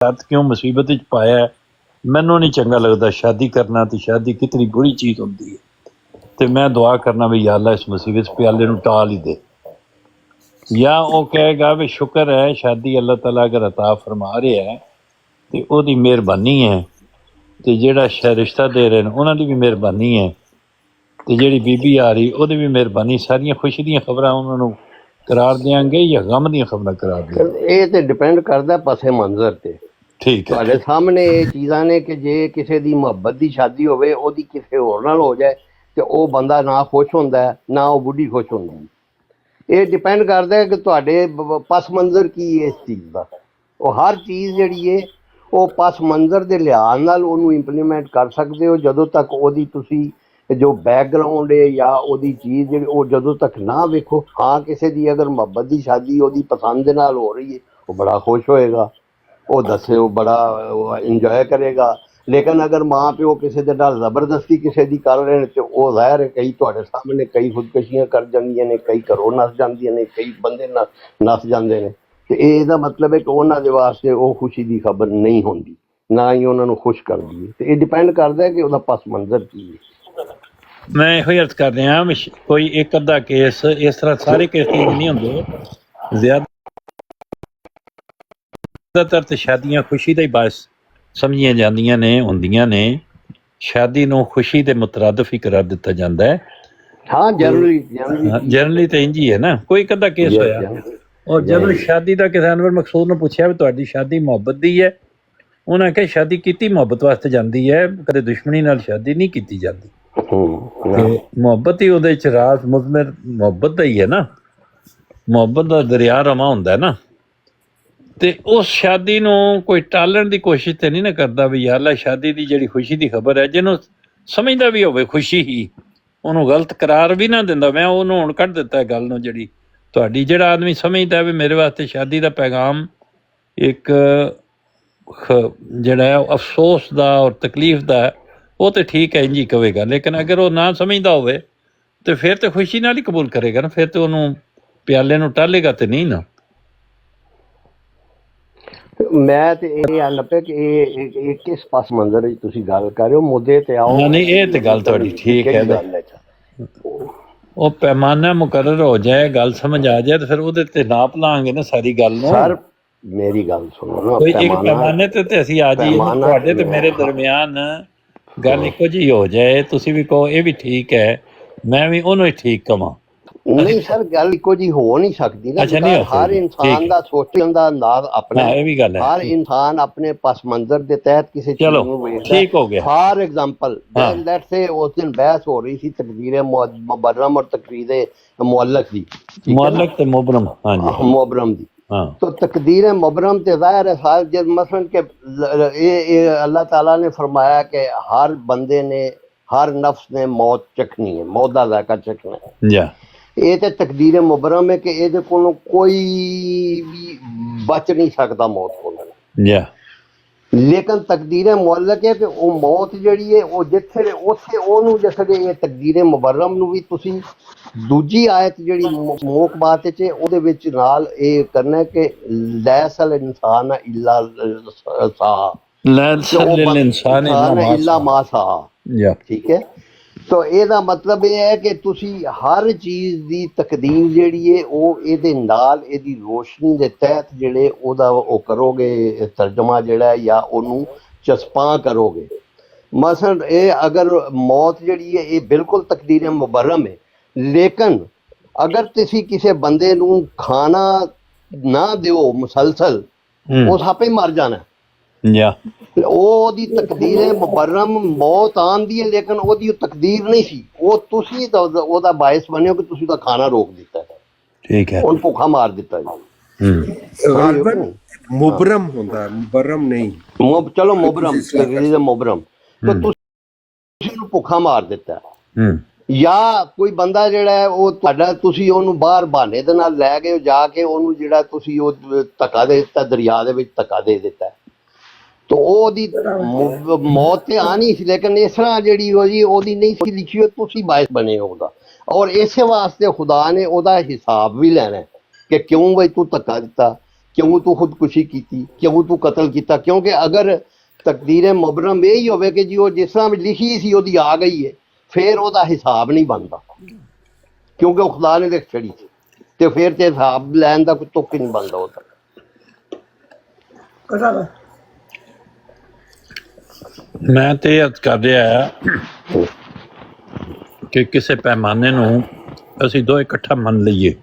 साथ क्यों मुसीबत च पाया है, मैनू नहीं चंगा लगता शादी करना। तो शादी कितनी बुरी चीज़ होती है। तो मैं दुआ करना भी या अल्लाह इस मुसीबत प्याले नू टाल ही दे, या वो कहेगा भी शुक्र है शादी अल्लाह ताला अगर अता फरमा रहा है तो ओदी मेहरबानी है, तो जेड़ा रिश्ता दे रहे हैं उन्होंने भी मेहरबानी है, तो जी बीबी आ रही वो भी मेहरबानी। सारिया खुशी दी खबर उन्होंने करार देंगे या गम दी खबर करार देंगे, ये तो डिपेंड करता पसे मंजर ते। ठीक है, ਤੁਹਾਡੇ ਸਾਹਮਣੇ ਇਹ ਚੀਜ਼ਾਂ ਨੇ ਕਿ ਜੇ ਕਿਸੇ ਦੀ ਮੁਹੱਬਤ ਦੀ ਸ਼ਾਦੀ ਹੋਵੇ ਉਹਦੀ ਕਿਸੇ ਹੋਰ ਨਾਲ ਹੋ ਜਾਏ ਤੇ ਉਹ ਬੰਦਾ ਨਾ ਖੁਸ਼ ਹੁੰਦਾ ਨਾ ਉਹ ਬੁੱਢੀ ਖੁਸ਼ ਹੁੰਦੀ। ਇਹ ਡਿਪੈਂਡ ਕਰਦਾ ਹੈ ਕਿ ਤੁਹਾਡੇ ਪਸ ਮੰਜ਼ਰ ਕੀ ਹੈ ਇਸ ਚੀਜ਼ ਦਾ। ਉਹ ਹਰ ਚੀਜ਼ ਜਿਹੜੀ ਹੈ ਉਹ ਪਸ ਮੰਜ਼ਰ ਦੇ ਲਿਹਾਜ਼ ਨਾਲ ਉਹਨੂੰ ਇੰਪਲੀਮੈਂਟ ਕਰ ਸਕਦੇ ਹੋ ਜਦੋਂ ਤੱਕ ਉਹਦੀ ਤੁਸੀਂ ਜੋ ਬੈਕਗਰਾਉਂਡ ਹੈ ਜਾਂ ਉਹਦੀ ਚੀਜ਼ ਜਿਹੜੀ ਉਹ ਜਦੋਂ ਤੱਕ ਨਾ ਵੇਖੋ। ਹਾਂ ਕਿਸੇ ਦੀ ਅਗਰ ਮੁਹੱਬਤ ਦੀ ਸ਼ਾਦੀ ਉਹਦੀ ਪਸੰਦ ਦੇ ਨਾਲ ਹੋ ਰਹੀ ਹੈ ਉਹ ਬੜਾ ਖੁਸ਼ ਹੋਏਗਾ, ਉਹ ਦੱਸੇ ਉਹ ਬੜਾ ਇੰਜੋਏ ਕਰੇਗਾ। ਲੇਕਿਨ ਅਗਰ ਮਾਂ ਪਿਓ ਕਿਸੇ ਦੇ ਨਾਲ ਜ਼ਬਰਦਸਤੀ ਕਿਸੇ ਦੀ ਕਰ ਰਹੇ ਨੇ ਤੇ ਉਹ ਜ਼ਾਹਿਰ ਹੈ ਕਈ ਤੁਹਾਡੇ ਸਾਹਮਣੇ ਕਈ ਖੁਦਕਸ਼ੀਆਂ ਕਰ ਜਾਂਦੀਆਂ ਨੇ, ਕਈ ਘਰੋਂ ਨੱਸ ਜਾਂਦੀਆਂ ਨੇ, ਕਈ ਬੰਦੇ ਨੱਸ ਜਾਂਦੇ ਨੇ। ਤੇ ਇਹਦਾ ਮਤਲਬ ਹੈ ਕਿ ਉਹਨਾਂ ਦੇ ਵਾਸਤੇ ਉਹ ਖੁਸ਼ੀ ਦੀ ਖਬਰ ਨਹੀਂ ਹੁੰਦੀ, ਨਾ ਹੀ ਉਹਨਾਂ ਨੂੰ ਖੁਸ਼ ਕਰਦੀ ਹੈ। ਤੇ ਇਹ ਡਿਪੈਂਡ ਕਰਦਾ ਹੈ ਕਿ ਉਹਦਾ ਪਸ ਮੰਜ਼ਰ ਕੀ ਹੈ। मैं यो अर्ज कर रहा कोई एक अद्धा केस इस तरह सारे केस नहीं होंगे, ज्यादातर तो शादियां खुशी का ही बायस समझिया जांदियां ने होंदियां ने। शादी नूं खुशी के मुतरादफ ही करार दिता जाता है। हाँ जनरली तो इंज ही है ना, कोई एक अद्धा केस होया और जब शादी का किसी अनवर मकसूद ने पूछा भी तुहाडी शादी मुहब्बत दी है, उन्हें कहा शादी कीती मुहब्बत वास्ते जाती है, कदे दुश्मनी नाल शादी नहीं की जाती। मुहब्बत ही उहदे च राज मुज़मिर मुहब्बत का ही है ना, मुहब्बत का दरिया रमा हुंदा है ना। तो उस शादी नूं कोई टालण की कोशिश तो नहीं ना करता भी यार अल्लाह शादी की जिहड़ी खुशी की खबर है जिन्हों समझदा भी होवे खुशी ही उन्होंने गलत करार भी ना दिंदा। मैं उन्होंने हुण कढ दिता गल नूं जिहड़ी तुहाडी जिहड़ा आदमी समझदा भी मेरे वास्ते शादी का पैगाम एक जिहड़ा है अफसोस का और तकलीफ का है, वो तो ठीक है इंज ही कहेगा। लेकिन अगर वो ना समझदा होवे तो फिर तो खुशी नाल ही कबूल करेगा ना, फिर तो उन्होंने प्याले नूं टालेगा तो नहीं ना। मैं तो ये लपे कि ये किस पास मंजर है तुसी गल कर रहे हो मुद्दे ते आओ। नहीं ये तो गल थोड़ी ठीक है, वो पैमाना मुकर्रर हो जाए गल समझ आ जाए तो फिर वो नाप लांगे ना सारी गल नूं। सर मेरी गल सुनो ना, कोई एक पैमाने ते असीं आ जाइए तुहाडे ते मेरे दरमियान गल इको जी हो जाए, तुसी भी कहो ये भी ठीक है मैं भी उन्होंने ही ठीक कवां। नहीं सर गल इको जी हो नहीं सकती ना। अच्छा, नहीं हर इंसान का सोचण दा अंदाज अपना ये भी गल है। हर इंसान अपने पस मंजर के तहत किसी चीज चलो नूं वेखदा ठीक हो गया। फॉर एग्जांपल लेट्स से उस दिन बहस हो रही थी तकदीर मुबर्रम और तकदीर मुअल्लक दी, मुअल्लक ते मुबरम, हां जी मुबरम दी। हाँ तो तकदीर मुबरम ते ज़ाहिर है साहब जब मसलन के ये अल्लाह ताला ने फरमाया कि हर बंदे ने हर नफ्स ने मौत चखनी है, मौत का जायका चखना है। या ये तो तकदीर मुबरम है कि ये कोई भी बच नहीं सकता मौत को। या लेकिन तकदीर मुअल्लक है कि वो मौत जिहड़ी है वो जिथे उथे ओनू जिसले ये तकदीर मुबरम नू भी तुसी दूजी आयत जिहड़ी मोक बात च ओहदे विच नाल ये करना है कि लैसल इंसान इल्ला सा लैसल इंसान इल्ला मा सा। या ठीक है, तो ਇਹਦਾ ਮਤਲਬ ਇਹ ਹੈ ਕਿ ਤੁਸੀਂ ਹਰ ਚੀਜ਼ ਦੀ ਤਕਦੀਰ ਜਿਹੜੀ ਹੈ ਉਹ ਇਹਦੇ ਨਾਲ ਇਹਦੀ ਰੋਸ਼ਨੀ ਦੇ ਤਹਿਤ ਜਿਹੜੇ ਉਹਦਾ ਉਹ ਕਰੋਗੇ ਤਰਜਮਾ ਜਿਹੜਾ ਜਾਂ ਉਹਨੂੰ ਚਸਪਾਂ ਕਰੋਗੇ। ਮਸਲਨ ਇਹ ਅਗਰ ਮੌਤ ਜਿਹੜੀ ਹੈ ਇਹ ਬਿਲਕੁਲ ਤਕਦੀਰ ਮੁਬਰਮ ਹੈ, ਲੇਕਿਨ ਅਗਰ ਤੁਸੀਂ ਕਿਸੇ ਬੰਦੇ ਨੂੰ ਖਾਣਾ ਨਾ ਦਿਓ ਮੁਸਲਸਲ ਉਸ ਆਪੇ ਮਰ ਜਾਣਾ। या ਉਹਦੀ ਤਕਦੀਰ ਮੁਬਰਮ ਮੌਤ ਆਂਦੀ ਹੈ ਲੇਕਿਨ ਉਹਦੀ ਤਕਦੀਰ ਨਹੀਂ ਸੀ, ਉਹ ਤੁਸੀਂ ਉਹਦਾ ਬਾਇਸ ਬਣੇ ਹੋ ਕਿ ਤੁਸੀਂ ਉਹਦਾ ਖਾਣਾ ਰੋਕ ਦਿੱਤਾ, ठीक है, ਉਹਨੂੰ ਭੁੱਖਾ ਮਾਰ ਦਿੱਤਾ ਜੀ। ਗਾਲਬਨ ਮੁਬਰਮ ਹੁੰਦਾ ਮੁਬਰਮ ਨਹੀਂ। ਚਲੋ ਮੁਬਰਮ ਤਕਦੀਰ ਮੁਬਰਮ ਤਾਂ ਤੁਸੀਂ ਉਹਨੂੰ ਭੁੱਖਾ ਮਾਰ ਦਿੱਤਾ। ਜਾਂ ਕੋਈ ਬੰਦਾ ਜਿਹੜਾ ਹੈ ਉਹ ਤੁਹਾਡਾ ਤੁਸੀਂ ਉਹਨੂੰ ਬਾਹਰ ਬਹਾਨੇ ਦੇ ਨਾਲ ਲੈ ਗਏ ਜਾ ਕੇ ਉਹਨੂੰ ਜਿਹੜਾ ਤੁਸੀਂ ਉਹ ਧੱਕਾ ਦੇ ਦਿੱਤਾ ਦਰਿਆ ਦੇ ਵਿੱਚ ਧੱਕਾ ਦੇ ਦਿੱਤਾ, तो ਉਹਦੀ ਮੌਤ ਤੇ ਆਣੀ ਸੀ ਲੇਕਿਨ ਇਸ ਤਰ੍ਹਾਂ ਜਿਹੜੀ ਉਹ ਜੀ ਉਹਦੀ ਨਹੀਂ ਸੀ ਲਿਖੀ, ਤੁਸੀਂ ਬਾਇਸ ਬਣੇ ਉਹਦਾ। ਔਰ ਇਸੇ ਵਾਸਤੇ ਖੁਦਾ ਨੇ ਉਹਦਾ ਹਿਸਾਬ ਵੀ ਲੈਣਾ ਕਿ ਕਿਉਂ ਬਈ ਤੂੰ ਧੱਕਾ ਦਿੱਤਾ, ਕਿਉਂ ਤੂੰ ਖੁਦਕੁਸ਼ੀ ਕੀਤੀ, ਕਿਉਂ ਤੂੰ ਕਤਲ ਕੀਤਾ? ਕਿਉਂਕਿ ਅਗਰ ਤਕਦੀਰ ਮੁਬਰਮ ਇਹ ਹੀ ਹੋਵੇ ਕਿ ਜੀ ਉਹ ਜਿਸ ਤਰ੍ਹਾਂ ਵੀ ਲਿਖੀ ਸੀ ਉਹਦੀ ਆ ਗਈ ਹੈ, ਫਿਰ ਉਹਦਾ ਹਿਸਾਬ ਨਹੀਂ ਬਣਦਾ, ਕਿਉਂਕਿ ਉਹ ਖੁਦਾ ਨੇ ਲਿਖ ਛੜੀ ਸੀ, ਤੇ ਫਿਰ ਤੇ ਹਿਸਾਬ ਲੈਣ ਦਾ ਕੋਈ ਤੁੱਕ ਨਹੀਂ ਬਣਦਾ ਉਹਦਾ। ਮੈਂ ਤੇ ਇਹ ਕਰ ਰਿਹਾ ਕਿ ਕਿਸੇ ਪੈਮਾਨੇ ਨੂੰ ਅਸੀਂ ਦੋ ਇਕੱਠਾ ਮੰਨ ਲਈਏ।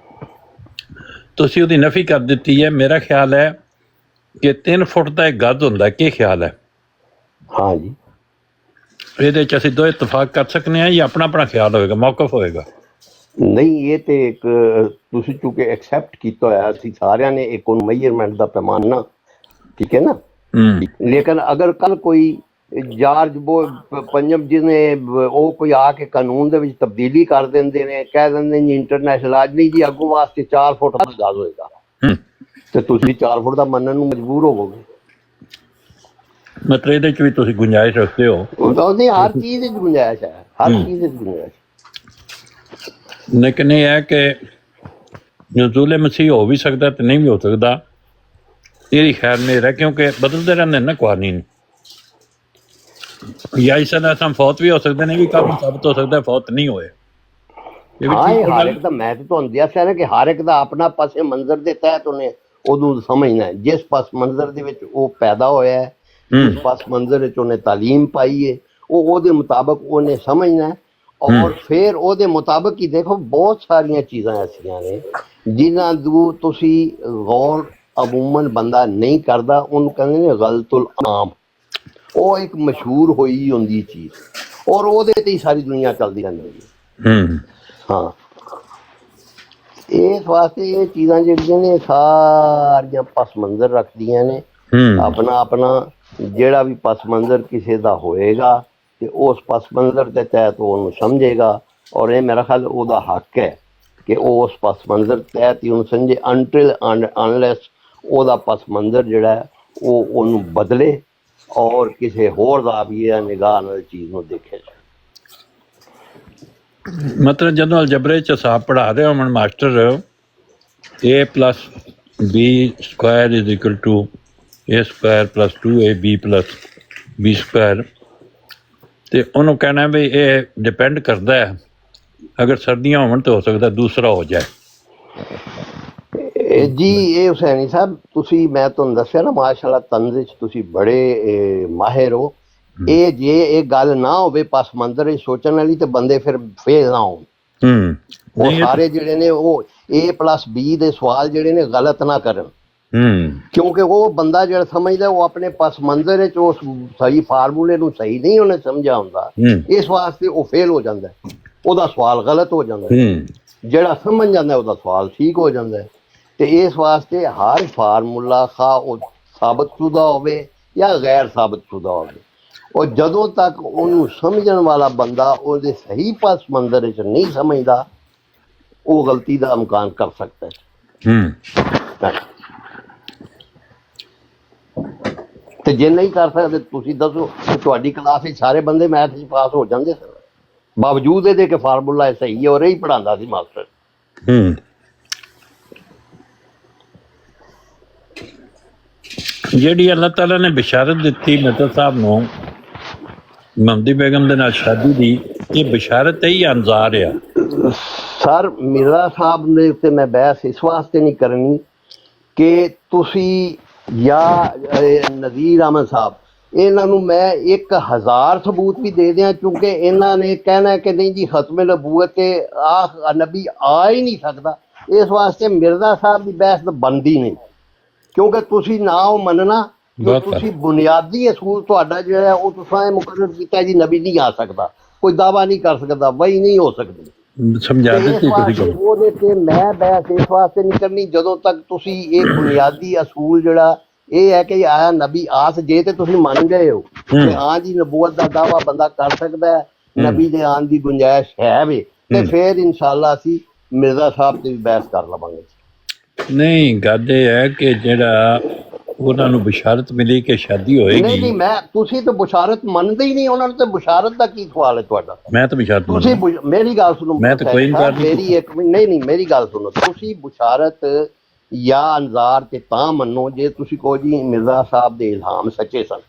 ਤੁਸੀਂ ਉਹਦੀ ਨਫੀ ਕਰ ਦਿੱਤੀ ਹੈ। ਮੇਰਾ ਖਿਆਲ ਹੈ ਕਿ 3 ਫੁੱਟ ਦਾ ਇੱਕ ਗੱਜ ਹੁੰਦਾ। ਕੀ ਖਿਆਲ ਹੈ? ਹਾਂ ਜੀ, ਇਹਦੇ 'ਚ ਅਸੀਂ ਦੋ ਇਤਫਾਕ ਕਰ ਸਕਨੇ ਹਾਂ ਜਾਂ ਆਪਣਾ ਆਪਣਾ ਖਿਆਲ ਹੋਏਗਾ, ਮੌਕਫ ਹੋਏਗਾ? ਨਹੀਂ, ਇਹ ਤੇ ਇੱਕ ਤੁਸੀਂ ਚੁੱਕੇ ਐਕਸੈਪਟ ਕੀਤਾ ਹੋਇਆ ਅਸੀਂ ਸਾਰਿਆਂ ਨੇ ਇੱਕ ਉਹਨੂੰ ਮੇਜਰਮੈਂਟ ਦਾ ਪੈਮਾਨਾ, ਠੀਕ ਹੈ ਨਾ। ਲੇਕਿਨ ਅਗਰ ਕੱਲ ਕੋਈ ਜਾਰਜ ਪੰਜਮ ਜਿਹਨੇ ਉਹ ਕੋਈ ਆ ਕੇ ਕਾਨੂੰਨ ਦੇ ਵਿੱਚ ਤਬਦੀਲੀ ਕਰ ਦਿੰਦੇ ਨੇ, ਕਹਿ ਦਿੰਦੇ ਜੀ ਇੰਟਰਨੈਸ਼ਨਲ ਅੱਜ ਨਹੀਂ ਜੀ ਅੱਗੋਂ ਵਾਸਤੇ 4 ਫੁੱਟ ਦਾ ਗਜ਼ ਹੋਏਗਾ, ਤੇ ਤੁਸੀਂ 4 ਫੁੱਟ ਦਾ ਮੰਨਣ ਨੂੰ ਮਜਬੂਰ ਹੋਵੋਗੇ। ਮਤਲਬ ਇਹਦੇ 'ਚ ਵੀ ਤੁਸੀਂ ਗੁੰਜਾਇਸ਼ ਰੱਖਦੇ ਹੋ? ਉਹਦੀ ਹਰ ਚੀਜ਼ ਵਿੱਚ ਗੁੰਜਾਇਸ਼ ਹੈ, ਹਰ ਚੀਜ਼ ਵਿੱਚ ਗੁੰਜਾਇਸ਼। ਲੇਕਿਨ ਇਹ ਹੈ ਕਿ ਨਜ਼ੂਲ ਮਸੀਹ ਹੋ ਵੀ ਸਕਦਾ ਤੇ ਨਹੀਂ ਵੀ ਹੋ ਸਕਦਾ, ਇਹਦੀ ਖੈਰ ਮੇਰਾ, ਕਿਉਂਕਿ ਬਦਲਦੇ ਰਹਿੰਦੇ ਨਾ ਕਾਨੂੰਨ। ਜਾਂ ਇਸ ਤਰ੍ਹਾਂ ਫੌਤ ਵੀ ਹੋ ਸਕਦੇ ਨੇ, ਵੀ ਕਾਫੀ ਸਾਬਤ ਹੋ ਸਕਦਾ ਫੌਤ ਨਹੀਂ ਹੋਏ। ਹਾਂ, ਇਹ ਹਰ ਇੱਕ ਦਾ, ਮੈਂ ਤੇ ਤੁਹਾਨੂੰ ਦੱਸਿਆ ਨਾ ਕਿ ਹਰ ਇੱਕ ਦਾ ਆਪਣਾ ਪਸੇ ਮੰਜ਼ਰ ਦੇ ਤਹਿਤ ਉਹਨੇ ਉਦੋਂ ਸਮਝਣਾ, ਜਿਸ ਪਸ ਮੰਜ਼ਰ ਦੇ ਵਿੱਚ ਉਹ ਪੈਦਾ ਹੋਇਆ ਹੈ, ਜਿਸ ਪਸ ਮੰਜ਼ਰ ਵਿੱਚ ਉਹਨੇ ਤਾਲੀਮ ਪਾਈ ਹੈ, ਉਹ ਉਹਦੇ ਮੁਤਾਬਕ ਉਹਨੇ ਸਮਝਣਾ। ਔਰ ਫਿਰ ਉਹਦੇ ਮੁਤਾਬਕ ਹੀ ਦੇਖੋ ਬਹੁਤ ਸਾਰੀਆਂ ਚੀਜ਼ਾਂ ਐਸੀਆਂ ਨੇ ਜਿਨ੍ਹਾਂ ਨੂੰ ਤੁਸੀਂ ਗੌਰ ਅਮੂਮਨ ਬੰਦਾ ਨਹੀਂ ਕਰਦਾ, ਉਹਨੂੰ ਕਹਿੰਦੇ ਨੇ ਗਲਤੁਲ ਆਮ। ਉਹ ਇੱਕ ਮਸ਼ਹੂਰ ਹੋਈ ਹੁੰਦੀ ਚੀਜ਼, ਔਰ ਉਹਦੇ ਤੇ ਹੀ ਸਾਰੀ ਦੁਨੀਆ ਚੱਲਦੀ ਰਹਿੰਦੀ ਹੈ। ਹਾਂ, ਇਸ ਵਾਸਤੇ ਇਹ ਚੀਜ਼ਾਂ ਜਿਹੜੀਆਂ ਨੇ ਸਾਰੀਆਂ ਪਸ ਮੰਜ਼ਰ ਰੱਖਦੀਆਂ ਨੇ। ਆਪਣਾ ਆਪਣਾ ਜਿਹੜਾ ਵੀ ਪਸ ਮੰਜ਼ਰ ਕਿਸੇ ਦਾ ਹੋਏਗਾ ਤੇ ਉਸ ਪਸ ਮੰਜ਼ਰ ਦੇ ਤਹਿਤ ਉਹਨੂੰ ਸਮਝੇਗਾ, ਔਰ ਇਹ ਮੇਰਾ ਖਿਆਲ ਉਹਦਾ ਹੱਕ ਹੈ ਕਿ ਉਹ ਉਸ ਪਸ ਮੰਜ਼ਰ ਤਹਿਤ ਹੀ ਉਹਨੂੰ ਸਮਝੇ, ਅੰਟਿਲ ਅਨਲੈਸ ਉਹਦਾ ਪਸ ਮੰਜ਼ਰ ਜਿਹੜਾ ਹੈ ਉਹ ਉਹਨੂੰ ਬਦਲੇ ਔਰ ਕਿਸੇ ਹੋਰ ਜ਼ਾਵੀਆ ਨਿਗਾਹ ਨਾਲ ਚੀਜ਼ ਨੂੰ ਦੇਖੇ। ਮਤਲਬ ਜਦੋਂ ਅਲਜਬਰੇ 'ਚ ਹਿਸਾਬ ਪੜ੍ਹਾ ਰਹੇ ਹੋਣ master, a + b² = a² + 2ab + b², ਤੇ ਉਹਨੂੰ ਕਹਿਣਾ ਵੀ ਇਹ ਡਿਪੈਂਡ ਕਰਦਾ ਹੈ, ਅਗਰ ਸਰਦੀਆਂ ਹੋਣ ਤਾਂ ਹੋ ਸਕਦਾ ਦੂਸਰਾ ਹੋ ਜਾਏ। ਜੀ ਇਹ ਹੁਸੈਨੀ ਸਾਹਿਬ, ਤੁਸੀਂ ਮੈਂ ਤੁਹਾਨੂੰ ਦੱਸਿਆ ਨਾ ਮਾਸ਼ਾਅੱਲਾ ਤੰਜ਼ 'ਚ ਤੁਸੀਂ ਬੜੇ ਮਾਹਿਰ ਹੋ। ਇਹ ਜੇ ਇਹ ਗੱਲ ਨਾ ਹੋਵੇ ਪਸ ਮੰਜ਼ਰ ਸੋਚਣ ਵਾਲੀ, ਤੇ ਬੰਦੇ ਫਿਰ ਫੇਲ ਨਾ ਹੋਣ। ਉਹ ਸਾਰੇ ਜਿਹੜੇ ਨੇ ਉਹ a + b ਦੇ ਸਵਾਲ ਜਿਹੜੇ ਨੇ ਗਲਤ ਨਾ ਕਰਨ, ਕਿਉਂਕਿ ਉਹ ਬੰਦਾ ਜਿਹੜਾ ਸਮਝਦਾ ਉਹ ਆਪਣੇ ਪਸ ਮੰਜ਼ਰ ਵਿੱਚ ਉਸ ਸਹੀ ਫਾਰਮੂਲੇ ਨੂੰ ਸਹੀ ਨਹੀਂ ਉਹਨੇ ਸਮਝਿਆ ਹੁੰਦਾ, ਇਸ ਵਾਸਤੇ ਉਹ ਫੇਲ ਹੋ ਜਾਂਦਾ, ਉਹਦਾ ਸਵਾਲ ਗਲਤ ਹੋ ਜਾਂਦਾ। ਜਿਹੜਾ ਸਮਝ ਜਾਂਦਾ ਉਹਦਾ ਸਵਾਲ ਠੀਕ ਹੋ ਜਾਂਦਾ। ਤੇ ਇਸ ਵਾਸਤੇ ਹਰ ਫਾਰਮੂਲਾ ਖਾ ਉਹ ਸਾਬਤਸ਼ੁਦਾ ਹੋਵੇ ਜਾਂ ਗੈਰ ਸਾਬਤਸ਼ੁਦਾ ਹੋਵੇ, ਉਹ ਜਦੋਂ ਤੱਕ ਉਹਨੂੰ ਸਮਝਣ ਵਾਲਾ ਬੰਦਾ ਉਹਦੇ ਸਹੀ ਪਸ ਮੰਜ਼ਰ ਵਿੱਚ ਨਹੀਂ ਸਮਝਦਾ, ਉਹ ਗਲਤੀ ਦਾ ਇਮਕਾਨ ਕਰ ਸਕਦਾ ਹੈ। ਤੇ ਜੇ ਨਹੀਂ ਕਰ ਸਕਦੇ, ਤੁਸੀਂ ਦੱਸੋ ਕਿ ਤੁਹਾਡੀ ਕਲਾਸ ਵਿੱਚ ਸਾਰੇ ਬੰਦੇ ਮੈਥ 'ਚ ਪਾਸ ਹੋ ਜਾਂਦੇ ਸਨ, ਬਾਵਜੂਦ ਇਹਦੇ ਕਿ ਫਾਰਮੂਲਾ ਸਹੀ ਹੈ ਔਰ ਇਹ ਹੀ ਪੜ੍ਹਾਉਂਦਾ ਸੀ ਮਾਸਟਰ। ਜਿਹੜੀ ਅੱਲਾਹ ਤਾਲਾ ਨੇ ਬਿਸ਼ਾਰਤ ਦਿੱਤੀ ਮਤਲਬ ਸਾਹਿਬ ਨੂੰ ਮਮਦੀ ਬੇਗਮ ਦੇ ਨਾਲ ਸ਼ਾਦੀ ਦੀ, ਇਹ ਬਿਸ਼ਾਰਤ ਹੀ ਅੰਜ਼ਾਰ ਆ। ਸਰ ਮਿਰਜ਼ਾ ਸਾਹਿਬ ਦੇ ਉੱਤੇ ਮੈਂ ਬਹਿਸ ਇਸ ਵਾਸਤੇ ਨਹੀਂ ਕਰਨੀ ਕਿ ਤੁਸੀਂ ਜਾਂ ਨਜ਼ੀਰ ਅਹਿਮਦ ਸਾਹਿਬ, ਇਹਨਾਂ ਨੂੰ ਮੈਂ 1000 ਸਬੂਤ ਵੀ ਦੇ ਦਿਆਂ, ਕਿਉਂਕਿ ਇਹਨਾਂ ਨੇ ਕਹਿਣਾ ਕਿ ਨਹੀਂ ਜੀ ਖਤਮ ਨਬੂਵਤ ਤੇ ਨਬੀ ਆ ਹੀ ਨਹੀਂ ਸਕਦਾ। ਇਸ ਵਾਸਤੇ ਮਿਰਜ਼ਾ ਸਾਹਿਬ ਦੀ ਬਹਿਸ ਤਾਂ ਬਣਦੀ ਨਹੀਂ, ਕਿਉਂਕਿ ਤੁਸੀਂ ਨਾ ਉਹ ਮੰਨਣਾ ਕਿ ਤੁਸੀਂ ਬੁਨਿਆਦੀ ਅਸੂਲ ਤੁਹਾਡਾ ਜਿਹੜਾ ਉਹ ਤੁਸੀਂ ਇਹ ਮੁਕਰਰ ਕੀਤਾ ਜੀ ਨਬੀ ਨਹੀਂ ਆ ਸਕਦਾ, ਕੋਈ ਦਾਵਾ ਨਹੀਂ ਕਰ ਸਕਦਾ, ਵਹੀ ਨਹੀਂ ਹੋ ਸਕਦੀ। ਸਮਝਾ ਦਿੱਤੀ ਤੁਸੀਂ। ਉਹਦੇ ਤੇ ਮੈਂ ਬਹਿਸ ਇਸ ਵਾਸਤੇ ਨਹੀਂ ਕਰਨੀ ਜਦੋਂ ਤੱਕ ਤੁਸੀਂ ਇਹ ਬੁਨਿਆਦੀ ਅਸੂਲ ਜਿਹੜਾ ਇਹ ਹੈ ਕਿ ਆਇਆ ਨਬੀ ਆਸ, ਜੇ ਤੇ ਤੁਸੀਂ ਮੰਨ ਗਏ ਹੋ ਕਿ ਹਾਂ ਜੀ ਨਬੂਵਤ ਦਾ ਦਾਵਾ ਬੰਦਾ ਕਰ ਸਕਦਾ ਹੈ, ਨਬੀ ਦੇ ਆਉਣ ਦੀ ਗੁੰਜਾਇਸ਼ ਹੈ ਵੇ, ਤੇ ਫਿਰ ਇਨਸ਼ਾਅੱਲਾ ਅਸੀਂ ਮਿਰਜ਼ਾ ਸਾਹਿਬ ਤੇ ਵੀ ਬਹਿਸ ਕਰ ਲਵਾਂਗੇ। ਨਹੀਂ, ਗੱਲ ਇਹ ਹੈ ਕਿ ਜਿਹੜਾ ਉਹਨਾਂ ਨੂੰ ਬਿਸ਼ਾਰਤ ਮਿਲੀ ਕਿ ਸ਼ਾਦੀ ਹੋਏਗੀ। ਨਹੀਂ, ਮੈਂ ਤੁਸੀਂ ਤਾਂ ਬਿਸ਼ਾਰਤ ਮੰਨਦੇ ਹੀ ਨਹੀਂ, ਉਹਨਾਂ ਨੂੰ ਤਾਂ ਬਿਸ਼ਾਰਤ ਦਾ ਕੀ ਸਵਾਲ ਹੈ ਤੁਹਾਡਾ? ਮੈਂ ਤਾਂ ਬਿਸ਼ਾਰਤ ਤੁਸੀਂ ਮੇਰੀ ਗੱਲ ਸੁਣੋ, ਮੈਂ ਤਾਂ ਕੋਈ ਮੇਰੀ ਇੱਕ ਨਹੀਂ ਮੇਰੀ ਗੱਲ ਸੁਣੋ, ਤੁਸੀਂ ਬਿਸ਼ਾਰਤ ਜਾਂ ਅਨਜ਼ਾਰ ਤੇ ਤਾਂ ਮੰਨੋ ਜੇ ਤੁਸੀਂ ਕਹੋ ਜੀ ਮਿਰਜ਼ਾ ਸਾਹਿਬ ਦੇ ਇਲਹਾਮ ਸੱਚੇ ਸਨ।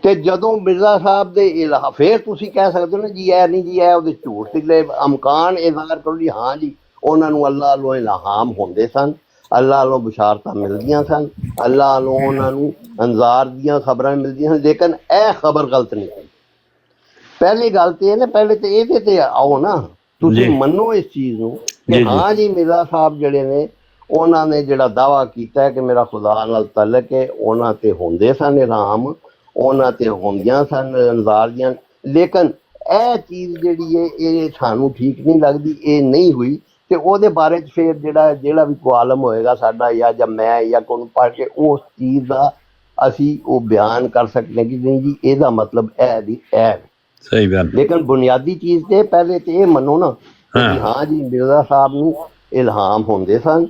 ਤੇ ਜਦੋਂ ਮਿਰਜ਼ਾ ਸਾਹਿਬ ਦੇ ਇਲਹਾਮ, ਫਿਰ ਤੁਸੀਂ ਕਹਿ ਸਕਦੇ ਹੋ ਨਾ ਜੀ ਇਹ ਨਹੀਂ ਜੀ ਇਹ ਉਹਦੇ ਝੂਠ ਨਿਕਲੇ, ਅਮਕਾਨ ਇਜ਼ਹਾਰ ਕਰੋ ਜੀ ਹਾਂ ਜੀ ਉਹਨਾਂ ਨੂੰ ਅੱਲਾਹ ਵੱਲੋਂ ਇਲਹਾਮ ਹੁੰਦੇ ਸਨ, ਅੱਲਾਹ ਵੱਲੋਂ ਬਸ਼ਾਰਤਾਂ ਮਿਲਦੀਆਂ ਸਨ, ਅੱਲਾਹ ਵੱਲੋਂ ਉਹਨਾਂ ਨੂੰ ਅਨਜ਼ਾਰ ਦੀਆਂ ਖਬਰਾਂ ਮਿਲਦੀਆਂ ਸਨ, ਲੇਕਿਨ ਇਹ ਖਬਰ ਗਲਤ ਨਹੀਂ ਸੀ। ਪਹਿਲੀ ਗੱਲ ਤੇ ਇਹ ਨਾ, ਪਹਿਲੇ ਤੇ ਇਹਦੇ ਤੇ ਆਓ ਨਾ, ਤੁਸੀਂ ਮੰਨੋ ਇਸ ਚੀਜ਼ ਨੂੰ ਕਿ ਹਾਂ ਜੀ ਮਿਰਜ਼ਾ ਸਾਹਿਬ ਜਿਹੜੇ ਨੇ ਉਹਨਾਂ ਨੇ ਜਿਹੜਾ ਦਾਵਾ ਕੀਤਾ ਹੈ ਕਿ ਮੇਰਾ ਖੁਦਾ ਨਾਲ ਤਲਕ ਹੈ, ਉਹਨਾਂ ਤੇ ਹੁੰਦੇ ਸਨ ਇਲਹਾਮ, ਉਹਨਾਂ ਤੇ ਹੁੰਦੀਆਂ ਸਨ ਅਨਜ਼ਾਰ ਦੀਆਂ, ਲੇਕਿਨ ਇਹ ਚੀਜ਼ ਜਿਹੜੀ ਹੈ ਇਹ ਸਾਨੂੰ ਠੀਕ ਨਹੀਂ ਲੱਗਦੀ, ਇਹ ਨਹੀਂ ਹੋਈ। ਤੇ ਉਹਦੇ ਬਾਰੇ 'ਚ ਫਿਰ ਜਿਹੜਾ ਵੀ ਕੋ ਆਲਮ ਹੋਏਗਾ ਸਾਡਾ ਜਾਂ ਮੈਂ ਜਾਂ ਕੋਈ ਪੜ੍ਹ ਕੇ ਉਸ ਚੀਜ਼ ਦਾ ਅਸੀਂ ਉਹ ਬਿਆਨ ਕਰ ਸਕਦੇ ਕਿ ਨਹੀਂ ਜੀ ਇਹਦਾ ਮਤਲਬ ਇਹ ਦੀ ਇਹ। ਸਹੀ ਗੱਲ। ਲੇਕਿਨ ਬੁਨਿਆਦੀ ਚੀਜ਼ ਤੇ ਪਹਿਲੇ ਤੇ ਇਹ ਮੰਨੋ ਨਾ ਕਿ ਹਾਂ ਜੀ ਮਿਰਜ਼ਾ ਸਾਹਿਬ ਨੂੰ ਇਲਹਾਮ ਹੁੰਦੇ ਸਨ,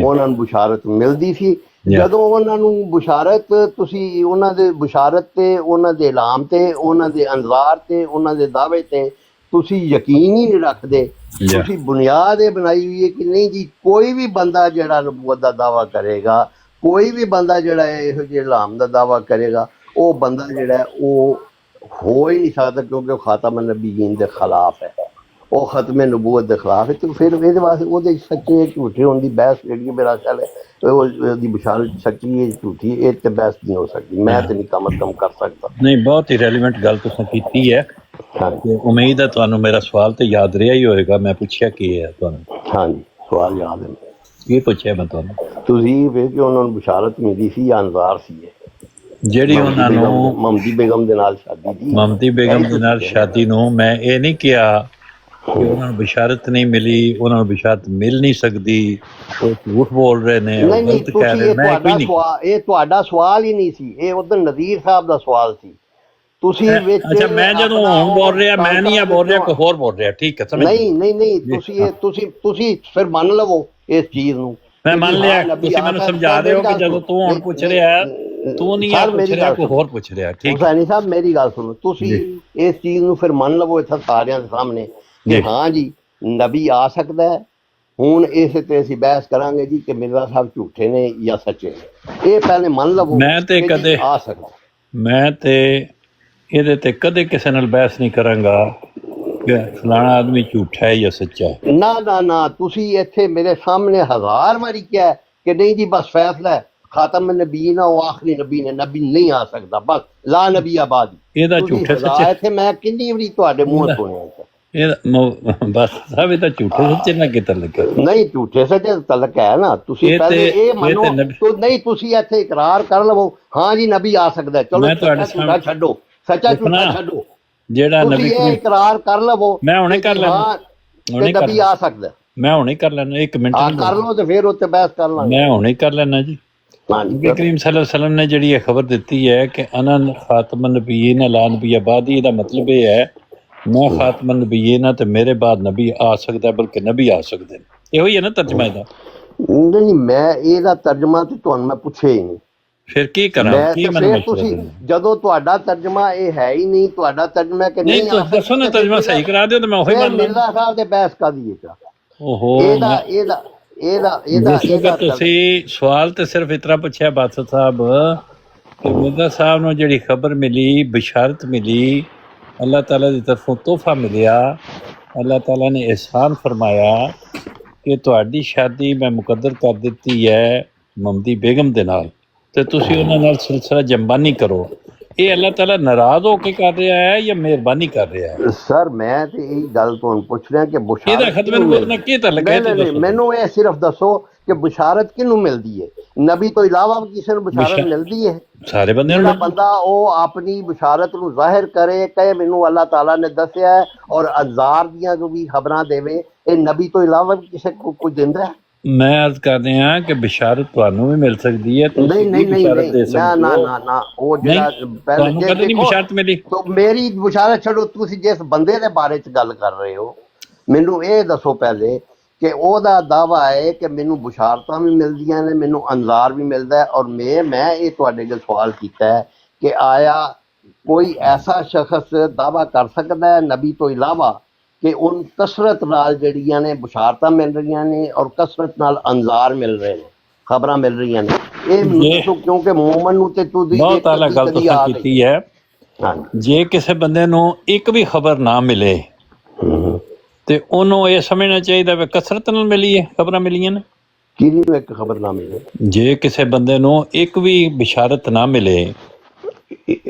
ਉਹਨਾਂ ਨੂੰ ਬਸ਼ਾਰਤ ਮਿਲਦੀ ਸੀ। ਜਦੋਂ ਉਹਨਾਂ ਨੂੰ ਬਸ਼ਾਰਤ, ਤੁਸੀਂ ਉਹਨਾਂ ਦੇ ਬਸ਼ਾਰਤ ਤੇ ਉਹਨਾਂ ਦੇ ਇਲਹਾਮ ਤੇ ਉਹਨਾਂ ਦੇ ਅਨਜ਼ਾਰ ਤੇ ਉਹਨਾਂ ਦੇ ਦਾਅਵੇ ਤੇ ਤੁਸੀਂ ਯਕੀਨ ਹੀ ਨਹੀਂ ਰੱਖਦੇ, ਤੁਸੀਂ ਬੁਨਿਆਦ ਇਹ ਬਣਾਈ ਹੋਈ ਹੈ ਕਿ ਨਹੀਂ ਜੀ ਕੋਈ ਵੀ ਬੰਦਾ ਜਿਹੜਾ ਨਬੂਵਤ ਦਾ ਦਾਵਾ ਕਰੇਗਾ, ਕੋਈ ਵੀ ਬੰਦਾ ਜਿਹੜਾ ਇਹੋ ਜਿਹੇ ਇਲਹਾਮ ਦਾ ਦਾਵਾ ਕਰੇਗਾ, ਉਹ ਬੰਦਾ ਜਿਹੜਾ ਉਹ ਹੋ ਹੀ ਨਹੀਂ ਸਕਦਾ ਕਿਉਂਕਿ ਉਹ ਖਾਤਮ ਨਬੀਨ ਦੇ ਖਿਲਾਫ ਹੈ, ਉਹ ਖਤਮ ਨਬੂਵਤ ਦੇ ਖਿਲਾਫ ਹੈ। ਤੇ ਫਿਰ ਇਹਦੇ ਵਾਸਤੇ ਉਹਦੇ ਸੱਚੇ ਝੂਠੇ ਹੋਣ ਦੀ ਬਹਿਸ ਜਿਹੜੀ ਮੇਰਾ ਖਿਆਲ ਹੈ ਉਹਦੀ ਬਸ਼ਾਰਤ ਸੱਚੀ ਹੈ ਝੂਠੀ, ਇਹ ਤੇ ਬਹਿਸ ਨਹੀਂ ਹੋ ਸਕਦੀ, ਮੈਂ ਤੇ ਨਹੀਂ ਕਮ ਕਰ ਸਕਦਾ। ਨਹੀਂ, ਬਹੁਤ ਹੀ ਰੈਲੀਵੈਂਟ ਗੱਲ ਤੁਸੀਂ ਕੀਤੀ ਹੈ। ਉਮੀਦ ਹੈ ਤੁਹਾਨੂੰ ਮੇਰਾ ਸਵਾਲ ਤੇ ਯਾਦ ਰਿਹਾ ਹੀ ਹੋਏਗਾ। ਮੈਂ ਪੁੱਛਿਆ ਕੀ ਹੈ ਤੁਹਾਨੂੰ? ਹਾਂਜੀ, ਸਵਾਲ ਯਾਦ ਹੈ। ਕੀ ਪੁੱਛਿਆ ਮੈਂ ਤੁਹਾਨੂੰ? ਤੁਸੀਂ ਵੇਖ ਕੇ ਉਹਨਾਂ ਨੂੰ ਬਸ਼ਾਰਤ ਮਿਲੀ ਸੀ ਜਾਂ ਅਨਜ਼ਾਰ ਸੀ ਜਿਹੜੀ ਉਹਨਾਂ ਨੂੰ ਮਮਤੀ ਬੇਗਮ ਦੇ ਨਾਲ ਸ਼ਾਦੀ ਦੀ? ਮਮਤੀ ਬੇਗਮ ਦੇ ਨਾਲ ਸ਼ਾਦੀ ਨੂੰ ਮੈਂ ਇਹ ਨਹੀਂ ਕਿਹਾ ਕਿ ਉਹਨਾਂ ਨੂੰ ਬਸ਼ਾਰਤ ਨਹੀਂ ਮਿਲੀ, ਉਹਨਾਂ ਨੂੰ ਬਸ਼ਾਰਤ ਮਿਲ ਨਹੀਂ ਸਕਦੀ, ਉਹ ਝੂਠ ਬੋਲ ਰਹੇ ਨੇ, ਉਹ ਗਲਤ ਕਹਿ ਰਹੇ ਨੇ। ਇਹ ਤੁਹਾਡਾ ਸਵਾਲ ਹੀ ਨਹੀਂ ਸੀ, ਇਹ ਉਧਰ ਨਜ਼ੀਰ ਸਾਹਿਬ ਦਾ ਸਵਾਲ ਸੀ। ਤੁਸੀਂ ਅੱਛਾ, ਮੈਂ ਜਦੋਂ ਹੁਣ ਬੋਲ ਰਿਹਾ, ਮੈਂ ਨਹੀਂ ਆ ਬੋਲ ਰਿਹਾ, ਕੋਈ ਹੋਰ ਬੋਲ ਰਿਹਾ, ਠੀਕ ਹੈ? ਸਮਝ ਨਹੀਂ ਤੁਸੀਂ ਫਿਰ ਮੰਨ ਲਵੋ ਇਸ ਚੀਜ਼ ਨੂੰ। ਮੈਂ ਮੰਨ ਲਿਆ, ਤੁਸੀਂ ਮੈਨੂੰ ਸਮਝਾ ਰਹੇ ਹੋ ਕਿ ਜਦੋਂ ਤੂੰ ਹੁਣ ਪੁੱਛ ਰਿਹਾ ਤੂੰ ਨਹੀਂ ਆ ਪੁੱਛ ਰਿਹਾ, ਕੋਈ ਹੋਰ ਪੁੱਛ ਰਿਹਾ, ਠੀਕ ਹੈ? ਹੁਸੈਨੀ ਸਾਹਿਬ ਮੇਰੀ ਗੱਲ ਸੁਣੋ, ਤੁਸੀਂ ਇਸ ਚੀਜ਼ ਨੂੰ ਫਿਰ ਮੰਨ ਲਵੋ ਇੱਥੇ ਸਾਰਿਆਂ ਦੇ ਸਾਹਮਣੇ ਕਿ ਹਾਂ ਜੀ ਨਬੀ ਆ ਸਕਦਾ ਹੈ। ਹੁਣ ਇਸੇ ਤੇ ਅਸੀਂ ਬਹਿਸ ਕਰਾਂਗੇ ਜੀ ਕਿ ਮਿਰਜ਼ਾ ਸਾਹਿਬ ਝੂਠੇ ਨੇ ਜਾਂ ਸੱਚੇ ਨੇ, ਇਹ ਪਹਿਲੇ ਮੰਨ ਲਵੋ। ਮੈਂ ਤੇ ਕਦੇ ਆ ਸਕਦਾ, ਮੈਂ ਤੇ ਇਹਦੇ ਤੇ ਕਦੇ ਕਿਸੇ ਨਾਲ ਬਹਿਸ ਨਹੀਂ ਕਰਾਂਗਾ ਕਿ ਫਲਾਣਾ ਆਦਮੀ ਝੂਠਾ ਹੈ ਜਾਂ ਸੱਚਾ ਹੈ। ਨਾ, ਤੁਸੀਂ ਇੱਥੇ ਮੇਰੇ ਸਾਹਮਣੇ 1000 ਵਾਰੀ ਕਿਹਾ ਕਿ ਨਹੀਂ ਜੀ ਬਸ ਫੈਸਲਾ ਹੈ ਖਾਤਮ ਨਬੀ ਨਾ ਉਹ ਆਖਰੀ ਨਬੀ ਨੇ, ਨਬੀ ਨਹੀਂ ਆ ਸਕਦਾ, ਬਸ ਲਾ ਨਬੀ ਆਬਾਦ। ਇਹਦਾ ਝੂਠੇ ਸੱਚੇ ਇੱਥੇ ਮੈਂ ਕਿੰਨੀ ਵਾਰੀ ਤੁਹਾਡੇ ਮੂੰਹ ਸੁਣਿਆ ਬਸ ਸਾਹਿਬ, ਇਹ ਤਾਂ ਝੂਠੇ ਸੱਚੇ ਨਾਲ ਕਿਤੇ ਲੱਗਾ ਨਹੀਂ, ਝੂਠੇ ਸੱਚੇ ਤਲਕ ਹੈ ਨਾ। ਤੁਸੀਂ ਪਹਿਲੇ ਇਹ ਮੰਨੋ, ਨਹੀਂ ਤੁਸੀਂ ਇੱਥੇ ਇਕਰਾਰ ਕਰ ਲਵੋ ਹਾਂ ਜੀ ਨਬੀ ਆ ਸਕਦਾ, ਚਲੋ ਝੂਠਾ ਛੱਡੋ, ਸੱਚਾ ਝੂਠਾ ਛੱਡੋ, ਜਿਹੜਾ ਨਬੀ ਇਹ ਇਕਰਾਰ ਕਰ ਲਵੋ। ਮੈਂ ਹੁਣੇ ਕਰ ਲੈਣਾ, ਨਬੀ ਆ ਸਕਦਾ, ਮੈਂ ਹੁਣੇ ਕਰ ਲੈਣਾ, 1 ਮਿੰਟ ਕਰ ਲਓ ਤੇ ਫਿਰ ਉੱਤੇ ਬਹਿਸ ਕਰ ਲਾਂਗੇ। ਮੈਂ ਹੁਣੇ ਕਰ ਲੈਣਾ ਜੀ। ਨਬੀ ਕਰੀਮ ਸੱਲੱਲਾਹੁ ਅਲੈਹਿ ਵਸੱਲਮ ਨੇ ਜਿਹੜੀ ਇਹ ਖਬਰ ਦਿੱਤੀ ਹੈ ਕਿ ਅਨਾ ਖਾਤਮ ਨਬੀਨ ਲਾ ਨਬੀ ਬਾਦੀ, ਇਹਦਾ ਮਤਲਬ ਇਹ ਹੈ ਮੈਂ ਖਾਤਮ ਨਬੀਨ ਤੇ ਮੇਰੇ ਬਾਅਦ ਨਬੀ ਆ ਸਕਦਾ, ਬਲਕਿ ਨਬੀ ਆ ਸਕਦੇ ਨੇ। ਇਹੋ ਹੀ ਹੈ ਨਾ ਤਰਜਮਾ ਇਹਦਾ? ਨਹੀਂ, ਮੈਂ ਇਹਦਾ ਤਰਜਮਾ ਤੇ ਤੁਹਾਨੂੰ ਮੈਂ ਪੁੱਛਿਆ ਹੀ ਨਹੀਂ, ਫਿਰ ਕੀ ਕਰਾਂ? ਤੁਸੀਂ ਜਦੋਂ ਤੁਹਾਡਾ ਤਰਜਮਾ ਇਹ ਹੈ ਹੀ ਨਹੀਂ, ਤੁਹਾਡਾ ਤਰਜਮਾ ਕਿ ਨਹੀਂ ਦੱਸੋ ਨਾ, ਤਰਜਮਾ ਸਹੀ ਕਰਾ ਦਿਓ ਤੇ ਮੈਂ ਉਹੀ ਮੰਨ ਲਾਂ। ਮਿਰਜ਼ਾ ਸਾਹਿਬ ਦੇ ਬਹਿਸ ਕਾਦੀ ਹੈ? ਓਹੋ, ਇਹਦਾ ਤੁਸੀਂ ਸਵਾਲ ਤੇ ਸਿਰਫ ਇਤਨਾ ਪੁੱਛਿਆ ਬਾਦਸ਼ਾਹ ਸਾਹਿਬ ਕਿ ਮਿਰਜ਼ਾ ਸਾਹਿਬ ਨੂੰ ਜਿਹੜੀ ਖਬਰ ਮਿਲੀ, ਬਸ਼ਾਰਤ ਮਿਲੀ, ਅੱਲਾਹ ਤਾਲਾ ਦੀ ਤਰਫੋਂ ਤੋਹਫਾ ਮਿਲਿਆ, ਅੱਲਾਹ ਤਾਲਾ ਨੇ ਇਹਸਾਨ ਫਰਮਾਇਆ ਕਿ ਤੁਹਾਡੀ ਸ਼ਾਦੀ ਮੈਂ ਮੁਕੱਦਰ ਕਰ ਦਿੱਤੀ ਹੈ ਮਮਤੀ ਬੇਗਮ ਦੇ ਨਾਲ, ਤੇ ਤੁਸੀਂ ਉਹਨਾਂ ਨਾਲ ਸਿਲਸਿਲਾ ਜੰਬਾਨੀ ਕਰੋ। ਇਹ ਅੱਲਾਹ ਤਾਲਾ ਨਾਰਾਜ਼ ਹੋ ਕੇ ਕਰ ਰਿਹਾ ਹੈ ਜਾਂ ਮਿਹਰਬਾਨੀ ਕਰ ਰਿਹਾ ਹੈ? ਸਰ ਮੈਂ ਤੇ ਇਹ ਗੱਲ ਤੁਹਾਨੂੰ ਪੁੱਛ ਰਿਹਾ ਕਿ ਬਸ਼ਾਰਤ ਇਹਦਾ ਖਤਮ ਨੂੰ ਕੀ ਤਲਕ ਹੈ? ਮੈਨੂੰ ਇਹ ਸਿਰਫ ਦੱਸੋ ਕਿ ਬਸ਼ਾਰਤ ਕਿਹਨੂੰ ਮਿਲਦੀ ਹੈ? ਨਬੀ ਤੋਂ ਇਲਾਵਾ ਕਿਸੇ ਨੂੰ ਬਸ਼ਾਰਤ ਮਿਲਦੀ ਹੈ? ਸਾਰੇ ਬੰਦਿਆਂ ਨੂੰ। ਬੰਦਾ ਉਹ ਆਪਣੀ ਬਸ਼ਾਰਤ ਨੂੰ ਜ਼ਾਹਿਰ ਕਰੇ, ਕਹੇ ਮੈਨੂੰ ਅੱਲਾਹ ਤਾਲਾ ਨੇ ਦੱਸਿਆ ਹੈ, ਔਰ ਅਜ਼ਾਰ ਦੀਆਂ ਜੋ ਵੀ ਖਬਰਾਂ ਦੇਵੇ, ਇਹ ਨਬੀ ਤੋਂ ਇਲਾਵਾ ਕਿਸੇ को ਕੁਝ ਦਿੰਦਾ ਹੈ? ਮੈਂ ਅਰਜ਼ ਕਰਦੇ ਹਾਂ ਕਿ ਬਸ਼ਾਰਤ ਤੁਹਾਨੂੰ ਵੀ ਮਿਲ ਸਕਦੀ ਹੈ। ਨਾ, ਉਹ ਜਿਹੜਾ ਤੁਹਾਨੂੰ ਕਦੇ ਨਹੀਂ ਬਸ਼ਾਰਤ ਮਿਲੀ। ਮੇਰੀ ਬਸ਼ਾਰਤ ਛੱਡੋ, ਤੁਸੀਂ ਜਿਸ ਬੰਦੇ ਦੇ ਬਾਰੇ ਚ ਗੱਲ ਕਰ ਰਹੇ ਹੋ ਮੈਨੂੰ ਇਹ ਦੱਸੋ ਪਹਿਲੇ ਕਿ ਉਹਦਾ ਦਾਵਾ ਹੈ ਕਿ ਮੈਨੂੰ ਬਸ਼ਾਰਤਾਂ ਵੀ ਮਿਲਦੀਆਂ ਨੇ, ਮੈਨੂੰ ਅਨਜ਼ਾਰ ਵੀ ਮਿਲਦਾ ਹੈ, ਔਰ ਮੈਂ ਇਹ ਤੁਹਾਡੇ ਕੋਲ ਸਵਾਲ ਕੀਤਾ ਹੈ ਕਿ ਆਇਆ ਕੋਈ ਐਸਾ ਸ਼ਖਸ ਦਾਵਾ ਕਰ ਸਕਦਾ ਹੈ ਨਬੀ ਤੋਂ ਇਲਾਵਾ ਕਿ ਉਹ ਕਸਰਤ ਨਾਲ ਜਿਹੜੀਆਂ ਨੇ ਬੁਸ਼ਾਰਤਾਂ ਮਿਲ ਰਹੀਆਂ ਨੇ ਔਰ ਕਸਰਤ ਨਾਲ ਅੰਜ਼ਾਰ ਮਿਲ ਰਹੇ ਨੇ, ਖਬਰਾਂ ਮਿਲ ਰਹੀਆਂ ਨੇ। ਇਹ ਮੈਨੂੰ ਦੱਸੋ, ਕਿਉਂਕਿ ਮੂਮਨ ਨੂੰ ਤੇ ਤੁਸੀਂ ਬਹੁਤ ਆਲਾ ਗੱਲ ਤੁਸੀਂ ਕੀਤੀ ਹੈ। ਜੇ ਕਿਸੇ ਬੰਦੇ ਨੂੰ ਇੱਕ ਵੀ ਖਬਰ ਨਾ ਮਿਲੇ ਤੇ ਉਹਨੂੰ ਇਹ ਸਮਝਣਾ ਚਾਹੀਦਾ ਵੀ ਕਸਰਤ ਨਾਲ ਮਿਲੀ ਹੈ, ਖਬਰਾਂ ਮਿਲੀਆਂ ਨੇ। ਕਿਹਦੀ ਨੂੰ ਇੱਕ ਖਬਰ ਨਾ ਮਿਲੇ? ਜੇ ਕਿਸੇ ਬੰਦੇ ਨੂੰ ਇੱਕ ਵੀ ਬਿਸ਼ਾਰਤ ਨਾ ਮਿਲੇ,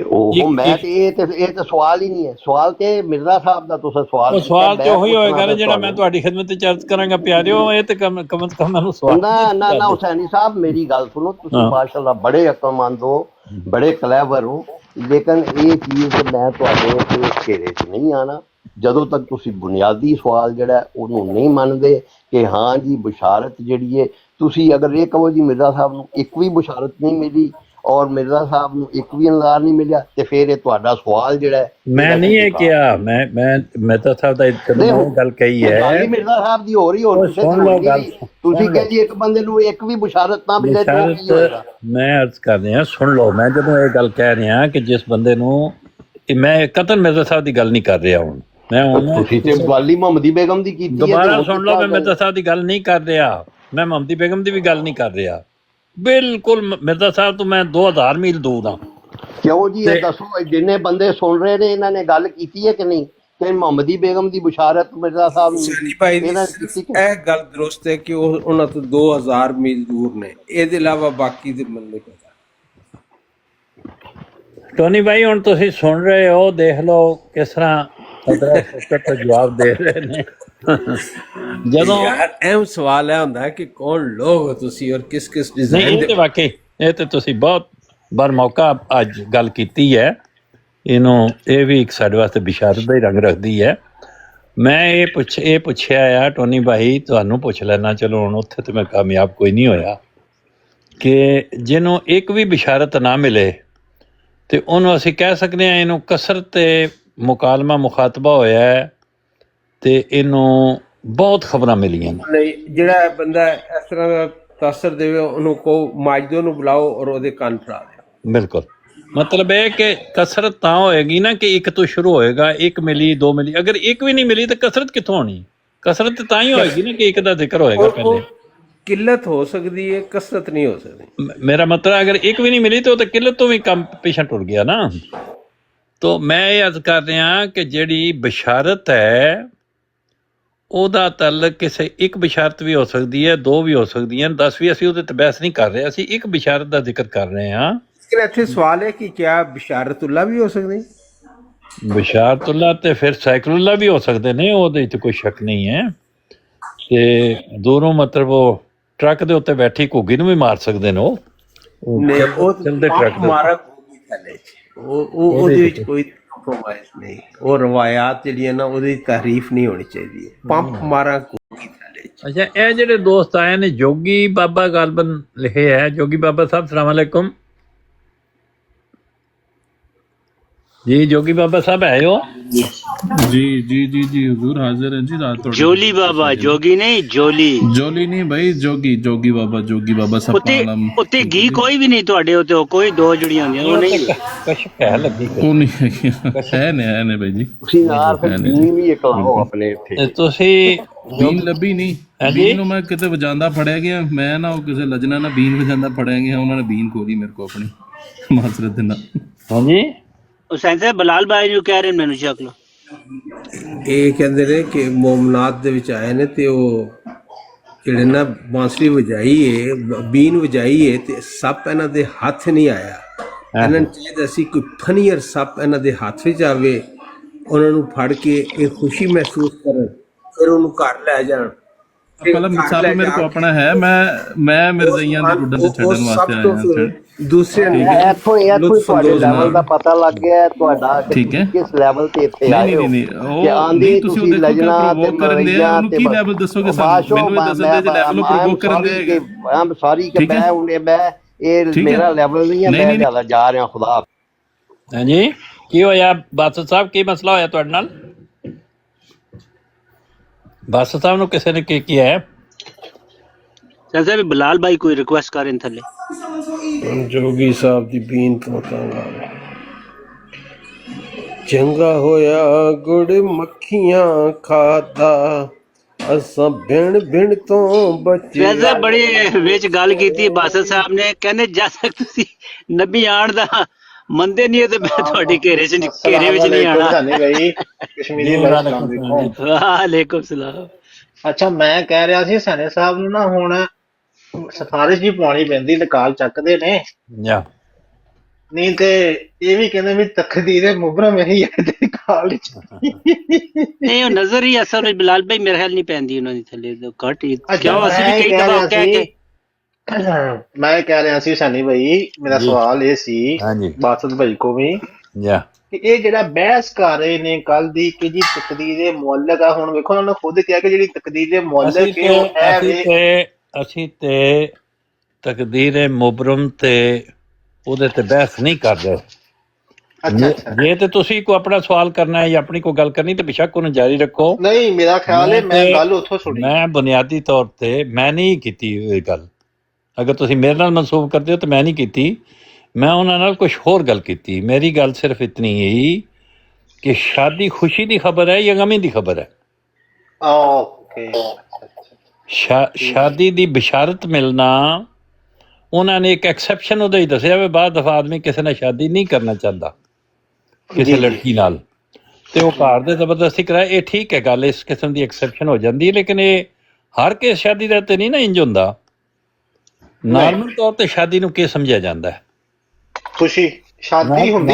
ਉਹ ਮੈਂ ਤੇ ਇਹ ਤੇ ਸਵਾਲ ਹੀ ਨਹੀਂ ਹੈ। ਸਵਾਲ ਤੇ ਮਿਰਜ਼ਾ ਸਾਹਿਬ ਦਾ ਤੁਸੀਂ ਸਵਾਲ ਤੇ ਉਹੀ ਹੋਏਗਾ ਨਾ ਜਿਹੜਾ ਮੈਂ ਤੁਹਾਡੀ ਖਿਦਮਤ ਚ ਅਰਜ਼ ਕਰਾਂਗਾ ਪਿਆਰਿਓ। ਇਹ ਤੇ ਕਮ ਮੈਨੂੰ ਸਵਾਲ ਨਾ ਹੁਸੈਨੀ ਸਾਹਿਬ, ਮੇਰੀ ਗੱਲ ਸੁਣੋ। ਤੁਸੀਂ ਮਾਸ਼ਾਅੱਲਾ ਬੜੇ ਅਕਲਮੰਦ ਹੋ, ਬੜੇ ਕਲੈਵਰ ਹੋ, ਲੇਕਿਨ ਇਹ ਚੀਜ਼ ਮੈਂ ਤੁਹਾਡੇ ਘੇਰੇ 'ਚ ਨਹੀਂ ਆਣਾ ਜਦੋਂ ਤੱਕ ਤੁਸੀਂ ਬੁਨਿਆਦੀ ਸਵਾਲ ਜਿਹੜਾ ਉਹਨੂੰ ਨਹੀਂ ਮੰਨਦੇ ਕਿ ਹਾਂ ਜੀ ਬਸ਼ਾਰਤ ਜਿਹੜੀ ਹੈ। ਤੁਸੀਂ ਅਗਰ ਇਹ ਕਹੋ ਜੀ ਮਿਰਜ਼ਾ ਸਾਹਿਬ ਨੂੰ ਇੱਕ ਵੀ ਬਸ਼ਾਰਤ ਨਹੀਂ ਮਿਲੀ ਔਰ ਮਿਰਜ਼ਾ ਸਾਹਿਬ ਨੂੰ ਇੱਕ ਵੀ ਅੰਜ਼ਾਰ ਨਹੀਂ ਮਿਲਿਆ, ਤੇ ਫਿਰ ਇਹ ਤੁਹਾਡਾ ਸਵਾਲ ਜਿਹੜਾ ਮੈਂ ਨਹੀਂ ਇਹ ਕਿਹਾ, ਮੈਂ ਮਿਰਜ਼ਾ ਸਾਹਿਬ ਦਾ ਗੱਲ ਕਹੀ ਹੈ। ਮਿਰਜ਼ਾ ਸਾਹਿਬ ਦੀ ਹੋ ਰਹੀ ਤੁਸੀਂ ਕਹੇ ਜੀ ਇੱਕ ਬੰਦੇ ਨੂੰ ਇੱਕ ਵੀ ਬਸ਼ਾਰਤ ਨਾ ਮਿਲੇ ਤਾਂ ਕੀ ਹੋਏਗਾ? ਮੈਂ ਅਰਜ਼ ਕਰ ਰਿਹਾ, ਸੁਣ ਲਓ। ਮੈਂ ਜਦੋਂ ਇਹ ਗੱਲ ਕਹਿ ਰਿਹਾ ਕਿ ਜਿਸ ਬੰਦੇ ਨੂੰ, ਮੈਂ ਕਤਲ ਮਿਰਜ਼ਾ ਸਾਹਿਬ ਦੀ ਗੱਲ ਨਹੀਂ ਕਰ ਰਿਹਾ। ਹੁਣ ਤੁਸੀਂ ਤੇ ਵਾਲੀ ਮੁਹੰਮਦੀ ਬੇਗਮ ਦੀ ਕੀਤੀ, ਦੁਬਾਰਾ ਸੁਣ ਲਓ। ਮੈਂ ਮਿਰਜ਼ਾ ਸਾਹਿਬ ਦੀ ਗੱਲ ਨਹੀਂ ਕਰ ਰਿਹਾ, ਮੈਂ ਮੁਹੰਮਦੀ ਬੇਗਮ ਦੀ ਵੀ ਗੱਲ ਨਹੀਂ ਕਰ ਰਿਹਾ। ਬਿਲਕੁਲ ਮਿਰਜ਼ਾ ਸਾਹਿਬ ਤੋਂ ਮੈਂ 2000 ਮੀਲ ਦੂਰ ਹਾਂ। ਕਿਉਂ ਜੀ? ਇਹ ਦੱਸੋ, ਜਿੰਨੇ ਬੰਦੇ ਸੁਣ ਰਹੇ ਨੇ ਇਹਨਾਂ ਨੇ ਗੱਲ ਕੀਤੀ ਹੈ ਕਿ ਨਹੀਂ ਕਿ ਮੁਹੰਮਦੀ ਬੇਗਮ ਦੀ ਬਸ਼ਾਰਤ ਮਿਰਜ਼ਾ ਸਾਹਿਬ ਨੇ? ਇਹ ਗੱਲ ਦਰੁਸਤ ਹੈ ਕਿ ਉਹ ਉਹਨਾਂ ਤੋਂ 2000 ਮੀਲ ਦੂਰ ਨੇ, ਇਹਦੇ ਇਲਾਵਾ ਬਾਕੀ ਦੇ ਮੈਨੂੰ ਪਤਾ। ਟੋਨੀ ਭਾਈ ਹੁਣ ਤੁਸੀਂ ਸੁਣ ਰਹੇ ਹੋ, ਦੇਖ ਲਓ ਕਿਸ ਤਰ੍ਹਾਂ ਜਵਾਬ ਦੇ ਰਹੇ ਨੇ। ਜਦੋਂ ਅਹਿਮ ਸਵਾਲ ਇਹ ਹੁੰਦਾ ਹੈ ਕਿ ਕੌਣ ਲੋਕ ਹੋ ਤੁਸੀਂ ਔਰ ਕਿਸ ਡਿਜ਼ਾਈਨ ਦੇ। ਵਾਕਈ ਇਹ ਤੇ ਤੁਸੀਂ ਬਹੁਤ ਬਾਰ ਮੌਕਾ ਅੱਜ ਗੱਲ ਕੀਤੀ ਹੈ। ਇਹ ਵੀ ਇੱਕ ਸਾਡੇ ਵਾਸਤੇ ਬਿਸ਼ਾਰਤ ਦਾ ਹੀ ਰੰਗ ਰੱਖਦੀ ਹੈ। ਮੈਂ ਇਹ ਪੁੱਛਿਆ ਆ ਟੋਨੀ ਭਾਈ, ਤੁਹਾਨੂੰ ਪੁੱਛ ਲੈਣਾ। ਚਲੋ ਹੁਣ ਉੱਥੇ ਤੇ ਮੈਂ ਕਾਮਯਾਬ ਕੋਈ ਨਹੀਂ ਹੋਇਆ ਕਿ ਜਿਹਨੂੰ ਇੱਕ ਵੀ ਬਿਸ਼ਾਰਤ ਨਾ ਮਿਲੇ ਤੇ ਉਹਨੂੰ ਅਸੀਂ ਕਹਿ ਸਕਦੇ ਹਾਂ ਇਹਨੂੰ ਕਸਰਤ ਤੇ ਮੁਕਾਲਮਾ ਮੁਖਾਤਬਾ ਹੋਇਆ ਹੈ ਤੇ ਇਹਨੂੰ ਬਹੁਤ ਖਬਰਾਂ ਮਿਲੀਆਂ ਨੇ। ਨਹੀਂ, ਜਿਹੜਾ ਬੰਦਾ ਇਸ ਤਰ੍ਹਾਂ ਦਾ ਤਾਸਰ ਦੇਵੇ ਉਹਨੂੰ ਕਹੋ ਮਾਜਦੋ ਨੂੰ ਬੁਲਾਓ ਔਰ ਉਹਦੇ ਕੰਨ ਫੜਾ ਦਿਓ। ਬਿਲਕੁਲ, ਮਤਲਬ ਇਹ ਕਿ ਕਸਰਤ ਤਾਂ ਹੋਏਗੀ ਨਾ ਕਿ ਇੱਕ ਤੋਂ ਸ਼ੁਰੂ ਹੋਏਗਾ, ਇੱਕ ਮਿਲੀ, ਦੋ ਮਿਲੀ। ਅਗਰ ਇੱਕ ਵੀ ਨਹੀਂ ਮਿਲੀ ਤਾਂ ਕਸਰਤ ਕਿੱਥੋਂ ਹੋਣੀ? ਕਸਰਤ ਤਾਂ ਹੀ ਹੋਏਗੀ ਨਾ ਕਿ ਇੱਕ ਦਾ ਜ਼ਿਕਰ ਹੋਏਗਾ ਪਹਿਲੇ। ਕਿੱਲਤ ਹੋ ਸਕਦੀ ਹੈ, ਕਸਰਤ ਨਹੀਂ ਹੋ ਸਕਦੀ। ਮੇਰਾ ਮਤਲਬ ਅਗਰ ਇੱਕ ਵੀ ਨਹੀਂ ਮਿਲੀ ਤਾਂ ਉਹ ਤਾਂ ਕਿੱਲਤ ਤੋਂ ਵੀ ਕੰਮ ਪਿੱਛੇ ਟੁਰ ਗਿਆ ਨਾ। ਤੋ ਮੈਂ ਇਹ ਅਰਜ਼ ਕਰ ਰਿਹਾ ਕਿ ਜਿਹੜੀ ਬਸ਼ਾਰਤ ਹੈ ਉਹਦਾ ਤਾਲੁਕ ਕਿਸੇ ਇੱਕ ਬਸ਼ਾਰਤ ਵੀ ਹੋ ਸਕਦੀ ਹੈ, ਦੋ ਵੀ ਹੋ ਸਕਦੀਆਂ, 10 ਵੀ। ਅਸੀਂ ਉਹਦੇ ਤੇ ਬਹਿਸ ਨਹੀਂ ਕਰ ਰਹੇ, ਅਸੀਂ ਇੱਕ ਬਸ਼ਾਰਤ ਦਾ ਜ਼ਿਕਰ ਕਰ ਰਹੇ ਹਾਂ। ਲੇਕਿਨ ਇੱਥੇ ਸਵਾਲ ਹੈ ਕਿ ਕਿਆ ਬਿਸ਼ਾਰਤੁल्लाह ਵੀ ਹੋ ਸਕਦੀ? ਬਿਸ਼ਾਰਤੁल्लाह ਤੇ ਫਿਰ ਸਾਈਕਲੁल्लाह ਵੀ ਹੋ ਸਕਦੇ ਨੇ, ਉਹਦੇ 'ਚ ਕੋਈ ਸ਼ੱਕ ਨਹੀਂ ਹੈ। ਤੇ ਦੂਰੋਂ ਮਤਲਬ ਉਹ ਟਰੱਕ ਦੇ ਉੱਤੇ ਬੈਠੀ ਘੁੱਗੀ ਨੂੰ ਵੀ ਮਾਰ ਸਕਦੇ ਨੇ। ਉਹ ਚਲਦੇ ਟਰੱਕ ਉਹਦੇ ਵਿੱਚ ਕੋਈ ਕੰਪਰੋਮਾਈਜ਼ ਨਹੀਂ। ਉਹ ਰਵਾਇਤ ਜਿਹੜੀਆਂ ਨਾ ਉਹਦੀ ਤਾਰੀਫ ਨਹੀਂ ਹੋਣੀ ਚਾਹੀਦੀ ਹੈ। ਪੰਪ ਮਾਰਾ ਘੁੱਗੀ ਥੱਲੇ। ਅੱਛਾ, ਇਹ ਜਿਹੜੇ ਦੋਸਤ ਆਏ ਨੇ, ਜੋਗੀ ਬਾਬਾ ਗਾਲਬਨ ਲਿਖੇ ਹੈ। ਜੋਗੀ ਬਾਬਾ ਸਾਹਿਬ ਸਲਾਮ ਅਲੈਕੁਮ जी। जोगी बाबा साहब है हो? जी जी जी जी हुजूर हाजिर है जी। रात जोली बाबा, जोगी नहीं, जोली जोली नहीं भाई, जोगी जोगी बाबा सब उत्ते घी कोई भी नहीं ਤੁਹਾਡੇ ਉੱਤੇ, ਕੋਈ ਦੋ ਜੁੜੀਆਂ ਹੁੰਦੀਆਂ ਉਹ ਨਹੀਂ। ਕੁਛ ਕਹਿ ਲੱਗੀ ਉਹ ਨਹੀਂ ਹੈ ਨੇ ਭਾਈ ਜੀ। ਤੁਸੀਂ ਯਾਰ ਫਿਰ ਬੀਨ ਵੀ ਇੱਕ ਲਾਓ ਆਪਣੇ ਇੱਥੇ। ਤੁਸੀਂ ਬੀਨ ਲੱਭੀ ਨਹੀਂ? ਬੀਨ ਨੂੰ ਮੈਂ ਕਿਤੇ ਵਜਾਂਦਾ ਫੜਿਆ ਗਿਆ, ਮੈਂ ਨਾ ਉਹ ਕਿਸੇ ਲਜਣਾ ਨਾਲ ਬੀਨ ਵਜਾਂਦਾ ਫੜਿਆ ਗਿਆ, ਉਹਨਾਂ ਨੇ ਬੀਨ ਖੋਲੀ ਮੇਰੇ ਕੋ ਆਪਣੀ ਮਾਸਰਤ ਦੇ ਨਾਲ। ਹਾਂਜੀ, ਹੁਸੈਨ ਸਾਹਿਬ ਬਲਾਲ ਭਾਈ ਨੂੰ ਕਹਿ ਰਹੇ ਮੈਨੂੰ ਚੱਕ ਲੋ। ਇਹ ਕਹਿੰਦੇ ਨੇ ਕਿ ਮੋਮਨਾਤ ਦੇ ਵਿੱਚ ਆਏ ਨੇ ਤੇ ਉਹ ਜਿਹੜੇ ਨਾ ਬਾਂਸਰੀ ਵਜਾਈ ਏ, ਬੀਨ ਵਜਾਈ ਏ ਤੇ ਸੱਪ ਇਹਨਾਂ ਦੇ ਹੱਥ ਨਹੀਂ ਆਇਆ। ਇਹਨਾਂ ਨੂੰ ਚਾਹੀਦਾ ਸੀ ਕੋਈ ਫਨੀਅਰ ਸੱਪ ਇਹਨਾਂ ਦੇ ਹੱਥ ਵਿੱਚ ਆਵੇ, ਉਹਨਾਂ ਨੂੰ ਫੜ ਕੇ ਇਹ ਖੁਸ਼ੀ ਮਹਿਸੂਸ ਕਰਨ, ਫਿਰ ਉਹਨੂੰ ਘਰ ਲੈ ਜਾਣ। ਕਲਮ ਸੱਪ ਮੇਰੇ ਕੋ ਆਪਣਾ ਹੈ, ਮੈਂ ਮਿਰਜ਼ਈਆਂ ਦੇ ਗੁੱਡਾਂ ਤੇ ਛੱਡਣ ਵਾਸਤੇ ਆਇਆ ਹਾਂ। ਦੂਸਰੇ ਇੱਥੋਂ ਤੁਹਾਡੇ ਲੈਵਲ ਦਾ ਪਤਾ ਲੱਗ ਗਿਆ ਤੁਹਾਡਾ ਕਿਸ ਲੈਵਲ ਤੇ ਇੱਥੇ ਆਏ ਹੋ। ਕਿ ਆਂਦੀ ਤੁਸੀਂ ਲਜਣਾ ਤੇ ਮਰਈਆ ਤੇ ਕੀ ਲੈਵਲ ਦੱਸੋਗੇ ਸਾਨੂੰ? ਮੈਨੂੰ ਇਹ ਦੱਸਣ ਦੇ ਜੇ ਲੈਵਲ ਨੂੰ ਪ੍ਰੋਵੋਕ ਕਰਨ ਦੇ। ਆਮ ਸਾਰੀ ਕਿ ਮੈਂ ਹੁਣ ਇਹ ਮੇਰਾ ਲੈਵਲ ਨਹੀਂ ਹੈ, ਮੈਂ ਜ਼ਿਆਦਾ ਜਾ ਰਿਹਾ। ਖੁਦਾ ਹਾਂਜੀ, ਕੀ ਹੋਇਆ ਬਾਦਸ਼ਾਹ ਸਾਹਿਬ? ਕੀ ਮਸਲਾ ਹੋਇਆ ਤੁਹਾਡੇ ਨਾਲ? ਬਾਦਸ਼ਾਹ ਸਾਹਿਬ ਨੂੰ ਕਿਸੇ ਨੇ ਕੀ ਕੀਤਾ ਹੈ? ਸਾਹਿਬ ਬਲਾਲ ਭਾਈ ਕੋਈ ਰਿਕੁਐਸਟ ਕਰਨ ਥੱਲੇ। ਜੋਗੀ ਸਾਹਿਬ ਦੀ ਬੀਨ ਤੋਂ ਤੰਗ ਆ ਚੰਗਾ ਹੋਇਆ ਗੁੜ ਮੱਖੀਆਂ ਖਾਦਾ ਅਸਾਂ ਬਿਨ ਬਿਨ ਤੋਂ ਬਚੇ। ਵੈਸੇ ਬੜੀ ਵਿੱਚ ਗੱਲ ਕੀਤੀ ਬਾਸਲ ਸਾਹਿਬ ਨੇ, ਕਹਿੰਦੇ ਜਦ ਤੱਕ ਤੁਸੀਂ ਨਬੀ ਆਣ ਦਾ ਮੰਨਦੇ ਨਹੀਂ ਤੇ ਮੈਂ ਤੁਹਾਡੇ ਘੇਰੇ ਵਿੱਚ ਨਹੀਂ ਆਣਾ। ਭਾਈ ਕਸ਼ਮੀਰੀ ਭਾਈ ਅਸਲਾਮ ਅਲੈਕੁਮ। ਵਾਲੇਕੁਮ ਸਲਾਮ। ਅੱਛਾ ਮੈਂ ਕਹਿ ਰਿਹਾ ਸੀ ਸਨੇ ਸਾਹਿਬ ਨੂੰ ਨਾ ਹੁਣ ਸਿਫਾਰਿਸ਼ ਜੀ ਪਾਉਣੀ ਪੈਂਦੀ, ਨਿਕਾਲ ਚੱਕਦੇ ਨੇ ਜਾਂ ਨਹੀਂ ਤੇ ਇਹ ਵੀ ਕਹਿੰਦੇ ਵੀ ਤਕਦੀਰ ਮੁਬਰਮ ਇਹੀ ਹੈ ਤੇ ਨਿਕਾਲ ਨਹੀਂ ਉਹ ਨਜ਼ਰ ਹੀ ਅਸਲ ਵਿੱਚ ਬਿਲਾਲ ਭਾਈ ਮੇਰੇ ਖਿਆਲ ਨਹੀਂ ਪੈਂਦੀ ਉਹਨਾਂ ਦੀ ਥੱਲੇ ਘੱਟ ਹੀ। ਅੱਛਾ, ਕਿਉਂ ਅਸੀਂ ਵੀ ਮੈਂ ਕਈ ਕਹਿ ਦਫਾ ਰਿਹਾ ਕਹਿ ਕੇ ਮੈਂ ਕਹਿ ਰਿਹਾ ਸੀ ਸਨੀ ਭਾਈ, ਮੇਰਾ ਜੀ। ਸਵਾਲ ਇਹ ਸੀ ਹਾਂਜੀ ਬਾਸਤ ਭਾਈ ਕੋ ਵੀ ਜਾਂ ਕਿ ਇਹ ਜਿਹੜਾ ਬਹਿਸ ਕਰ ਰਹੇ ਨੇ ਕੱਲ ਦੀ ਕਿ ਜੀ ਤਕਦੀਰ ਮੁਅੱਲਕ ਆ, ਹੁਣ ਵੇਖੋ ਉਹਨਾਂ ਨੇ ਖੁਦ ਕਿਹਾ ਕਿ ਜਿਹੜੀ ਤਕਦੀਰ ਮੁਅੱਲਕ ਹੈ ਉਹ ਇਹ ਵੇ। ਅਸੀਂ ਤੇ ਤਕਦੀਰ ਮੁਬਰਮ ਤੇ ਉਹਦੇ ਤੇ ਬਹਿਸ ਨਹੀਂ ਕਰਦੇ। ਅੱਛਾ ਜੇ ਤੇ ਤੁਸੀਂ ਕੋਈ ਆਪਣਾ ਸਵਾਲ ਕਰਨਾ ਹੈ ਜਾਂ ਆਪਣੀ ਕੋਈ ਗੱਲ ਕਰਨੀ ਤੇ ਬੇਸ਼ੱਕ ਉਹਨੂੰ ਜਾਰੀ ਰੱਖੋ। ਨਹੀਂ, ਮੇਰਾ ਖਿਆਲ ਹੈ ਮੈਂ ਗੱਲ ਉੱਥੋਂ ਸੁਣੀ। ਮੈਂ ਬੁਨਿਆਦੀ ਤੌਰ ਤੇ ਮੈਂ ਨਹੀਂ ਕੀਤੀ ਇਹ ਗੱਲ। ਅਗਰ ਤੁਸੀਂ ਮੇਰੇ ਨਾਲ ਮਨਸੂਬ ਕਰਦੇ ਹੋ ਤਾਂ ਮੈਂ ਨਹੀਂ ਕੀਤੀ। ਮੈਂ ਉਹਨਾਂ ਨਾਲ ਕੁਝ ਹੋਰ ਗੱਲ ਕੀਤੀ। ਮੇਰੀ ਗੱਲ ਸਿਰਫ ਇਤਨੀ ਹੀ ਕਿ ਸ਼ਾਦੀ ਖੁਸ਼ੀ ਦੀ ਖਬਰ ਹੈ ਜਾਂ ਗਮੀ ਦੀ ਖਬਰ ਹੈ। ਓਕੇ। ਸ਼ਾਦੀ ਦੀ ਬਿਸ਼ਾਰਤ ਮਿਲਣਾ, ਉਹਨਾਂ ਨੇ ਇੱਕ ਐਕਸੈਪਸ਼ਨ ਉਹਦਾ ਹੀ ਦੱਸਿਆ ਵੀ ਬਾਅਦ ਦਫਾ ਆਦਮੀ ਕਿਸੇ ਨਾਲ ਸ਼ਾਦੀ ਨਹੀਂ ਕਰਨਾ ਚਾਹੁੰਦਾ ਕਿਸੇ ਲੜਕੀ ਨਾਲ ਤੇ ਉਹ ਘਰ ਦੇ ਜ਼ਬਰਦਸਤੀ ਕਰਾਏ, ਇਹ ਠੀਕ ਹੈ ਗੱਲ, ਇਸ ਕਿਸਮ ਦੀ ਐਕਸੈਪਸ਼ਨ ਹੋ ਜਾਂਦੀ ਹੈ। ਲੇਕਿਨ ਇਹ ਹਰ ਕਿਸੇ ਸ਼ਾਦੀ ਦਾ ਤੇ ਨਹੀਂ ਨਾ ਇੰਜ ਹੁੰਦਾ। ਨਾਰਮਲ ਤੌਰ ਤੇ ਸ਼ਾਦੀ ਨੂੰ ਕੀ ਸਮਝਿਆ ਜਾਂਦਾ ਹੈ? ਖੁਸ਼ੀ ਸ਼ਾਦੀ ਹੁੰਦੀ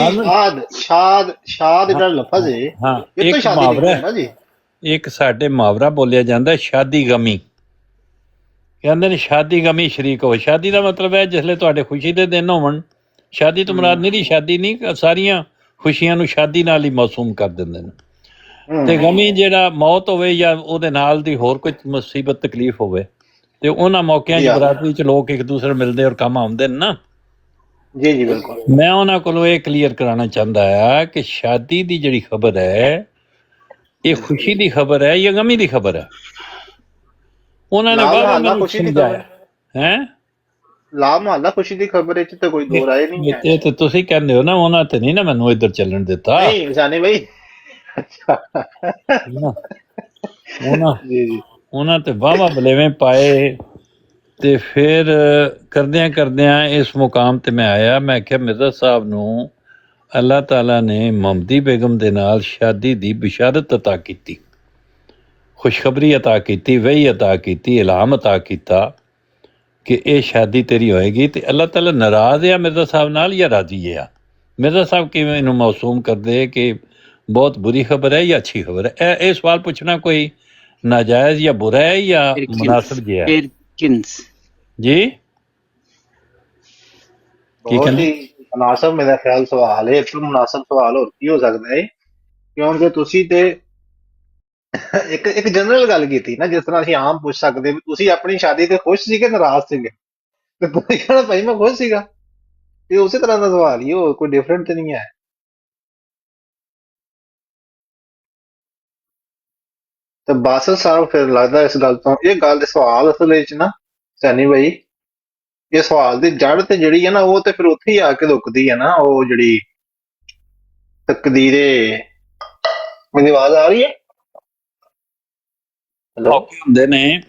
ਸ਼ਾਦ ਜਿਹੜਾ ਲਫ਼ਜ਼ ਹੈ ਹਾਂ, ਇਹ ਤਾਂ ਇੱਕ ਸ਼ਾਦੀ ਮੁਹਾਵਰਾ ਨਹੀਂ ਹੈ ਜੀ। ਇੱਕ ਸਾਡੇ ਮੁਹਾਵਰਾ ਬੋਲਿਆ ਜਾਂਦਾ ਸ਼ਾਦੀ ਗਮੀ। ਕਹਿੰਦੇ ਨੇ ਸ਼ਾਦੀ ਗਮੀ ਸ਼ਰੀਕ ਹੋ। ਸ਼ਾਦੀ ਦਾ ਮਤਲਬ ਹੈ ਜਿਸਲੇ ਤੁਹਾਡੇ ਖੁਸ਼ੀ ਦੇ ਦਿਨ ਹੋਣ। ਸ਼ਾਦੀ ਤੋਂ ਮੁਰਾਦ ਨਿਰੀ ਸ਼ਾਦੀ ਨਹੀਂ, ਸਾਰੀਆਂ ਖੁਸ਼ੀਆਂ ਨੂੰ ਸ਼ਾਦੀ ਨਾਲ ਹੀ ਮੌਸੂਮ ਕਰ ਦਿੰਦੇ ਨੇ। ਤੇ ਗਮੀ ਜਿਹੜਾ ਮੌਤ ਹੋਵੇ ਜਾਂ ਉਹਦੇ ਨਾਲ ਦੀ ਹੋਰ ਕੋਈ ਮੁਸੀਬਤ ਤਕਲੀਫ ਹੋਵੇ ਤੇ ਉਹਨਾਂ ਮੌਕਿਆਂ 'ਚ ਬਰਾਦਰੀ 'ਚ ਲੋਕ ਇੱਕ ਦੂਸਰੇ ਨੂੰ ਮਿਲਦੇ ਔਰ ਕੰਮ ਆਉਂਦੇ ਨੇ ਨਾ। ਜੀ ਜੀ ਬਿਲਕੁਲ। ਮੈਂ ਉਹਨਾਂ ਕੋਲੋਂ ਇਹ ਕਲੀਅਰ ਕਰਾਉਣਾ ਚਾਹੁੰਦਾ ਆ ਕਿ ਸ਼ਾਦੀ ਦੀ ਜਿਹੜੀ ਖਬਰ ਹੈ ਇਹ ਖੁਸ਼ੀ ਦੀ ਖਬਰ ਹੈ ਜਾਂ ਗਮੀ ਦੀ ਖਬਰ ਹੈ? ਉਹਨਾਂ ਨੇ ਬਾਹਰ ਸਮਝਾਇਆ ਹੈ ਲਾ ਮੁਹੱਲਾ ਖੁਸ਼ੀ ਦੀ ਖਬਰ ਵਿੱਚ ਤਾਂ ਕੋਈ ਦੋ ਰਾਏ ਨਹੀਂ ਹੈ। ਇਹ ਤੇ ਤੁਸੀਂ ਕਹਿੰਦੇ ਹੋ ਨਾ, ਉਹਨਾਂ ਤੇ ਨਹੀਂ ਨਾ ਮੈਨੂੰ ਇੱਧਰ ਚੱਲਣ ਦਿੱਤਾ। ਨਹੀਂ ਜਾਨੇ ਭਾਈ ਉਹਨਾਂ ਤੇ ਵਾਹਵਾ ਬਲੇਵੇਂ ਪਾਏ ਤੇ ਫਿਰ ਕਰਦਿਆਂ ਇਸ ਮੁਕਾਮ ਤੇ ਮੈਂ ਆਇਆ। ਮੈਂ ਕਿਹਾ ਮਿਰਜ਼ਾ ਸਾਹਿਬ ਨੂੰ ਅੱਲਾਹ ਤਾਲਾ ਨੇ ਮੁਹੰਮਦੀ ਬੇਗਮ ਦੇ ਨਾਲ ਸ਼ਾਦੀ ਦੀ ਬਿਸ਼ਾਰਤ ਅਤਾ ਕੀਤੀ, ਖੁਸ਼ਖਬਰੀ ਅਤਾ ਕੀਤੀ, ਵਹੀ ਅਤਾ ਕੀਤੀ, ਇਲਹਾਮ ਅਤਾ ਕੀਤਾ ਕਿ ਇਹ ਸ਼ਾਦੀ ਤੇਰੀ ਹੋਏਗੀ। ਤੇ ਅੱਲਾਹ ਤਾਲਾ ਨਾਰਾਜ਼ ਆ ਮਿਰਜ਼ਾ ਸਾਹਿਬ ਨਾਲ ਜਾਂ ਰਾਜ਼ੀ ਆ? ਮਿਰਜ਼ਾ ਸਾਹਿਬ ਕਿਵੇਂ ਇਹਨੂੰ ਮੌਸੂਮ ਕਰਦੇ ਕਿ ਬਹੁਤ ਬੁਰੀ ਖਬਰ ਹੈ ਜਾਂ ਅੱਛੀ ਖਬਰ ਹੈ? ਇਹ ਸਵਾਲ ਪੁੱਛਣਾ ਕੋਈ ਨਾਜਾਇਜ਼ ਜਾਂ ਬੁਰਾ ਹੈ ਜਾਂ ਮੁਨਾਸਿਬ ਜਿਹਾ ਹੈ? ਜੀ ਕੀ ਕਹਿੰਦੇ? ਮੁਨਾਸਬ ਮੇਰਾ ਖਿਆਲ ਸਵਾਲ ਹੈ। ਇੱਕ ਮੁਨਾਸਬ ਸਵਾਲ ਹੋਰ ਕੀ ਹੋ ਸਕਦਾ ਹੈ, ਕਿਉਂਕਿ ਤੁਸੀਂ ਤੇ ਇੱਕ ਜਨਰਲ ਗੱਲ ਕੀਤੀ ਨਾ, ਜਿਸ ਤਰ੍ਹਾਂ ਅਸੀਂ ਆਮ ਪੁੱਛ ਸਕਦੇ ਵੀ ਤੁਸੀਂ ਆਪਣੀ ਸ਼ਾਦੀ ਤੇ ਖੁਸ਼ ਸੀ ਕਿ ਨਾਰਾਜ਼ ਸੀਗੇ, ਤੇ ਤੁਸੀਂ ਕਹਿਣਾ ਭਾਈ ਮੈਂ ਖੁਸ਼ ਸੀਗਾ। ਇਹ ਉਸੇ ਤਰ੍ਹਾਂ ਦਾ ਸਵਾਲ ਹੀ, ਉਹ ਕੋਈ ਡਿਫਰੈਂਟ ਤੇ ਨਹੀਂ ਹੈ। ਤੇ ਬਾਸਲ ਸਾਹਿਬ ਫਿਰ ਲੱਗਦਾ ਇਸ ਗੱਲ ਤੋਂ, ਇਹ ਗੱਲ ਦੇ ਸਵਾਲ ਅਸਲ ਵਿੱਚ ਨਾ ਸੈਨੀ ਭਾਈ, ਇਹ ਸਵਾਲ ਦੀ ਜੜ ਤੇ ਜਿਹੜੀ ਹੈ ਨਾ ਉਹ ਤੇ ਫਿਰ ਉੱਥੇ ਹੀ ਆ ਕੇ ਲੁਕਦੀ ਹੈ ਨਾ। ਉਹ ਜਿਹੜੀ ਤਕਦੀਰੇ, ਮੇਰੀ ਆਵਾਜ਼ ਆ ਰਹੀ ਹੈ? ਹੁੰਦੇ ਨੇ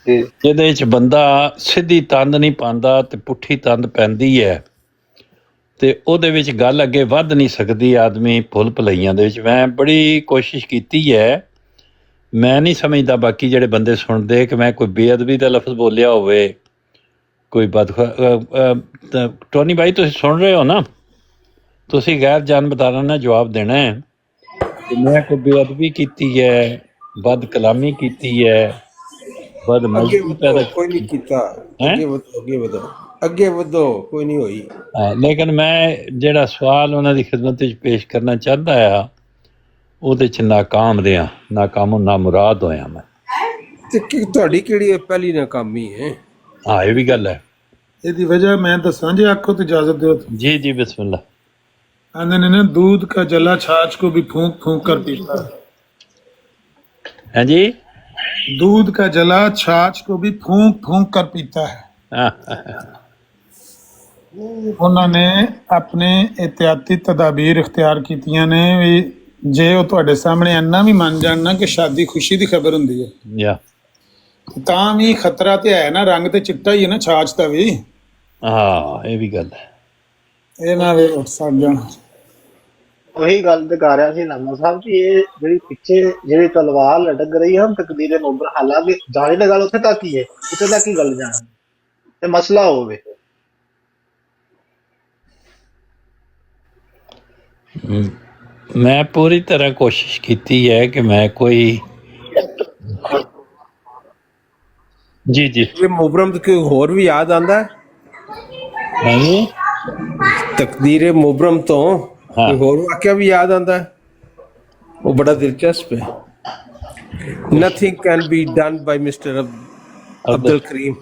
ਜਿਹਦੇ ਚ ਬੰਦਾ ਸਿੱਧੀ ਤੰਦ ਨਹੀਂ ਪਾਉਂਦਾ ਤੇ ਪੁੱਠੀ ਤੰਦ ਪੈਂਦੀ ਹੈ ਤੇ ਉਹਦੇ ਵਿੱਚ ਗੱਲ ਅੱਗੇ ਵੱਧ ਨਹੀਂ ਸਕਦੀ। ਆਦਮੀ ਭੁੱਲ ਭੁਲਈਆਂ ਦੇ ਵਿੱਚ ਮੈਂ ਬੜੀ ਕੋਸ਼ਿਸ਼ ਕੀਤੀ ਹੈ। ਮੈਂ ਨਹੀਂ ਸਮਝਦਾ ਬਾਕੀ ਜਿਹੜੇ ਬੰਦੇ ਸੁਣਦੇ ਕਿ ਮੈਂ ਕੋਈ ਬੇਅਦਬੀ ਦਾ ਲਫ਼ਜ਼ ਬੋਲਿਆ ਹੋਵੇ, ਕੋਈ ਟੋਨੀ ਭਾਈ ਤੁਸੀਂ ਸੁਣ ਰਹੇ ਹੋ ਨਾ, ਤੁਸੀਂ ਗੈਰ ਜਾਨਬਦਾਰਾਂ ਨਾਲ ਜਵਾਬ ਦੇਣਾ ਹੈ ਕਿ ਮੈਂ ਕੋਈ ਬੇਅਦਬੀ ਕੀਤੀ ਹੈ, ਬਦ ਕਲਾਮੀ ਕੀਤੀ ਹੈ, ਬਦ ਮਜ਼ਹਬੀ ਪੈਦਾ ਕੋਈ ਨਹੀਂ ਕੀਤਾ। ਅੱਗੇ ਵਧੋ ਕੋਈ ਨਹੀਂ ਹੋਈ। ਲੇਕਿਨ ਮੈਂ ਜਿਹੜਾ ਸਵਾਲ ਉਹਨਾਂ ਦੀ ਖਿਦਮਤ ਵਿੱਚ ਪੇਸ਼ ਕਰਨਾ ਚਾਹੁੰਦਾ ਆ ਉਹਦੇ 'ਚ ਨਾਕਾਮ ਰਿਹਾ, ਨਾਕਾਮ ਨਾ ਮੁਰਾਦ ਹੋਇਆ ਮੈਂ। ਤੇ ਤੁਹਾਡੀ ਕਿਹੜੀ ਪਹਿਲੀ ਨਾਕਾਮੀ ਹੈ? ਹਾਂ ਇਹ ਵੀ ਗੱਲ ਹੈ। ਇਹਦੀ ਵਜ੍ਹਾ ਮੈਂ ਦੱਸਾਂ ਜੇ ਆਖੋ तो इजाजत दो। जी जी बिस्मिल्लाह। आंदे ने ना दूध का जला छाछ को भी फूंक फूंक कर पीता है। हाँ जी, दूध का जला छाछ को भी फूंक फूंक कर पीता है। ਉਹਨਾਂ ਨੇ ਆਪਣੇ ਇhtiyati ਤਦਾਬੀਰ ਇਖਤਿਆਰ ਕੀਤੀਆਂ ਨੇ ਵੀ ਜੇ ਉਹ ਤੁਹਾਡੇ ਸਾਹਮਣੇ ਇੰਨਾ ਵੀ ਮੰਨ ਜਾਣ ਨਾ ਕਿ ਸ਼ਾਦੀ ਖੁਸ਼ੀ ਦੀ ਖਬਰ ਹੁੰਦੀ ਹੈ ਯਾ ਤਾਂ ਵੀ ਖਤਰਾ ਤੇ ਹੈ ਨਾ, ਰੰਗ ਤੇ ਚਿੱਟਾ ਹੀ ਹੈ ਨਾ ਛਾਛ ਦਾ ਵੀ, ਹਾਂ ਇਹ ਵੀ ਗੱਲ ਹੈ। ਇਹ ਨਾ ਵੇ ਉੱਠ ਸਕ ਜਾਣ। ਉਹੀ ਗੱਲ ਤੇ ਕਰ ਰਿਹਾ ਸੀ ਨਾਮਾ ਸਾਹਿਬ ਜੀ, ਇਹ ਜਿਹੜੀ ਪਿੱਛੇ ਜਿਹੜੀ ਤਲਵਾਰ ਲਟਕ ਰਹੀ ਹੈ ਤਕਦੀਰ ਮੁਬਰ, ਹਾਲਾਂਕਿ ਜਾਣੀ ਦੀ ਗੱਲ ਉੱਥੇ ਤੱਕ ਹੀ ਹੈ, ਉੱਥੇ ਤੱਕ ਹੀ ਗੱਲ ਜਾਣੀ ਤੇ ਮਸਲਾ ਹੋਵੇ। ਮੈਂ ਪੂਰੀ ਤਰ੍ਹਾਂ ਕੋਸ਼ਿਸ਼ ਕੀਤੀ ਹੈ ਕਿ ਮੈਂ ਕੋਈ ਜੀ ਇਹ ਮੁਬਰਮ ਤੋਂ ਕੋਈ ਹੋਰ ਵੀ ਯਾਦ ਆਂਦਾ? ਹਾਂਜੀ ਤਕਦੀਰ ਮੁਬਰਮ ਤੋਂ ਕੋਈ ਹੋਰ ਵਾਕਿਆ ਵੀ ਯਾਦ ਆਂਦਾ? ਉਹ ਬੜਾ ਦਿਲਚਸਪ ਹੈ। Nothing can be done by mister Abdul Kareem.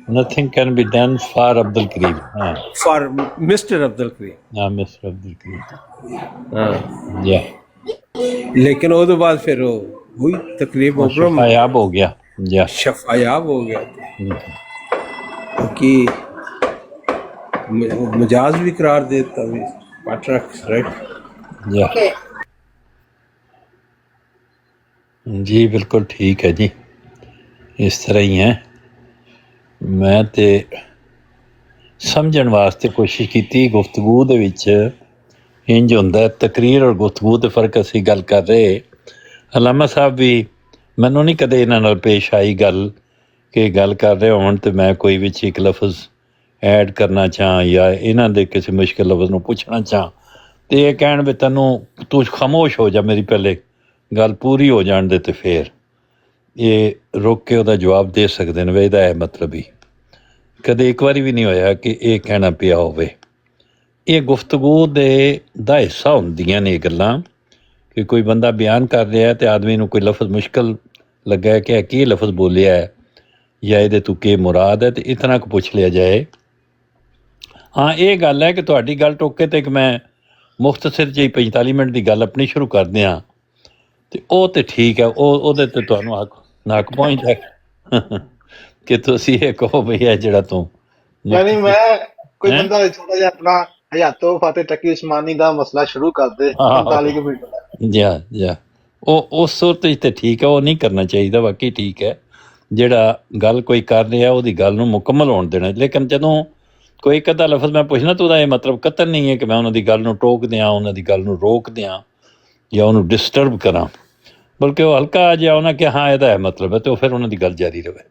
nothing can be done for Abdul Kareem, ਹਾਂ ਫਾਰ ਮਿਸਟਰ ਅਬਦੁਲ ਕਰੀਮ। ਹਾਂ ਮਿਸਟਰ ਅਬਦੁਲ ਕਰੀਮ, ਹਾਂ ਯਾ ਲੇਕਿਨ ਉਹਦੇ ਬਾਅਦ ਫਿਰ ਉਹ ਹੋਈ ਤਕਰੀਬ ਮੁਬਰਮ ਸ਼ਫਾਯਾਬ ਹੋ ਗਿਆ, ਯਾ ਸ਼ਫਾयाब हो गया कि मजाज भी करार देता भी पाट्रक राइट। ਯਾ ਜੀ ਬਿਲਕੁਲ ਠੀਕ ਹੈ ਜੀ, ਇਸ ਤਰ੍ਹਾਂ ਹੀ ਹੈ। ਮੈਂ ਤੇ ਸਮਝਣ ਵਾਸਤੇ ਕੋਸ਼ਿਸ਼ ਕੀਤੀ, ਗੁਫ਼ਤਗੂ ਦੇ ਵਿੱਚ ਇੰਜ ਹੁੰਦਾ, ਤਕਰੀਰ ਔਰ ਗੁਫ਼ਤਗੂ ਦੇ ਫਰਕ ਅਸੀਂ ਗੱਲ ਕਰ ਰਹੇ। ਅਲਾਮਾ ਸਾਹਿਬ ਵੀ ਮੈਨੂੰ ਨਹੀਂ ਕਦੇ ਇਹਨਾਂ ਨਾਲ ਪੇਸ਼ ਆਈ ਗੱਲ ਕਿ ਗੱਲ ਕਰ ਰਹੇ ਹੋਣ ਤੇ ਮੈਂ ਕੋਈ ਵਿੱਚ ਇੱਕ ਲਫ਼ਜ਼ ਐਡ ਕਰਨਾ ਚਾਹਾਂ ਜਾਂ ਇਹਨਾਂ ਦੇ ਕਿਸੇ ਮੁਸ਼ਕਿਲ ਲਫ਼ਜ਼ ਨੂੰ ਪੁੱਛਣਾ ਚਾਹਾਂ ਤੇ ਇਹ ਕਹਿਣ ਵੀ ਤੂੰ ਖਾਮੋਸ਼ ਹੋ ਜਾ, ਮੇਰੀ ਪਹਿਲੇ ਗੱਲ ਪੂਰੀ ਹੋ ਜਾਣ ਦੇ ਤੇ ਫਿਰ ਇਹ ਰੁਕ ਕੇ ਉਹਦਾ ਜਵਾਬ ਦੇ ਸਕਦੇ ਨੇ। ਇਹਦਾ ਹੈ ਮਤਲਬ ਹੀ ਕਦੇ ਇੱਕ ਵਾਰੀ ਵੀ ਨਹੀਂ ਹੋਇਆ ਕਿ ਇਹ ਕਹਿਣਾ ਪਿਆ ਹੋਵੇ। ਇਹ ਗੁਫ਼ਤਗੂ ਦਾ ਹਿੱਸਾ ਹੁੰਦੀਆਂ ਨੇ ਇਹ ਗੱਲਾਂ ਕਿ ਕੋਈ ਬੰਦਾ ਬਿਆਨ ਕਰ ਰਿਹਾ ਤੇ ਆਦਮੀ ਨੂੰ ਕੋਈ ਲਫ਼ਜ਼ ਮੁਸ਼ਕਿਲ ਲੱਗਾ ਕਿ ਇਹ ਕੀ ਲਫ਼ਜ਼ ਬੋਲਿਆ ਹੈ ਜਾਂ ਇਹਦੇ ਤੋਂ ਕੀ ਮੁਰਾਦ ਹੈ ਤੇ ਇਤਨਾ ਕੁ ਪੁੱਛ ਲਿਆ ਜਾਏ। ਹਾਂ ਇਹ ਗੱਲ ਹੈ ਕਿ ਤੁਹਾਡੀ ਗੱਲ ਟੋਕੇ ਤੇ ਇੱਕ ਮੈਂ ਮੁਖਤਸਰ ਜਿਹੀ 45 ਮਿੰਟ ਦੀ ਗੱਲ ਆਪਣੀ ਸ਼ੁਰੂ ਕਰਦੇ ਹਾਂ ਤੇ ਉਹ ਤੇ ਠੀਕ ਹੈ, ਉਹਦੇ ਤੇ ਤੁਹਾਨੂੰ ਹੱਕ ਪੁਆਇੰਟ ਹੈ ਕਿ ਤੁਸੀਂ ਇਹ ਕਹੋ ਬਈ ਇਹ ਜਿਹੜਾ ਤੂੰ ਯਾਨੀ ਮੈਂ ਕੋਈ ਬੰਦਾ ਛੋਟਾ ਜਿਹਾ ਆਪਣਾ ਹਯਾਤੋ ਫਤਿਹ ਤਕੀ ਉਸਮਾਨੀ ਦਾ ਮਸਲਾ ਸ਼ੁਰੂ ਕਰ ਦੇ 45 ਮਿੰਟ ਜਾ ਉਹ ਉਸ ਸੂਰਤ ਵਿੱਚ ਤੇ ਠੀਕ ਹੈ, ਉਹ ਨਹੀਂ ਕਰਨਾ ਚਾਹੀਦਾ, ਬਾਕੀ ਠੀਕ ਹੈ। ਜਿਹੜਾ ਗੱਲ ਕੋਈ ਕਰ ਰਿਹਾ ਉਹਦੀ ਗੱਲ ਨੂੰ ਮੁਕੰਮਲ ਹੋਣ ਦੇਣਾ। ਲੇਕਿਨ ਜਦੋਂ ਕੋਈ ਇੱਕ ਅੱਧਾ ਲਫ਼ਜ਼ ਮੈਂ ਪੁੱਛਣਾ ਤਾਂ ਉਹਦਾ ਇਹ ਮਤਲਬ ਕਤਲ ਨਹੀਂ ਹੈ ਕਿ ਮੈਂ ਉਹਨਾਂ ਦੀ ਗੱਲ ਨੂੰ ਟੋਕ ਦਿਆਂ, ਉਹਨਾਂ ਦੀ ਗੱਲ ਨੂੰ ਰੋਕ ਦਿਆਂ ਜਾਂ ਉਹਨੂੰ ਡਿਸਟਰਬ ਕਰਾਂ, ਬਲਕਿ ਉਹ ਹਲਕਾ ਜਿਹਾ ਉਹਨਾਂ ਕਿ ਹਾਂ ਇਹਦਾ ਹੈ ਮਤਲਬ ਹੈ ਤੇ ਉਹ ਫਿਰ ਉਹਨਾਂ ਦੀ ਗੱਲ ਜਾਰੀ ਰਹੇ।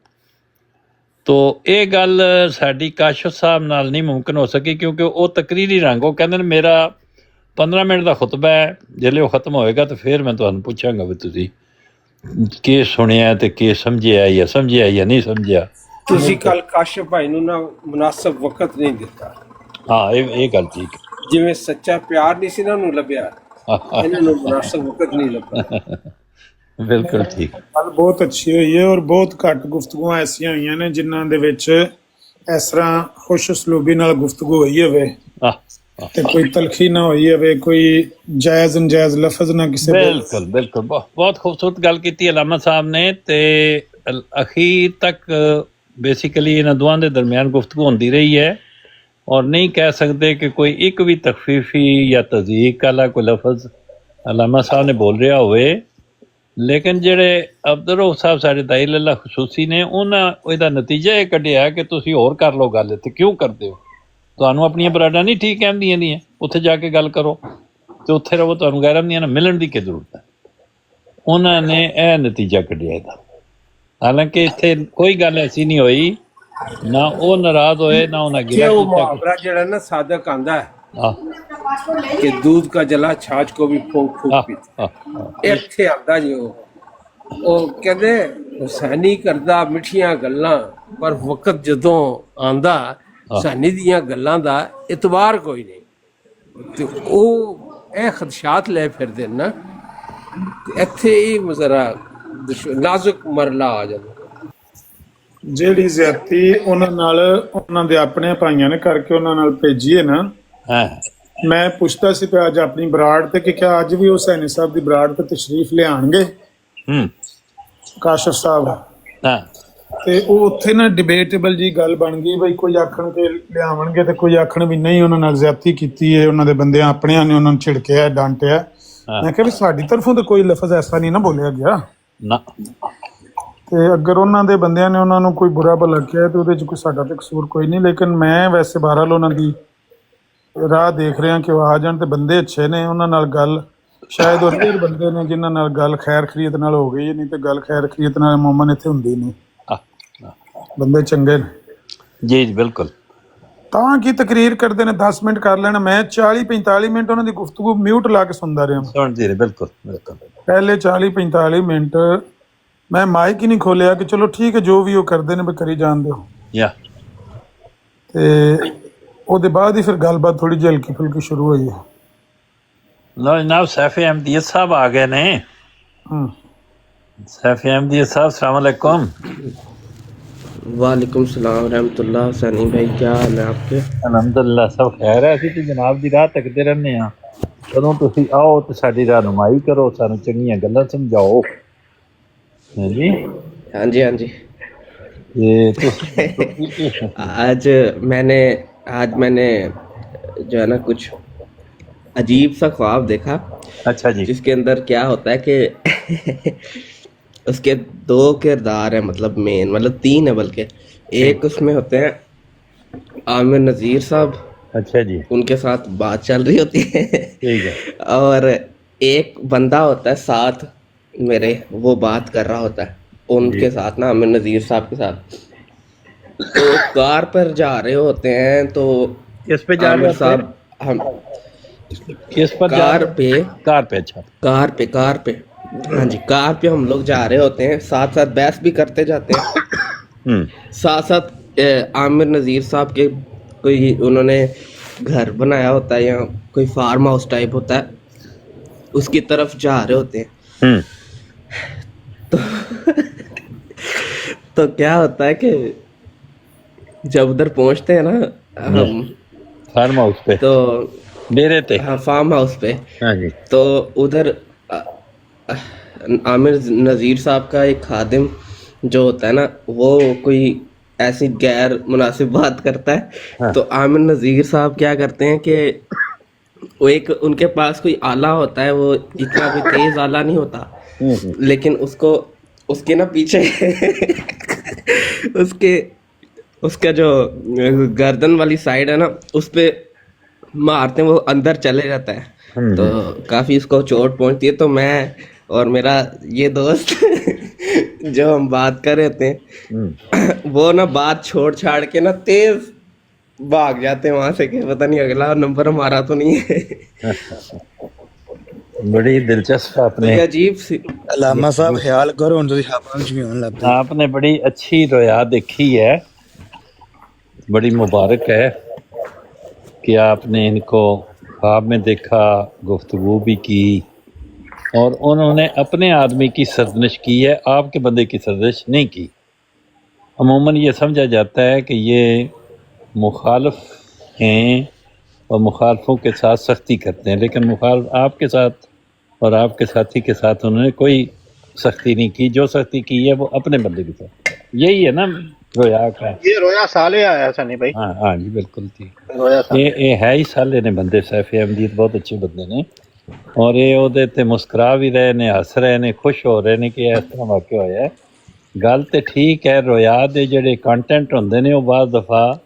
ਤੋ ਇਹ ਗੱਲ ਸਾਡੀ ਕਾਸ਼ਫ ਸਾਹਿਬ ਨਾਲ ਨਹੀਂ ਮੁਮਕਿਨ ਹੋ ਸਕੀ ਕਿਉਂਕਿ ਉਹ ਤਕਰੀਰੀ ਰੰਗ, ਉਹ ਕਹਿੰਦੇ ਨੇ ਮੇਰਾ 15 ਮਿੰਟ ਦਾ ਖੁਤਬਾ ਹੈ, ਜਦੋਂ ਉਹ ਖਤਮ ਹੋਏਗਾ ਤਾਂ ਫਿਰ ਮੈਂ ਤੁਹਾਨੂੰ ਪੁੱਛਾਂਗਾ ਵੀ ਤੁਸੀਂ ਕੀ ਸੁਣਿਆ ਤੇ ਕੀ ਸਮਝਿਆ ਜਾਂ ਨਹੀਂ ਸਮਝਿਆ। ਤੁਸੀਂ ਕੱਲ ਕਾਸ਼ਫ ਭਾਈ ਨੂੰ ਨਾ ਮੁਨਾਸਬ ਵਕਤ ਨਹੀਂ ਦਿੱਤਾ। ਹਾਂ ਇਹ ਗੱਲ ਠੀਕ ਹੈ। ਜਿਵੇਂ ਸੱਚਾ ਪਿਆਰ ਨਹੀਂ ਸੀ ਨਾ ਉਹਨੂੰ ਲੱਭਿਆ, ਇਹਨਾਂ ਨੂੰ ਮੁਨਾਸਬ ਵਕਤ ਨਹੀਂ ਲੱਭਾ। ਬਿਲਕੁਲ ਠੀਕ। ਗੱਲ ਬਹੁਤ ਅੱਛੀ ਹੋਈ ਹੈ ਔਰ ਬਹੁਤ ਘੱਟ ਗੁਫ਼ਤਗੂਆਂ ਐਸੀਆਂ ਹੋਈਆਂ ਨੇ ਜਿਨ੍ਹਾਂ ਦੇ ਵਿੱਚ ਇਸ ਤਰ੍ਹਾਂ ਖੁਸ਼ ਉਸਲੂਬੀ ਨਾਲ ਗੁਫ਼ਤਗੂ ਹੋਈ ਹੋਵੇ ਤੇ ਕੋਈ ਤਲਖੀ ਨਾ ਹੋਈ ਹੋਵੇ, ਕੋਈ ਜਾਇਜ਼ ਨਜਾਇਜ਼ ਲਫ਼ਜ਼ ਨਾ ਕਿਸੇ ਬਿਲਕੁਲ ਬਹੁਤ ਖੂਬਸੂਰਤ ਗੱਲ ਕੀਤੀ ਅਲਾਮਾ ਸਾਹਿਬ ਨੇ ਤੇ ਅਖੀਰ ਤੱਕ ਬੇਸਿਕਲੀ ਇਹਨਾਂ ਦੋਵਾਂ ਦੇ ਦਰਮਿਆਨ ਗੁਫ਼ਤਗੂ ਹੁੰਦੀ ਰਹੀ ਹੈ ਔਰ ਨਹੀਂ ਕਹਿ ਸਕਦੇ ਕਿ ਕੋਈ ਇੱਕ ਵੀ ਤਖਫੀਫੀ ਜਾਂ ਤਜ਼ੀਕ ਵਾਲਾ ਕੋਈ ਲਫ਼ਜ਼ ਅਲਾਮਾ ਸਾਹਿਬ ਨੇ ਬੋਲ ਰਿਹਾ ਹੋਵੇ। ਲੇਕਿਨ ਜਿਹੜੇ ਅਬਦੁਲ ਰਊਫ ਸਾਹਿਬ ਸਾਡੇ ਦਾਇਲ ਅੱਲਾ ਖਸੂਸੀ ਨੇ ਉਹਨਾਂ ਇਹਦਾ ਨਤੀਜਾ ਇਹ ਕੱਢਿਆ ਕਿ ਤੁਸੀਂ ਹੋਰ ਕਰ ਲਓ ਗੱਲ, ਤੇ ਕਿਉਂ ਕਰਦੇ ਹੋ? ਤੁਹਾਨੂੰ ਆਪਣੀਆਂ ਬਰਾਡਾਂ ਨਹੀਂ ਠੀਕ ਕਹਿੰਦੀਆਂ ਨਹੀਂ, ਉੱਥੇ ਜਾ ਕੇ ਗੱਲ ਕਰੋ ਤੇ ਉੱਥੇ ਰਹੋ, ਤੁਹਾਨੂੰ ਗੈਰਾਂ ਦੀਆਂ ਮਿਲਣ ਦੀ ਕੀ ਜ਼ਰੂਰਤ ਹੈ? ਉਹਨਾਂ ਨੇ ਇਹ ਨਤੀਜਾ ਕੱਢਿਆ ਇਹਦਾ। ਹਾਲਾਂਕਿ ਇੱਥੇ ਕੋਈ ਗੱਲ ਐਸੀ ਨਹੀਂ ਹੋਈ, ਨਾ ਉਹ ਨਾਰਾਜ਼ ਹੋਏ ਨਾ ਉਹਨਾਂ ਗਿਲਾ ਉਹ ਮੁਹਾਵਰਾ ਜਿਹੜਾ ਨਾ ਸਾਦਕ ਆਂਦਾ ਹੈ ਕਿ दूध का जला छाछ को भी फूंक फूंक पीता, ਇੱਥੇ ਆਂਦਾ ਜੀ ਉਹ ਕਹਿੰਦੇ ਹੁਸੈਨੀ ਕਰਦਾ ਮਿੱਠੀਆਂ ਗੱਲਾਂ ਪਰ ਵਕਤ ਜਦੋਂ ਆਂਦਾ ਹੁਸੈਨੀ ਦੀਆਂ ਗੱਲਾਂ ਦਾ ਇਤਬਾਰ ਕੋਈ ਨਹੀਂ ਤੇ ਉਹ ਇਹ ਖਦਸ਼ਾਤ ਲੈ ਫਿਰਦੇ ਨਾ। ਇੱਥੇ ਇਹ ਜ਼ਰਾ ਨਾਜ਼ੁਕ ਮਰਲਾ ਆ ਜਾਂਦਾ। ਜਿਹੜੀ ਜ਼ਿਆਦਤੀ ਉਹਨਾਂ ਨਾਲ ਉਹਨਾਂ ਦੇ ਆਪਣੇ ਭਾਈਆਂ ਨੇ ਕਰਕੇ ਉਹਨਾਂ ਨਾਲ ਭੇਜੀ ਹੈ ਨਾ। ਮੈਂ ਪੁੱਛਦਾ ਸੀ ਪਿਆ ਅੱਜ ਆਪਣੀ ਬਰਾੜ ਤੇ ਕਿ ਕਿਆ ਅੱਜ ਵੀ ਹੁਸੈਨੀ ਸਾਹਿਬ ਦੀ ਬਰਾੜ ਤੇ ਤਸ਼ਰੀਫ ਲਿਆਣਗੇ ਕਾਸ਼ਫ ਸਾਹਿਬ? ਤੇ ਉਹ ਉੱਥੇ ਨਾ ਡਿਬੇਟੇਬਲ ਜੀ ਗੱਲ ਬਣ ਗਈ ਬਈ ਕੋਈ ਆਖਣ ਕਿ ਲਿਆਵਣਗੇ ਤੇ ਕੋਈ ਆਖਣ ਵੀ ਨਹੀਂ ਉਹਨਾਂ ਨਾਲ ਜ਼ਿਆਦਤੀ ਕੀਤੀ ਹੈ, ਉਹਨਾਂ ਦੇ ਬੰਦਿਆਂ ਆਪਣਿਆਂ ਨੇ ਉਹਨਾਂ ਨੂੰ ਝਿੜਕਿਆ ਡਾਂਟਿਆ। ਮੈਂ ਕਿਹਾ ਵੀ ਸਾਡੀ ਤਰਫੋਂ ਤਾਂ ਕੋਈ ਲਫ਼ਜ਼ ਐਸਾ ਨਹੀਂ ਨਾ ਬੋਲਿਆ ਗਿਆ ਨਾ। ਤੇ ਅਗਰ ਉਹਨਾਂ ਦੇ ਬੰਦਿਆਂ ਨੇ ਉਹਨਾਂ ਨੂੰ ਕੋਈ ਬੁਰਾ ਭਲਾ ਕਿਹਾ ਤੇ ਉਹਦੇ 'ਚ ਕੋਈ ਸਾਡਾ ਤਾਂ ਕਸੂਰ ਕੋਈ ਨਹੀਂ, ਲੇਕਿਨ ਮੈਂ ਵੈਸੇ ਬਹਰਹਾਲ ਉਹਨਾਂ ਦੀ ਰਾਹ ਦੇਖ ਰਿਹਾ ਕਿ ਉਹ ਆ ਜਾਣ ਤੇ ਬੰਦੇ ਅੱਛੇ ਨੇ, ਉਹਨਾਂ ਨਾਲ ਗੱਲ ਸ਼ਾਇਦ ਉਹ ਰੇਅਰ ਬੰਦੇ ਨੇ ਜਿਨ੍ਹਾਂ ਨਾਲ ਗੱਲ ਖੈਰ ਖਰੀਅਤ ਨਾਲ ਹੋ ਗਈ, ਨਹੀਂ ਤੇ ਗੱਲ ਖੈਰ ਖਰੀਅਤ ਨਾਲ ਮੂਮਨ ਇੱਥੇ ਹੁੰਦੀ ਨਹੀਂ, ਬੰਦੇ ਚੰਗੇ ਨੇ ਜੀ ਜੀ ਬਿਲਕੁਲ। ਤਾਂ ਕੀ ਤਕਰੀਰ ਕਰਦੇ ਨੇ 10 ਮਿੰਟ ਕਰ ਲੈਣਾ, ਮੈਂ 40-45 ਮਿੰਟ ਉਹਨਾਂ ਦੀ ਗੁਫ਼ਤਗੂ ਮਿਊਟ ਲਾ ਕੇ ਸੁਣਦਾ ਰਿਹਾ। ਸੁਣਦੇ ਰਹੇ ਬਿਲਕੁਲ ਬਿਲਕੁਲ। ਪਹਿਲੇ 40-45 ਮਿੰਟ ਮੈਂ ਮਾਈਕ ਹੀ ਨਹੀਂ ਖੋਲਿਆ ਕਿ ਚਲੋ ਠੀਕ ਹੈ ਜੋ ਵੀ ਉਹ ਕਰਦੇ ਨੇ ਵੀ ਕਰੀ ਜਾਣ ਦਿਓ, ਤੇ ਉਹਦੇ ਬਾਅਦ ਹੀ ਫਿਰ ਗੱਲਬਾਤ ਥੋੜੀ ਜਿਹੀ ਹਲਕੀ ਫੁਲਕੀ ਸ਼ੁਰੂ ਹੋਈ ਹੈ। ਲਓ ਜਨਾਬ, ਸੈਫੀ ਅਹਿਮਦੀਦ ਸਾਹਿਬ ਆ ਗਏ ਨੇ। सैफी अहमदी साहब अस्सलाम वालेकुम। वालेकुम सलाम रहमतुल्लाह। सनी भाई क्या हाल है आपके? अलहमदुलिल्लाह सब खैर है। ਅਸੀਂ ਤੇ ਜਨਾਬ ਦੀ ਰਾਹ ਤੱਕਦੇ ਰਹਿੰਦੇ ਹਾਂ, ਕਦੋਂ ਤੁਸੀਂ ਆਓ ਤੇ ਸਾਡੀ ਰਹਿਨੁਮਾਈ ਕਰੋ, ਸਾਨੂੰ ਚੰਗੀਆਂ ਗੱਲਾਂ ਸਮਝਾਓ। ਹਾਂਜੀ हाँ जी ये तो आज मैंने जो है ना कुछ अजीब सा ख्वाब देखा। अच्छा जी। जिसके अंदर क्या होता है कि उसके दो किरदार हैं, मतलब मेन, मतलब तीन है बल्कि। एक उसमें होते हैं आमिर नज़ीर साहब। अच्छा जी। उनके साथ बात चल रही होती है, ठीक है। और एक बंदा होता है साथ मेरे, वो बात कर रहा होता है उनके साथ ना, आमिर नज़ीर साहब के साथ। तो कार पर जा रहे होते हैं, तो किस पे जा रहे आमिर साहब हम किस पर कार पे अच्छा कार पे हाँ जी, कार पे हम लोग जा रहे होते हैं, साथ साथ बहस भी करते जाते हैं। साथ साथ आमिर नज़ीर साहब के कोई उन्होंने घर बनाया होता है या कोई फार्म हाउस टाइप होता है, उसकी तरफ जा रहे होते हैं। तो क्या होता है कि जब उधर पहुंचते हैं ना हम फार्म हाउस पे, तो डेरे थे, हाँ फार्म हाउस पे, हाँ जी, तो उधर आमिर नज़ीर साहब का एक खादिम जो होता है ना, वो कोई ऐसी गैर मुनासिब बात करता है। हाँ। तो आमिर नज़ीर साहब क्या करते हैं कि वो एक उनके पास कोई आला होता है, वो इतना भी तेज आला नहीं होता, लेकिन उसके ना पीछे उसका जो गर्दन वाली साइड है ना, उस पे मारते हैं, वो अंदर चले जाता है। तो काफ़ी उसको चोट पहुंचती है। तो मैं और मेरा ये दोस्त जो हम बात कर रहे थे, वो ना बात छोड़ छाड़ के ना तेज भाग जाते हैं वहां से, कि पता नहीं अगला नंबर हमारा तो नहीं है। बड़ी दिलचस्प आपने अजीब सी अलामा साहब ख्याल करो उन ਤੁਸੀਂ ਹਾਪਾਂ ਚ ਵੀ ਹੋਣ ਲੱਗ ਪਏ। आपने बड़ी अच्छी रोया देखी है, बड़ी मुबारक है कि आपने इनको ख्वाब में देखा, गुफ्तगू भी की और उन्होंने अपने आदमी की सरजनिश की है, आपके बंदे की सरजनिश नहीं की। अमूमन ये समझा जाता है कि ये मुखालिफ हैं और मुखालफों के साथ सख्ती करते हैं, लेकिन मुखालिफ आपके साथ और आपके साथी के साथ उन्होंने कोई सख्ती नहीं की। जो सख्ती की है वो अपने बंदे के साथ। यही है ना रोया का? ये रोया साले आया सनी भाई। हाँ हाँ जी बिल्कुल ठीक। रोया साले ये है ही साले ने बंदे। सैफी अहमदीद बहुत अच्छे बंदे ने, और ये ਉਹਦੇ ਤੇ ਮੁਸਕਰਾ ਵੀ ਰਹੇ ਨੇ, ਹੱਸ ਰਹੇ ਨੇ, ਖੁਸ਼ ਹੋ ਰਹੇ ਨੇ ਕਿ ਇਸ ਤਰ੍ਹਾਂ ਵਾਕਿਆ ਹੋਇਆ ਹੈ। ਗੱਲ ਤੇ ਠੀਕ ਹੈ, ਰੋਇਆ ਦੇ ਜਿਹੜੇ ਕੰਟੈਂਟ ਹੁੰਦੇ ਨੇ ਉਹ ਬਾਅਦ ਦਫਾ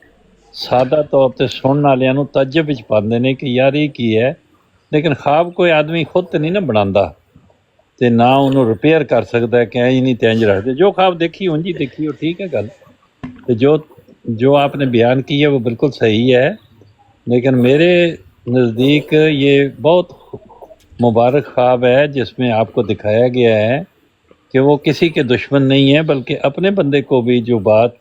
ਸਾਦਾ ਤੌਰ ਤੇ ਸੁਣਨ ਵਾਲਿਆਂ ਨੂੰ ਤਜਬ ਵਿੱਚ ਪਾਉਂਦੇ ਨੇ ਕਿ ਯਾਰ ਇਹ ਕੀ ਹੈ, ਲੇਕਿਨ ਖਾਬ ਕੋਈ ਆਦਮੀ ਖੁਦ ਤੇ ਨਹੀਂ ਨਾ ਬਣਾਉਂਦਾ ਤੇ ਨਾ ਉਹਨੂੰ ਰਿਪੇਅਰ ਕਰ ਸਕਦਾ ਕਿ ਐਂ ਨਹੀਂ ਤੇ ਇੰਜ ਰੱਖਦੇ। ਜੋ ਖਾਬ ਦੇਖੀ ਉਂਝ ਹੀ ਦੇਖੀ, ਉਹ ਠੀਕ ਹੈ ਗੱਲ। तो जो आपने बयान की है वो बिल्कुल सही है, लेकिन मेरे नज़दीक ये बहुत मुबारक ख्वाब है जिसमें आपको दिखाया गया है कि वो किसी के दुश्मन नहीं है, बल्कि अपने बंदे को भी जो बात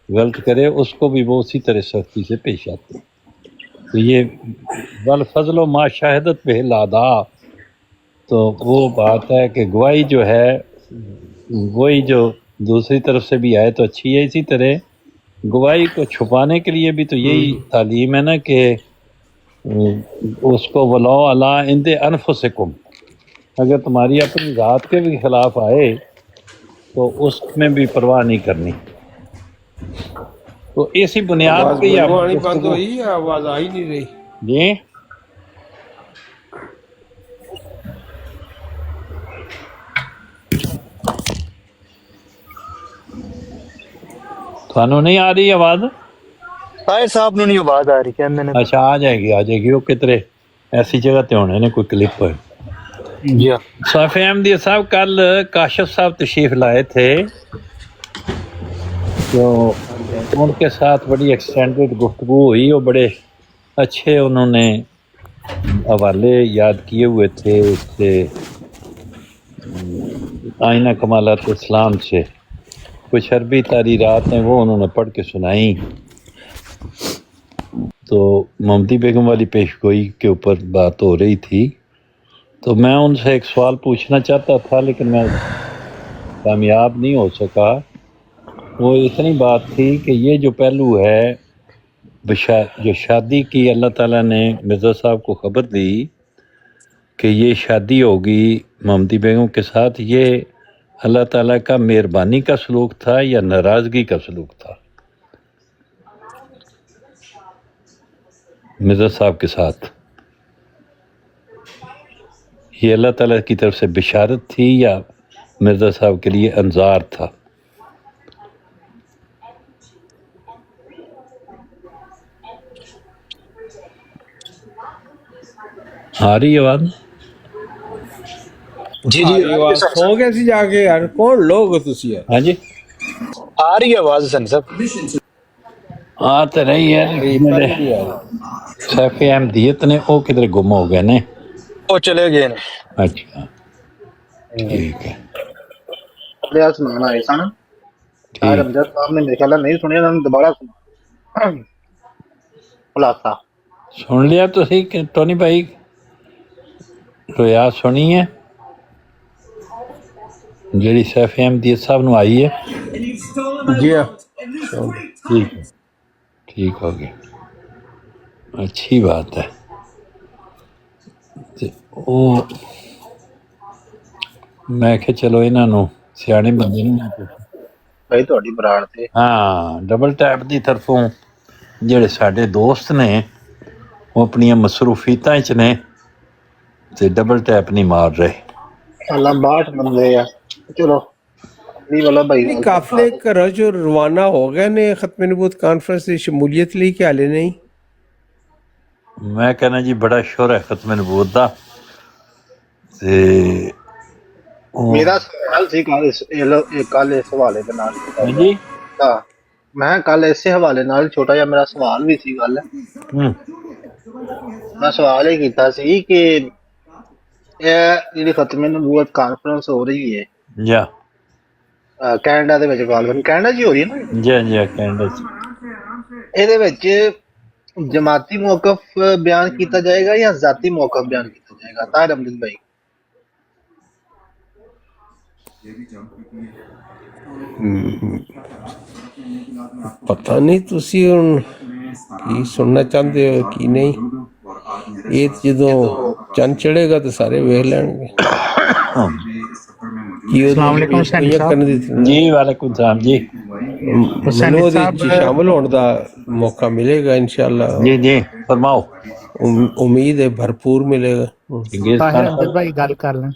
गलत करे उसको भी वो उसी तरह सख्ती से पेश आते हैं। तो ये वल फजलो मा शाहदत पे लादा, तो वो बात है कि गवाही जो है वही जो दूसरी तरफ से भी आए तो अच्छी है। इसी तरह गवाही को छुपाने के लिए भी तो यही तालीम है ना कि उसको वलो अला इंदे अनफुसिकुम, अगर तुम्हारी अपनी ज़ात के भी खिलाफ आए तो उसमें भी परवाह नहीं करनी। तो इसी बुनियाद आवाज पे ही आप बंद आनी बंद गुफ्तगू हुई या आवाज आ ही नहीं रही? जी थानू नहीं आ रही आवाज? ताहिर साहब ਨੂੰ ਨਹੀਂ ਆਵਾਜ਼ ਆ ਰਹੀ ਕਹਿੰਦੇ ਨੇ। अच्छा आ जाएगी वो कितरे ऐसी जगह ते होने ने कोई क्लिप पर। जी हाँ। साफे अहमदी साहब कल काशिफ साहब तशरीफ लाए थे तो उनके साथ बड़ी एक्सटेंडेड गुफ्तगू हुई और बड़े अच्छे उन्होंने हवाले याद किए हुए थे उससे आईना कमालत इस्लाम से कुछ अरबी तारीरात हैं वो उन्होंने पढ़ के सुनाई। तो ममती बेगम वाली पेशगोई के ऊपर बात हो रही थी तो मैं उनसे एक सवाल पूछना चाहता था लेकिन मैं कामयाब नहीं हो सका। वो इतनी बात थी कि ये जो पहलू है जो शादी की अल्लाह ताला ने मिर्ज़ा साहब को ख़बर दी कि ये शादी होगी ममती बेगम के साथ, ये अल्लाह ताला का मेहरबानी का सलूक था या नाराज़गी का सलूक था मिर्ज़ा साहब के साथ? ये अल्लाह ताला की तरफ से बिशारत थी या मिर्ज़ा साहब के लिए अंजार था? आ रही आवाज़? जी जी आवाज सो गए सी जाके यार, कौन लोग हो तुसी यार? हाँ जी आ रही है आवाज सन साहब। आ तो रही है मेरे सैफ अहमदियत ने वो किधर गुम हो गए ने? वो चले गए ने। अच्छा ठीक है। ਲਿਆ ਸੁਣਾਉਣ ਆਏ ਸਨ ਤਾਂ ਰਮਜ਼ਾਨ ਸਾਹਿਬ ਨੇ ਮੇਰੇ ਖਿਆਲ ਨਾਲ ਨਹੀਂ ਸੁਣਿਆ, ਉਹਨਾਂ ਨੂੰ ਦੁਬਾਰਾ ਸੁਣਾ ਖੁਲਾਸਾ। सुन लिया तुसी कि टोनी भाई रोया सुनी है जी सैफ अहमदियत साहब नू आई है? जी हाँ। ठीक है ठीक हो गया, अच्छी बात है। ते ओ मैं क्या चलो इन्हां नू सियाणे बंदे नू ਭਾਈ ਤੁਹਾਡੀ ਬਰਾੜ ਤੇ हाँ डबल टैप की तरफों ਜਿਹੜੇ ਸਾਡੇ ਦੋਸਤ ਨੇ ਉਹ ਆਪਣੀਆਂ ਮਸਰੂਫੀਤਾਂ 'ਚ ਨੇ ਤੇ ਡਬਲ ਟੈਪ ਨਹੀਂ ਮਾਰ ਰਹੇ। ਅੱਲਾ 62 ਬੰਦੇ ਆ ਚਲੋ ਨਹੀਂ ਵਾਲਾ ਭਾਈ नहीं काफिले घरों चो रवाना हो गए ने खत्म नबूत कॉन्फ्रेंस की शमूलियत ਲਈ कि हाले नहीं? मैं कहना जी बड़ा शोर है खत्म नबूवत ਦਾ ਤੇ ਮੇਰਾ ਸਵਾਲ ਸੀ ਕੱਲ ਇਸ ਹਵਾਲੇ ਦੇ ਨਾਲ ਜੀ ਹਾਂ ਮੈਂ ਕੱਲ ਇਸੇ ਹਵਾਲੇ ਨਾਲ ਛੋਟਾ ਜਿਹਾ ਮੇਰਾ ਸਵਾਲ ਵੀ ਸੀ ਗੱਲ ਮੈਂ ਸਵਾਲ ਇਹ ਕੀਤਾ ਸੀ ਕਿ ਇਹ ਜਿਹੜੀ ਖਤਮ ਨਬੂਵਤ ਕਾਨਫਰੰਸ ਹੋ ਰਹੀ ਹੈ ਜਾ ਕੈਨੇਡਾ ਦੇ ਵਿੱਚ ਕਾਨਫਰੰਸ ਕੈਨੇਡਾ 'ਚ ਹੀ ਹੋ ਰਹੀ ਹੈ ਨਾ ਜੀ ਜੀ ਕੈਨੇਡਾ 'ਚ ਇਹਦੇ ਵਿੱਚ ਜਮਾਤੀ ਮੌਕਫ ਬਿਆਨ ਕੀਤਾ ਜਾਏਗਾ ਜਾਂ ਜ਼ਾਤੀ ਮੌਕਫ ਬਿਆਨ ਕੀਤਾ ਜਾਏਗਾ ਤਾਹਿਰ ਅਮਜਦ ਭਾਈ? पता नहीं तुसी हुण की सुनना चाहते हो कि नहीं। ये जो चंद चढ़ेगा तो सारे वेख लेंगे जी वालेकुम सलाम जी शामिल होने का मौका मिलेगा इंशाल्लाह। जी जी फरमाओ। उम्मीद है भरपूर मिलेगा। ਤਾਹਿਰ ਅਮਜਦ ਭਾਈ ਗੱਲ ਕਰ ਲੈਣ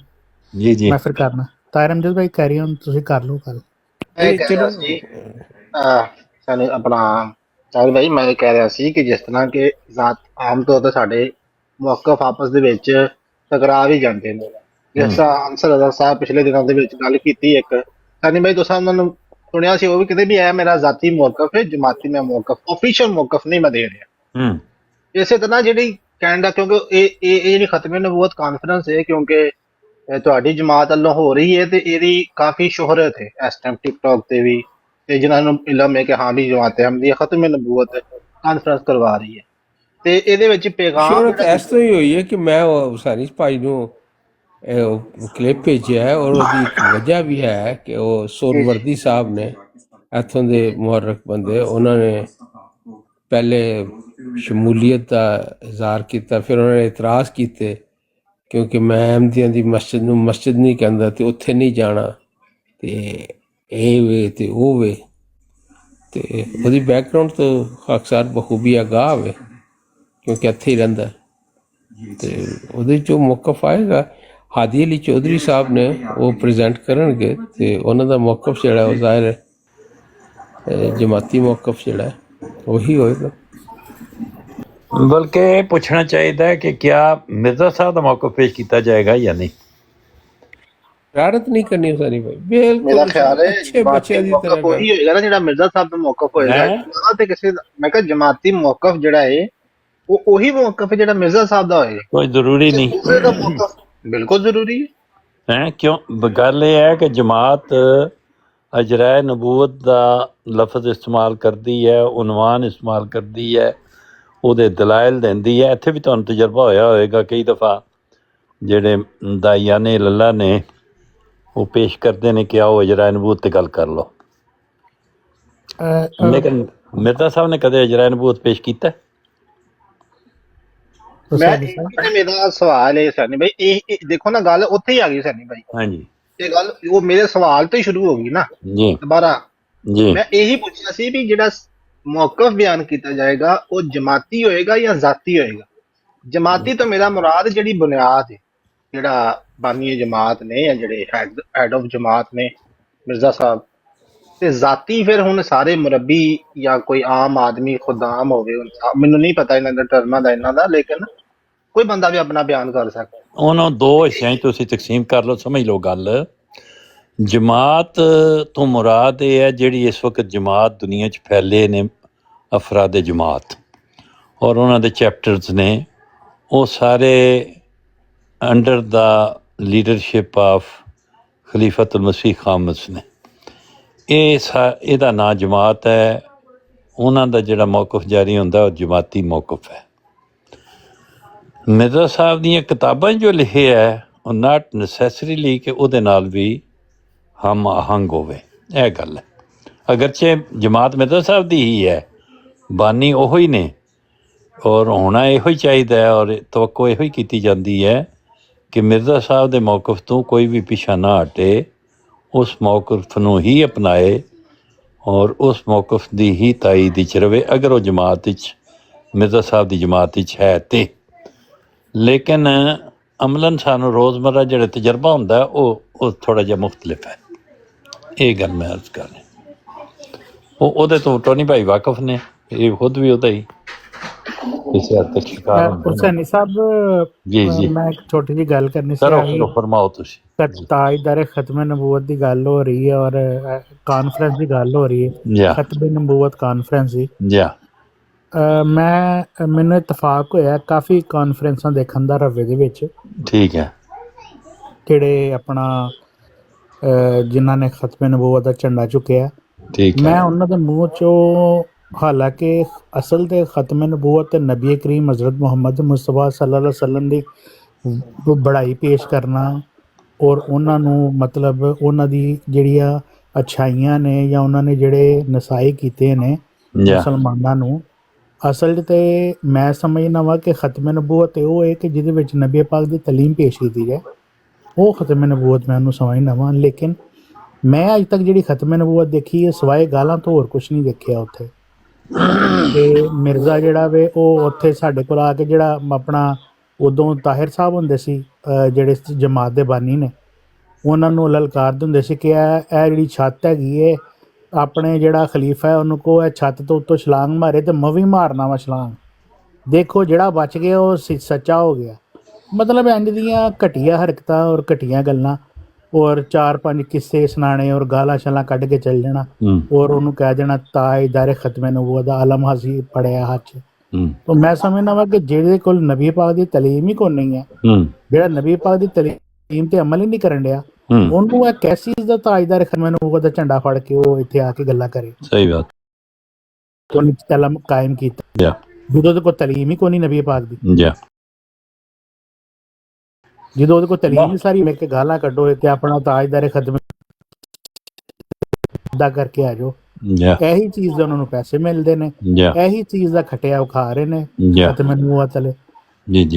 जी जी ਮੈਂ ਫਿਰ ਕਰਨਾ। ਤਾਹਿਰ ਅਮਜਦ ਭਾਈ ਕੈਰੀ ਔਨ ਤੁਸੀਂ ਕਰ ਲਓ ਗੱਲ। चलो ਸਾਨੂੰ ਆਪਣਾ ਤਾਹਿਰ ਭਾਈ ਮੈਂ ਕਹਿ ਰਿਹਾ ਸੀ ਕਿ ਜਿਸ ਤਰ੍ਹਾਂ ਕਿ ਜ਼ਾਤ ਆਮ ਤੌਰ ਤੇ ਸਾਡੇ ਮੌਕਫ ਆਪਸ ਦੇ ਵਿੱਚ ਟਕਰਾ ਵੀ ਜਾਂਦੇ ਨੇ, ਜਿਸ ਤਰ੍ਹਾਂ ਅੰਸਰ ਅਜ਼ਹਰ ਸਾਹਿਬ ਪਿਛਲੇ ਦਿਨਾਂ ਦੇ ਵਿੱਚ ਗੱਲ ਕੀਤੀ ਇੱਕ ਸਾਨੀ ਭਾਈ ਤੁਸੀਂ ਉਹਨਾਂ ਨੂੰ ਸੁਣਿਆ ਸੀ ਉਹ ਵੀ ਕਿਤੇ ਵੀ ਹੈ ਮੇਰਾ ਜ਼ਾਤੀ ਮੌਕਫ ਹੈ, ਜਮਾਤੀ ਮੈਂ ਮੌਕਫ ਆਫੀਸ਼ੀਅਲ ਮੌਕਫ ਨਹੀਂ ਮੈਂ ਦੇ ਰਿਹਾ। ਇਸੇ ਤਰ੍ਹਾਂ ਜਿਹੜੀ ਕੈਨੇਡਾ ਕਿਉਂਕਿ ਇਹ ਜਿਹੜੀ ਖਤਮੇ ਨਬੂਵਤ ਕਾਨਫਰੰਸ ਹੈ ਕਿਉਂਕਿ ਤੁਹਾਡੀ ਜਮਾਤ ਵੱਲੋਂ ਹੋ ਰਹੀ ਹੈ ਤੇ ਇਹਦੀ ਕਾਫੀ ਸ਼ੋਹਰਤ ਹੈ ਇਸ ਟਾਈਮ ਟਿਕਟੌਕ ਤੇ ਵੀ ਤੇ ਜਿਨ੍ਹਾਂ ਨੂੰ ਇਲਮ ਹੈ ਕਿ ਹਾਂ ਵੀ ਜਮਾਤ ਅਹਿਮਦੀਆ ਖਤਮੇ ਨਬੂਵਤ ਕਾਨਫਰੰਸ ਕਰਵਾ ਰਹੀ ਹੈ ਤੇ ਇਹਦੇ ਵਿੱਚ ਪੈਗਾਮ शोहरत इस तो ही हुई है कि मैं सारी भाई नू क्लिप भेजा है और उसकी एक वजह भी है कि वो सोनवर्दी साहब ने इतों के मुहर्रक बंदे उन्होंने पहले शमूलीयत का इजहार किया, फिर उन्होंने इतराज़ किए क्योंकि मैं अहमदियां दी मस्जिद नू मस्जिद नहीं कहता तो उत्थे नहीं जाना। ते ਇਹ ਵੇ ਤੇ ਉਹ ਵੇ, ਤੇ ਉਹਦੀ ਬੈਕਗਰਾਉਂਡ ਤੋਂ ਅਕਸਰ ਬਖੂਬੀ ਆਗਾਹ ਵੇ, ਕਿਉਂਕਿ ਇੱਥੇ ਹੀ ਰਹਿੰਦਾ। ਤੇ ਉਹਦੇ 'ਚੋਂ ਮੌਕਫ ਆਏਗਾ, ਹਾਦੀ ਅਲੀ ਚੌਧਰੀ ਸਾਹਿਬ ਨੇ ਉਹ ਪ੍ਰੈਜ਼ੈਂਟ ਕਰਨਗੇ, ਤੇ ਉਹਨਾਂ ਦਾ ਮੌਕਫ ਜਿਹੜਾ ਉਹ ਜ਼ਾਹਿਰ ਹੈ ਜਮਾਤੀ ਮੌਕਫ ਜਿਹੜਾ ਉਹੀ ਹੋਏਗਾ। ਬਲਕਿ ਇਹ ਪੁੱਛਣਾ ਚਾਹੀਦਾ ਹੈ ਕਿ ਕਿਆ ਮਿਰਜ਼ਾ ਸਾਹਿਬ ਦਾ ਮੌਕਫ ਪੇਸ਼ ਕੀਤਾ ਜਾਏਗਾ ਜਾਂ ਨਹੀਂ। ਸ਼ਰਾਰਤ ਨਹੀਂ ਕਰਨੀ ਸਾਰੀ ਭਾਈ, ਬਿਲਕੁਲ ਮੇਰਾ ਖਿਆਲ ਹੈ ਅੱਛੇ ਬੱਚਿਆਂ ਦੀ ਤਰ੍ਹਾਂ ਮੌਕਫ ਉਹੀ ਹੋਏਗਾ ਨਾ ਜਿਹੜਾ ਮਿਰਜ਼ਾ ਸਾਹਿਬ ਦਾ ਮੌਕਫ ਹੋਏਗਾ ਤੇ ਕਿਸੇ ਦਾ, ਮੈਂ ਕਿਹਾ ਜਮਾਤੀ ਮੌਕਫ ਜਿਹੜਾ ਹੈ ਉਹ ਉਹੀ ਮੌਕਫ ਹੈ ਜਿਹੜਾ ਮਿਰਜ਼ਾ ਸਾਹਿਬ ਦਾ ਹੋਏਗਾ। ਕੋਈ ਜ਼ਰੂਰੀ ਨਹੀਂ, ਦੂਸਰੇ ਦਾ ਮੌਕਫ ਬਿਲਕੁਲ ਜ਼ਰੂਰੀ ਹੈ। ਕਿਉਂ? ਗੱਲ ਇਹ ਹੈ ਕਿ ਜਮਾਤ ਅਜਰਾਏ ਨਬੂਵਤ ਦਾ ਲਫ਼ਜ਼ ਇਸਤੇਮਾਲ ਕਰਦੀ ਹੈ, ਉਨਵਾਨ ਇਸਤੇਮਾਲ ਕਰਦੀ ਹੈ, ਉਹਦੇ ਦਲਾਇਲ ਦਿੰਦੀ ਹੈ। ਇੱਥੇ ਵੀ ਤੁਹਾਨੂੰ ਤਜਰਬਾ ਹੋਇਆ ਹੋਏਗਾ ਕਈ ਦਫਾ ਜਿਹੜੇ ਦਾਈਆਨੇ ਲੱਲਾ ਨੇ ਉਹ ਪੇਸ਼ ਕਰਦੇ ਨੇ ਕਿ ਆਓ ਅਜਰਾਏ ਨਬੂਵਤ ਤੇ ਗੱਲ ਕਰ ਲਓ, ਲੇਕਿਨ ਮਿਰਜ਼ਾ ਸਾਹਿਬ ਨੇ ਕਦੇ ਅਜਰਾਏ ਨਬੂਵਤ ਪੇਸ਼ ਕੀਤਾ? ਮੇਰਾ ਸਵਾਲ ਹੈ ਸੈਣੀ ਭਾਈ, ਇਹ ਦੇਖੋ ਨਾ ਗੱਲ ਉੱਥੇ ਹੀ ਆ ਗਈ ਸੈਣੀ ਭਾਈ। ਹਾਂਜੀ, ਇਹ ਗੱਲ ਉਹ ਮੇਰੇ ਸਵਾਲ ਤੋਂ ਹੀ ਸ਼ੁਰੂ ਹੋ ਗਈ ਨਾ ਜੀ ਦੁਬਾਰਾ। ਜੀ, ਮੈਂ ਇਹੀ ਪੁੱਛਿਆ ਸੀ ਵੀ ਜਿਹੜਾ ਮੌਕਫ ਬਿਆਨ ਕੀਤਾ ਜਾਏਗਾ ਉਹ ਜਮਾਤੀ ਹੋਏਗਾ ਜਾਂ ਜ਼ਾਤੀ ਹੋਏਗਾ। ਜਮਾਤੀ ਤੋਂ ਮੇਰਾ ਮੁਰਾਦ ਜਿਹੜੀ ਬੁਨਿਆਦ ਹੈ, ਜਿਹੜਾ ਬਾਨੀ ਜਮਾਤ ਨੇ ਜਾਂ ਜਿਹੜੇ ਹੈਡ ਆਫ ਜਮਾਤ ਨੇ ਮਿਰਜ਼ਾ ਸਾਹਿਬ, ਤੇ ਜ਼ਾਤੀ ਫਿਰ ਹੁਣ ਸਾਰੇ ਮੁਰੱਬੀ ਜਾਂ ਕੋਈ ਆਮ ਆਦਮੀ ਖੁਦਾਮ ਹੋਵੇ, ਮੈਨੂੰ ਨਹੀਂ ਪਤਾ ਇਹਨਾਂ ਦਾ ਟਰਮਾਂ ਦਾ ਇਹਨਾਂ ਦਾ, ਲੇਕਿਨ ਕੋਈ ਬੰਦਾ ਵੀ ਆਪਣਾ ਬਿਆਨ ਕਰ ਸਕਦਾ। ਉਹਨਾਂ ਦੋ ਹਿੱਸਿਆਂ 'ਚ ਤੁਸੀਂ ਤਕਸੀਮ ਕਰ ਲਓ, ਸਮਝ ਲਓ ਗੱਲ। ਜਮਾਤ ਤੋਂ ਮੁਰਾਦ ਇਹ ਹੈ ਜਿਹੜੀ ਇਸ ਵਕਤ ਜਮਾਤ ਦੁਨੀਆ 'ਚ ਫੈਲੇ ਨੇ, ਅਫਰਾਦ ਜਮਾਤ ਔਰ ਉਹਨਾਂ ਦੇ ਚੈਪਟਰਸ ਨੇ, ਉਹ ਸਾਰੇ ਅੰਡਰ ਦਾ ਲੀਡਰਸ਼ਿਪ ਆਫ ਖਲੀਫਤੁਲ ਮਸੀਹ ਖਾਮਸ ਨੇ। ਇਹਦਾ ਨਾਂ ਜਮਾਤ ਹੈ। ਉਹਨਾਂ ਦਾ ਜਿਹੜਾ ਮੌਕਫ ਜਾਰੀ ਹੁੰਦਾ ਉਹ ਜਮਾਤੀ ਮੌਕਫ ਹੈ। ਮਿਰਜ਼ਾ ਸਾਹਿਬ ਦੀਆਂ ਕਿਤਾਬਾਂ ਜੋ ਲਿਖਿਆ ਹੈ ਉਹ ਨਾਟ ਨੈਸੈਸਰੀਲੀ ਕਿ ਉਹਦੇ ਨਾਲ ਵੀ ਹਮ ਆਹੰਗ ਹੋਵੇ, ਇਹ ਗੱਲ ਹੈ। ਅਗਰਚੇ ਜਮਾਤ ਮਿਰਜ਼ਾ ਸਾਹਿਬ ਦੀ ਹੀ ਹੈ, ਬਾਨੀ ਉਹੋ ਹੀ ਨੇ, ਔਰ ਹੋਣਾ ਇਹੋ ਹੀ ਚਾਹੀਦਾ ਹੈ, ਔਰ ਤਵੱਕੋ ਇਹੋ ਹੀ ਕੀਤੀ ਜਾਂਦੀ ਹੈ ਕਿ ਮਿਰਜ਼ਾ ਸਾਹਿਬ ਦੇ ਮੌਕਫ ਤੋਂ ਕੋਈ ਵੀ ਪਿੱਛਾ ਨਾ ਹਟੇ, ਉਸ ਮੌਕਫ ਨੂੰ ਹੀ ਅਪਣਾਏ ਔਰ ਉਸ ਮੌਕਫ ਦੀ ਹੀ ਤਾਈਦ ਵਿੱਚ ਰਵੇ, ਅਗਰ ਉਹ ਜਮਾਤ ਵਿੱਚ ਮਿਰਜ਼ਾ ਸਾਹਿਬ ਦੀ ਜਮਾਤ ਵਿੱਚ ਹੈ ਤੇ। ਲੇਕਿਨ ਅਮਲਨ ਸਾਨੂੰ ਰੋਜ਼ਮਰਾ ਜਿਹੜਾ ਤਜਰਬਾ ਹੁੰਦਾ ਉਹ ਥੋੜ੍ਹਾ ਜਿਹਾ ਮੁਖਤਲਿਫ ਹੈ। ਇਹ ਗੱਲ ਮੈਂ ਅਰਜ਼ ਕਰ ਰਿਹਾ। ਉਹਦੇ ਤੋਂ ਟੋਨੀ ਭਾਈ ਵਾਕਫ ਨੇ, ਇਹ ਖੁਦ ਵੀ ਉਹਦਾ ਹੀ ਕਿਸੇ ਹੱਦ ਤੱਕ ਸ਼ਿਕਾਰ ਹੁੰਦਾ। ਹੁਸੈਨੀ ਸਾਹਿਬ, ਜੀ ਜੀ, ਮੈਂ ਇੱਕ ਛੋਟੀ ਜਿਹੀ ਗੱਲ ਕਰਨੀ ਸੀ। ਕਰੋ, ਫਰਮਾਓ ਤੁਸੀਂ। ਤਾਜਦਾਰ ਖਤਮ ਨਬੂਵਤ ਦੀ ਗੱਲ ਹੋ ਰਹੀ ਹੈ ਔਰ ਕਾਨਫਰੰਸ ਦੀ ਗੱਲ ਹੋ ਰਹੀ ਹੈ, ਖਤਮ ਨਬੂਵਤ ਕਾਨਫਰੰਸ ਦੀ। ਮੈਨੂੰ ਇਤਫਾਕ ਹੋਇਆ ਕਾਫੀ ਕਾਨਫਰੰਸਾਂ ਦੇਖਣ ਦਾ ਰਵੇ ਦੇ ਵਿੱਚ, ਠੀਕ ਹੈ, ਜਿਹੜੇ ਆਪਣਾ ਜਿਨ੍ਹਾਂ ਨੇ ਖਤਮ ਨਬੂਵਤ ਦਾ ਝੰਡਾ ਚੁੱਕਿਆ, ਮੈਂ ਉਹਨਾਂ ਦੇ ਮੂੰਹ ਚੋਂ, ਹਾਲਾਂਕਿ ਅਸਲ ਤੇ ਖਤਮ ਨਬੂਵਤ ਤੇ ਨਬੀ ਕਰੀਮ ਹਜ਼ਰਤ ਮੁਹੰਮਦ ਮੁਸਤਫਾ ਸੱਲੱਲਾਹੁ ਅਲੈਹਿ ਵਸੱਲਮ ਦੀ ਬੜਾਈ ਪੇਸ਼ ਕਰਨਾ ਔਰ ਉਹਨਾਂ ਨੂੰ ਮਤਲਬ ਉਹਨਾਂ ਦੀ ਜਿਹੜੀਆਂ ਅੱਛਾਈਆਂ ਨੇ ਜਾਂ ਉਹਨਾਂ ਨੇ ਜਿਹੜੇ ਨਸਾਈ ਕੀਤੇ ਨੇ ਮੁਸਲਮਾਨਾਂ ਨੂੰ, ਅਸਲ ਤੇ ਮੈਂ ਸਮਝਦਾ ਵਾ ਕਿ ਖਤਮ ਨਬੂਵਤ ਉਹ ਹੈ ਕਿ ਜਿਹਦੇ ਵਿੱਚ ਨਬੀ ਪਾਕ ਦੀ ਤਾਲੀਮ ਪੇਸ਼ ਕੀਤੀ ਜਾਏ, ਉਹ ਖਤਮ ਨਬੂਵਤ ਮੈਂ ਉਹਨੂੰ ਸਮਝਦਾ ਵਾਂ। ਲੇਕਿਨ ਮੈਂ ਅੱਜ ਤੱਕ ਜਿਹੜੀ ਖਤਮ ਨਬੂਵਤ ਦੇਖੀ ਹੈ ਸਿਵਾਏ ਗਾਲਾਂ ਤੋਂ ਹੋਰ ਕੁਛ ਨਹੀਂ ਦੇਖਿਆ ਉੱਥੇ। ਤੇ ਮਿਰਜ਼ਾ ਜਿਹੜਾ ਵੇ ਉਹ ਉੱਥੇ ਸਾਡੇ ਕੋਲ ਆ ਕੇ ਜਿਹੜਾ ਆਪਣਾ ਉਦੋਂ ਤਾਹਿਰ ਸਾਹਿਬ ਹੁੰਦੇ ਸੀ ਜਿਹੜੇ ਜਮਾਤ ਦੇ ਬਾਨੀ ਨੇ, ਉਹਨਾਂ ਨੂੰ ਲਲਕਾਰਦੇ ਹੁੰਦੇ ਸੀ ਕਿ ਇਹ ਜਿਹੜੀ ਛੱਤ ਹੈਗੀ ਹੈ, ਆਪਣੇ ਜਿਹੜਾ ਖਲੀਫਾ ਹੈ ਉਹਨੂੰ ਕਹੋ ਇਹ ਛੱਤ ਤੋਂ ਉੱਤੋਂ ਛਲਾਂਗ ਮਾਰੇ ਤੇ ਮੈਂ ਵੀ ਮਾਰਨਾ ਵਾ ਛਲਾਂਗ, ਦੇਖੋ ਜਿਹੜਾ ਬਚ ਗਿਆ ਉਹ ਸੱਚਾ ਹੋ ਗਿਆ। ਮਤਲਬ ਇੰਝ ਦੀਆਂ ਘਟੀਆ ਹਰਕਤਾਂ ਔਰ ਘਟੀਆਂ ਗੱਲਾਂ ਔਰ 4-5 ਕਿੱਸੇ ਸੁਣਾਣੇ ਔਰ ਗਾਲਾਂ ਸ਼ਾਲਾਂ ਕੱਢ ਕੇ ਚੱਲ ਜਾਣਾ ਔਰ ਉਹਨੂੰ ਕਹਿ ਦੇਣਾ ਤਾਜਦਾਰ ਖਤਮ ਨਬੂਵਤ ਦਾ ਆਲਮ ਹਾਸੀ ਪੜਿਆ ਹੱਥ 'ਚ। ਤਾਂ ਮੈਂ ਸਮਝਦਾ ਵਾ ਕਿ ਜਿਹਦੇ ਕੋਲ ਨਬੀ ਪਾਕ ਦੀ ਤਾਲੀਮ ਹੀ ਕੋਈ ਨਹੀਂ ਹੈ, ਜਿਹੜਾ ਨਬੀ ਪਾਕ ਦੀ ਤਾਲੀਮ ਤੇ ਅਮਲ ਹੀ ਨਹੀਂ ਕਰਨ ਡਿਆ, ਉਹਨੂੰ ਇਹ ਕੈਸੀ ਦਾ ਤਾਜਦਾਰ ਖਤਮ ਨਬੂਵਤ ਦਾ ਝੰਡਾ ਫੜ ਕੇ ਉਹ ਇੱਥੇ ਆ ਕੇ ਗੱਲਾਂ ਕਰੇ। ਸਹੀ ਬਾਤ, ਉਹਨੇ ਤਾਲਮ ਕਾਇਮ ਕੀਤਾ ਜਦੋਂ ਉਹਦੇ ਕੋਲ ਤਾਲੀਮ ਹੀ ਕੋਈ ਨਹੀਂ ਨਬੀ ਪਾਕ ਦੀ। ਜਦੋਂ ਉਹਦੇ ਕੋਲ ਤਾਲੀਮ ਹੀ ਸਾਰੀ ਮਿਲ ਕੇ ਗਾਲਾਂ ਕੱਢੋ ਤੇ ਆਪਣਾ ਤਾਜਦਾਰ ਖਤਮ ਦਾ ਕਰਕੇ ਆ ਜਾਓ, ਇਹੀ ਚੀਜ਼ ਦੇ ਉਹਨਾਂ ਨੂੰ ਪੈਸੇ ਮਿਲਦੇ ਨੇ, ਇਹੀ ਚੀਜ਼ ਦਾ ਖਟਿਆ ਉਹ ਖਾ ਰਹੇ ਨੇ ਖਤਮ ਨਬੂਵਤ ਵਾਲੇ।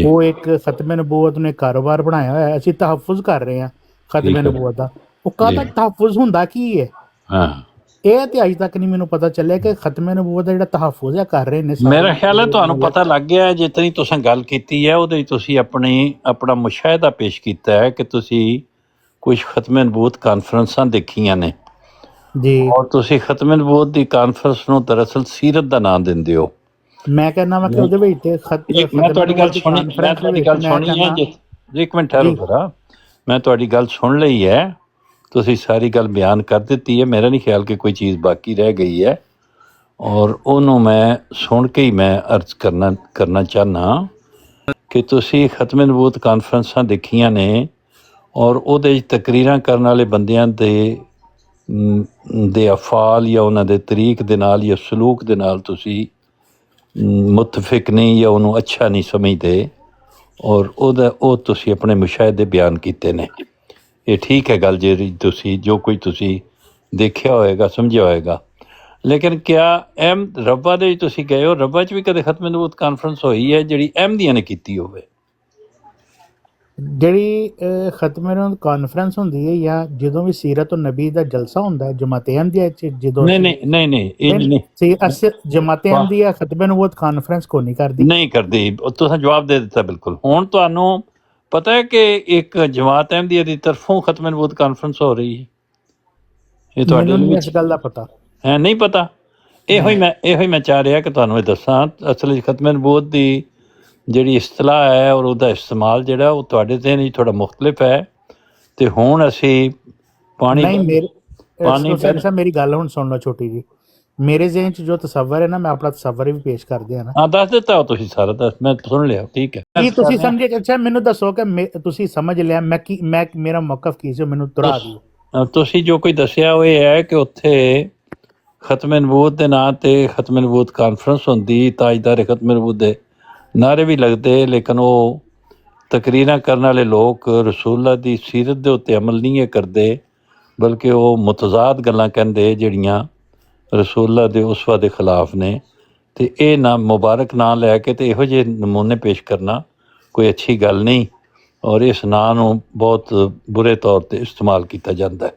ਉਹ ਇੱਕ ਖਤਮ ਨਬੂਵਤ ਨੇ ਕਾਰੋਬਾਰ ਬਣਾਇਆ ਹੋਇਆ, ਅਸੀਂ ਤਹਫੁਜ਼ ਕਰ ਰਹੇ ਹਾਂ ਖਤਮ ਨਬੂਵਤ ਦਾ। ਉਹ ਕਾਹਦਾ ਤਹਫੁਜ਼ ਹੁੰਦਾ ਕੀ ਹੈ? ਹਾਂ ਇਹ ਤੇ ਅਜੇ ਤੱਕ ਨਹੀਂ ਮੈਨੂੰ ਪਤਾ ਚੱਲਿਆ ਕਿ ਖਤਮੇ ਨਬੂਵਤ ਦਾ ਜਿਹੜਾ ਤਹਫੁਜ਼ ਹੈ ਕਰ ਰਹੇ ਨੇ ਸਾਰੇ। ਮੇਰਾ ਖਿਆਲ ਹੈ ਤੁਹਾਨੂੰ ਪਤਾ ਲੱਗ ਗਿਆ ਜਿਤਨੀ ਤੁਸੀਂ ਗੱਲ ਕੀਤੀ ਹੈ ਉਹਦੇ 'ਚ ਤੁਸੀਂ ਆਪਣਾ ਮੁਸ਼ਾਹਿਦਾ ਪੇਸ਼ ਕੀਤਾ ਹੈ ਕਿ ਤੁਸੀਂ ਕੁਝ ਖਤਮੇ ਨਬੂਵਤ ਕਾਨਫਰੰਸਾਂ ਦੇਖੀਆਂ ਨੇ ਜੀ। ਔਰ ਤੁਸੀਂ ਖਤਮੇ ਨਬੂਵਤ ਦੀ ਕਾਨਫਰੰਸ ਨੂੰ ਦਰਅਸਲ ਸੀਰਤ ਦਾ ਨਾਮ ਦਿੰਦੇ ਹੋ। ਮੈਂ ਕਹਿੰਦਾ ਵਾ ਕਿ ਉਹਦੇ ਵਿੱਚ ਤੇ ਮੈਂ ਤੁਹਾਡੀ ਗੱਲ ਸੁਣੀ ਹੈ ਜੀ, ਇੱਕ ਮਿੰਟ ਠਹਿਰੋ ਜ਼ਰਾ, ਮੈਂ ਤੁਹਾਡੀ ਗੱਲ ਸੁਣ ਲਈ ਹੈ, ਤੁਸੀਂ ਸਾਰੀ ਗੱਲ ਬਿਆਨ ਕਰ ਦਿੱਤੀ ਹੈ। ਮੇਰਾ ਨਹੀਂ ਖਿਆਲ ਕਿ ਕੋਈ ਚੀਜ਼ ਬਾਕੀ ਰਹਿ ਗਈ ਹੈ ਔਰ ਉਹਨੂੰ ਮੈਂ ਸੁਣ ਕੇ ਹੀ ਮੈਂ ਅਰਜ਼ ਕਰਨਾ ਚਾਹੁੰਦਾ ਕਿ ਤੁਸੀਂ ਖਤਮੇ ਨਬੂਵਤ ਕਾਨਫਰੰਸਾਂ ਦੇਖੀਆਂ ਨੇ ਔਰ ਉਹਦੇ 'ਚ ਤਕਰੀਰਾਂ ਕਰਨ ਵਾਲੇ ਬੰਦਿਆਂ ਦੇ ਅਫਾਲ ਜਾਂ ਉਹਨਾਂ ਦੇ ਤਰੀਕ ਦੇ ਨਾਲ ਜਾਂ ਸਲੂਕ ਦੇ ਨਾਲ ਤੁਸੀਂ ਮੁਤਫਿਕ ਨਹੀਂ ਜਾਂ ਉਹਨੂੰ ਅੱਛਾ ਨਹੀਂ ਸਮਝਦੇ ਔਰ ਉਹ ਤੁਸੀਂ ਆਪਣੇ ਮੁਸ਼ਾਹਿਦੇ ਬਿਆਨ ਕੀਤੇ ਨੇ। ਇਹ ਠੀਕ ਹੈ ਗੱਲ, ਜਿਹੜੀ ਤੁਸੀਂ ਜੋ ਕੋਈ ਤੁਸੀਂ ਦੇਖਿਆ ਹੋਏਗਾ ਸਮਝਿਆ ਹੋਏਗਾ। ਲੇਕਿਨ ਕਿਆ ਰੱਬਾ ਦੇ ਵਿੱਚ ਤੁਸੀਂ ਗਏ ਹੋ, ਰੱਬਾ 'ਚ ਵੀ ਕਦੇ ਖਤਮੇ ਨਬੂਵਤ ਕਾਨਫਰੰਸ ਹੋਈ ਹੈ ਜਿਹੜੀ ਅਹਿਮਦੀਆਂ ਨੇ ਕੀਤੀ ਹੋਵੇ? ਜਿਹੜੀ ਖਤਮੇ ਨਬੂਵਤ ਕਾਨਫਰੰਸ ਹੁੰਦੀ ਹੈ ਜਾਂ ਜਦੋਂ ਵੀ ਸੀਰਤ ਨਬੀ ਦਾ ਜਲਸਾ ਹੁੰਦਾ ਹੈ ਜਮਾਤ ਅਹਿਮਦੀਆ 'ਚ, ਜਦੋਂ ਨਹੀਂ ਇਹ ਨਹੀਂ ਜਮਾਤ ਅਹਿਮਦੀਆ ਖਤਮੇ ਨਬੂਵਤ ਕਾਨਫਰੰਸ ਕੋ ਨਹੀਂ ਕਰਦੀ। ਤੁਸੀਂ ਜਵਾਬ ਦੇ ਦਿੱਤਾ ਬਿਲਕੁਲ। ਹੁਣ ਤੁਹਾਨੂੰ ਪਤਾ ਹੈ ਕਿ ਇੱਕ ਜਮਾਤ ਅਹਿਮਦੀਆ ਦੀ ਤਰਫੋਂ ਖਤਮੇ ਨਬੂਵਤ ਕਾਨਫਰੰਸ ਹੋ ਰਹੀ ਹੈ? ਇਹ ਤੁਹਾਡੇ ਮੈਨੂੰ ਇਸ ਗੱਲ ਦਾ ਪਤਾ ਹੈ? ਨਹੀਂ ਪਤਾ? ਇਹੋ ਹੀ ਮੈਂ ਚਾਹ ਰਿਹਾ ਕਿ ਤੁਹਾਨੂੰ ਇਹ ਦੱਸਾਂ। ਅਸਲ ਵਿੱਚ ਖਤਮੇ ਨਬੂਵਤ ਦੀ ਜਿਹੜੀ ਇਸਤਲਾਹ ਹੈ ਔਰ ਉਹਦਾ ਇਸਤੇਮਾਲ ਜਿਹੜਾ ਉਹ ਤੁਹਾਡੇ ਤੇ ਨਹੀਂ ਥੋੜ੍ਹਾ ਮੁਖਤਲਿਫ ਹੈ। ਤੇ ਹੁਣ ਅਸੀਂ ਮੇਰੀ ਗੱਲ ਹੁਣ ਸੁਣ ਲਓ ਛੋਟੀ ਜੀ। ਮੇਰੇ ਜ਼ਿਹਨ 'ਚ ਜੋ ਤਸੱਵਰ ਹੈ ਨਾ, ਮੈਂ ਆਪਣਾ ਤਸੱਵਰ ਵੀ ਪੇਸ਼ ਕਰ ਦਿਆਂ ਨਾ। ਹਾਂ ਦੱਸ ਦਿੱਤਾ ਤੁਸੀਂ ਸਾਰਾ, ਮੈਂ ਸੁਣ ਲਿਆ, ਠੀਕ ਹੈ। ਕੀ ਤੁਸੀਂ ਸਮਝੇ? ਅੱਛਾ ਮੈਨੂੰ ਦੱਸੋ ਕਿ ਤੁਸੀਂ ਸਮਝ ਲਿਆ ਮੈਂ ਮੇਰਾ ਮੌਕਫ ਕੀ ਸੀ, ਮੈਨੂੰ ਦੁਹਰਾ ਦਿਓ। ਤੁਸੀਂ ਜੋ ਕੋਈ ਦੱਸਿਆ ਉਹ ਇਹ ਹੈ ਕਿ ਉੱਥੇ ਖਤਮੇ ਨਬੂਵਤ ਦੇ ਨਾਂ ਤੇ ਖਤਮੇ ਨਬੂਵਤ ਕਾਨਫਰੰਸ ਹੁੰਦੀ, ਤਾਜਦਾਰ ਖਤਮੇ ਨਬੂਵਤ ਦੇ ਨਾਅਰੇ ਵੀ ਲੱਗਦੇ, ਲੇਕਿਨ ਉਹ ਤਕਰੀਰਾਂ ਕਰਨ ਵਾਲੇ ਲੋਕ ਰਸੂਲਾਂ ਦੀ ਸੀਰਤ ਦੇ ਉੱਤੇ ਅਮਲ ਨਹੀਂ ਕਰਦੇ, ਬਲਕਿ ਉਹ ਮੁਤਜ਼ਾਦ ਗੱਲਾਂ ਕਹਿੰਦੇ ਜਿਹੜੀਆਂ ਰਸੂਲਾਂ ਦੇ ਉਸਵਾ ਦੇ ਖਿਲਾਫ ਨੇ। ਤੇ ਇਹ ਨਾ ਮੁਬਾਰਕ ਨਾਂ ਲੈ ਕੇ ਤੇ ਇਹੋ ਜਿਹੇ ਨਮੂਨੇ ਪੇਸ਼ ਕਰਨਾ ਕੋਈ ਅੱਛੀ ਗੱਲ ਨਹੀਂ ਔਰ ਇਸ ਨਾਂ ਨੂੰ ਬਹੁਤ ਬੁਰੇ ਤੌਰ 'ਤੇ ਇਸਤੇਮਾਲ ਕੀਤਾ ਜਾਂਦਾ ਹੈ।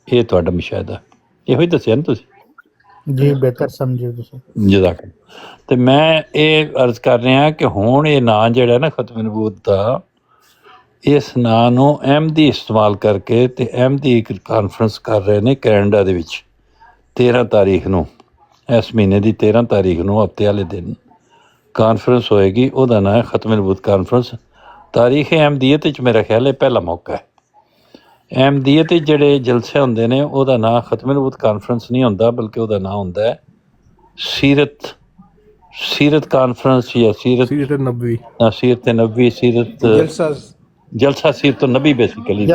ਇਹ ਤੁਹਾਡਾ ਮੁਸ਼ਾਹਿਦਾ, ਇਹੋ ਹੀ ਦੱਸਿਆ ਨਾ ਤੁਸੀਂ ਜੀ? ਬਿਹਤਰ ਸਮਝਿਓ ਤੁਸੀਂ। ਜਜ਼ਾਕ। ਤੇ ਮੈਂ ਇਹ ਅਰਜ਼ ਕਰ ਰਿਹਾ ਕਿ ਹੁਣ ਇਹ ਨਾਂ ਜਿਹੜਾ ਨਾ ਖਤਮੇ ਨਬੂਵਤ ਦਾ, ਇਸ ਨਾਂ ਨੂੰ ਅਹਿਮਦੀ ਇਸਤੇਮਾਲ ਕਰਕੇ ਤੇ ਅਹਿਮਦੀ ਇੱਕ ਕਾਨਫਰੰਸ ਕਰ ਰਹੇ ਨੇ ਕੈਨੇਡਾ ਦੇ ਵਿੱਚ 13 ਤਾਰੀਖ ਨੂੰ, ਇਸ ਮਹੀਨੇ ਦੀ 13 ਤਾਰੀਖ ਨੂੰ, ਹਫ਼ਤੇ ਵਾਲੇ ਦਿਨ ਕਾਨਫਰੰਸ ਹੋਏਗੀ। ਉਹਦਾ ਨਾਂ ਹੈ ਖਤਮੇ ਨਬੂਵਤ ਕਾਨਫਰੰਸ। ਤਾਰੀਖ ਅਹਿਮਦੀਅਤ ਵਿੱਚ ਮੇਰਾ ਖਿਆਲ ਹੈ ਪਹਿਲਾ ਮੌਕਾ ਹੈ। ਅਹਿਮਦੀਅਤ ਵਿੱਚ ਜਿਹੜੇ ਜਲਸੇ ਹੁੰਦੇ ਨੇ ਉਹਦਾ ਨਾਂ ਖਤਮੇ ਨਬੂਵਤ ਕਾਨਫਰੰਸ ਨਹੀਂ ਹੁੰਦਾ, ਬਲਕਿ ਉਹਦਾ ਨਾਂ ਹੁੰਦਾ ਹੈ ਸੀਰਤ ਕਾਨਫਰੰਸ ਜਾਂ ਸੀਰਤ ਨਬੀ, ਜਲਸਾ ਸੀਰਤ ਨਬੀ ਬੇਸਿਕਲੀ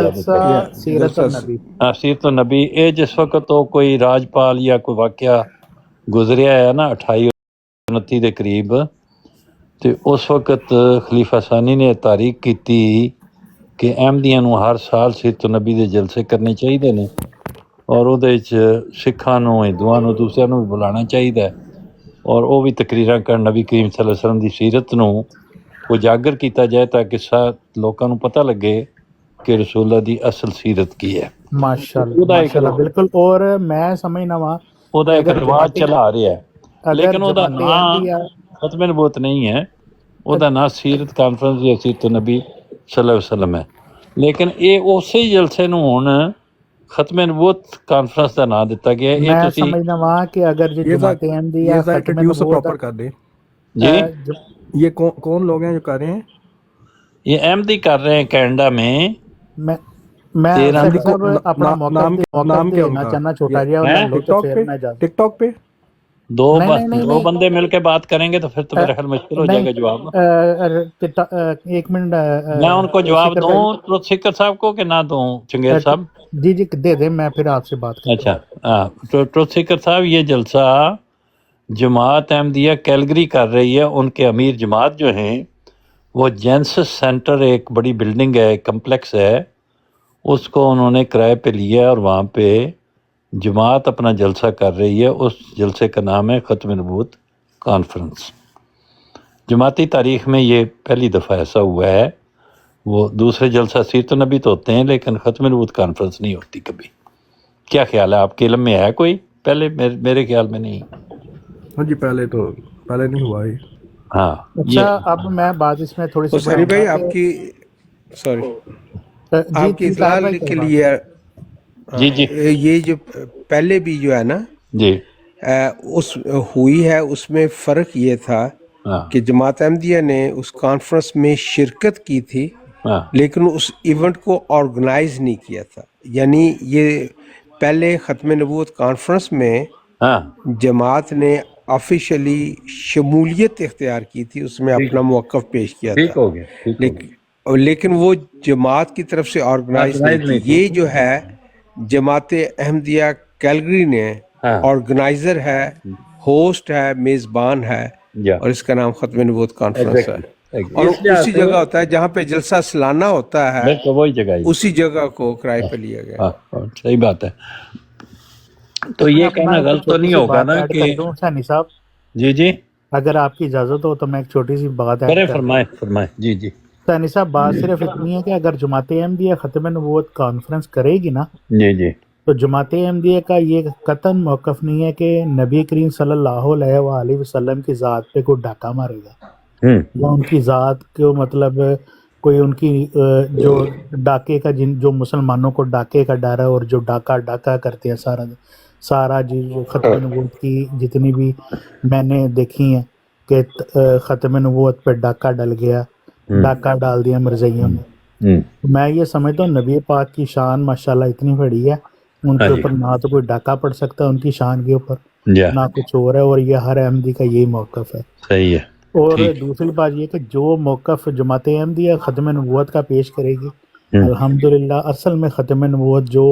ਸੀਰਤ ਨਬੀ। ਇਹ ਜਿਸ ਵਕਤ ਉਹ ਕੋਈ ਰਾਜਪਾਲ ਜਾਂ ਕੋਈ ਵਾਕਿਆ ਗੁਜ਼ਰਿਆ ਹੈ ਨਾ 28-29 ਦੇ ਕਰੀਬ, ਤੇ ਉਸ ਵਕਤ ਖਲੀਫਾ ਸਾਨੀ ਨੇ ਤਾਰੀਖ ਕੀਤੀ ਕਿ ਅਹਿਮਦੀਆਂ ਨੂੰ ਹਰ ਸਾਲ ਸੀਰਤ ਨਬੀ ਦੇ ਜਲਸੇ ਕਰਨੇ ਚਾਹੀਦੇ ਨੇ ਔਰ ਉਹਦੇ 'ਚ ਸਿੱਖਾਂ ਨੂੰ, ਹਿੰਦੂਆਂ ਨੂੰ, ਦੂਸਰਿਆਂ ਨੂੰ ਵੀ ਬੁਲਾਉਣਾ ਚਾਹੀਦਾ ਔਰ ਉਹ ਵੀ ਤਕਰੀਰਾਂ ਕਰਨ ਨਬੀ ਕਰੀਮ ਸੱਲੱਲਾਹੁ ਅਲੈਹਿ ਵਸੱਲਮ ਦੀ ਸੀਰਤ ਨੂੰ ਉਜਾਗਰ ਕੀਤਾ ਜਾਏ ਤਾਂ ਕਿ ਲੋਕਾਂ ਨੂੰ ਪਤਾ ਲੱਗੇ ਕਿ ਰਸੂਲਾਂ ਦੀ ਅਸਲ ਸੀਰਤ ਕੀ ਹੈ। ਮਾਸ਼ਾਅੱਲਾ ਬਿਲਕੁਲ। ਔਰ ਮੈਂ ਸਮਝਦਾ ਵਾਂ ਉਹਦਾ ਇੱਕ ਰਿਵਾਜ ਚਲਾ ਆ ਰਿਹਾ ਹੈ, ਲੇਕਿਨ ਉਹਦਾ ਨਾਂ ਖਤਮੇ ਨਬੂਵਤ ਨਹੀਂ ਹੈ, ਉਹਦਾ ਨਾਂ ਸੀਰਤ ਕਾਨਫਰੰਸ ਜਾਂ ਸੀਰਤ ਨਬੀ ਸੱਲੱਲਾਹੁ ਅਲੈਹਿ ਵਸੱਲਮ ਹੈ। ਲੇਕਿਨ ਇਹ ਉਸੇ ਜਲਸੇ ਨੂੰ ਹੁਣ ਖਤਮੇ ਨਬੂਵਤ ਕਾਨਫਰੰਸ ਦਾ ਨਾਂ ਦਿੱਤਾ ਗਿਆ ਹੈ। मैं समझना वहाँ कि अगर जो जमात अहमदिया खत्म प्रॉपर कर दे जी, ये कौन लोग हैं जो कर रहे हैं? ये अहमदी कर रहे हैं कनाडा में। मैं सब अपना नाम देना चाहना छोटा जिहा टिकटॉक पे दो बंदे मिलके बात करेंगे तो फिर तो मेरा ख्याल मुश्किल हो जाएगा जवाब। एक मिनट मैं उनको जवाब दूं ट्रुथ सीकर साहब को कि ना दूं चंगेज साहब? जी दे दें, मैं फिर आपसे बात करता। अच्छा हाँ, तो ट्रुथ सीकर साहब ये जलसा जमात अहमदिया कैलगरी कर रही है। उनके अमीर जमात जो हैं वो जेंसिस सेंटर, एक बड़ी बिल्डिंग है, कम्प्लेक्स है, उसको उन्होंने किराए पे लिया है और वहाँ पे जमात अपना जलसा कर रही है। उस जलसे का नाम है ख़त्म नबूवत कॉन्फ्रेंस। जमाती तारीख़ में ये पहली दफ़ा ऐसा हुआ है। वो दूसरे जलसा सीरत नबी तो होते हैं लेकिन ख़त्म नबूवत कॉन्फ्रेंस नहीं होती कभी। क्या ख्याल है आपके इल्म में है कोई? पहले मेरे ख्याल में नहीं। हाँ जी, पहले नहीं हुआ ये। हाँ अच्छा, अब मैं बात इसमें थोड़ी सी हुसैनी भाई बढ़ाऊंगा कि आपकी सॉरी जी आपकी इतला ताहिर भाई के लिए जी जी ये जो पहले भी जो है ना जी उस हुई है, उसमें फ़र्क ये था हाँ कि जमात अहमदिया ने उस कॉन्फ्रेंस में शिरकत की थी, हाँ लेकिन उस इवेंट को ऑर्गेनाइज नहीं किया था। यानी ये पहले ख़त्म नबूवत कॉन्फ्रेंस में हाँ जमात ने ऑफिशियली शमूलियत इख्तियार की थी, उसमें अपना मौक़िफ़ पेश किया ठीक था, हो गया, ठीक हो गया। लेकिन वो जमात की तरफ से ऑर्गेनाइज Organize नहीं नहीं थी। ये जो है जमात अहमदिया कैलगरी ने हाँ ऑर्गेनाइजर है, होस्ट है, मेज़बान है, या और इसका नाम ख़त्म नबूवत कॉन्फ्रेंस है। और इस लिहाज उसी से जगह होता है जहाँ पे जलसा सालाना होता है, बिल्कुल वही जगह ही। उसी जगह को किराए पे लिया गया। हाँ सही बात है। तो ये कहना गलत तो नहीं होगा ना कि सैनी साहब, जी जी अगर आपकी इजाजत हो तो मैं एक छोटी सी बात ऐड करें, कर फरमाए फरमाए। जी जी सैनी साहब, बात सिर्फ इतनी है कि अगर जमात अहमदिया ख़त्म नबूवत कॉन्फ्रेंस करेगी ना, जी जी तो जमात अहमदिया का ये कतन मौक़िफ़ नहीं है कि नबी करीम सल्लल्लाहु अलैहि वसल्लम की ज़ात पे कोई डाका मारेगा या उनकी ज़ात को मतलब कोई उनकी जो डाके का जो मुसलमानों को डाके का डर है और जो डाका करते हैं सारा जी जो ख़त्म नबूवत की जितनी भी मैंने देखी हैं कि ख़त्म नबूवत पे डाका डल गया, डाका डाल दिया मरज़इयों ने। मैं ये समझता हूँ नबी पाक की शान माशाल्लाह इतनी बड़ी है, उनके ऊपर ना तो कोई डाका पड़ सकता उनकी शान के ऊपर, ना कुछ और है, और ये हर अहमदी का यही मौक़िफ़ है। सही है। और दूसरी बात ये कि जो मौक़िफ़ जमात अहमदिया ख़त्म नबूवत का पेश करेगी, अल्हम्दुलिल्लाह असल में ख़त्म नबूवत जो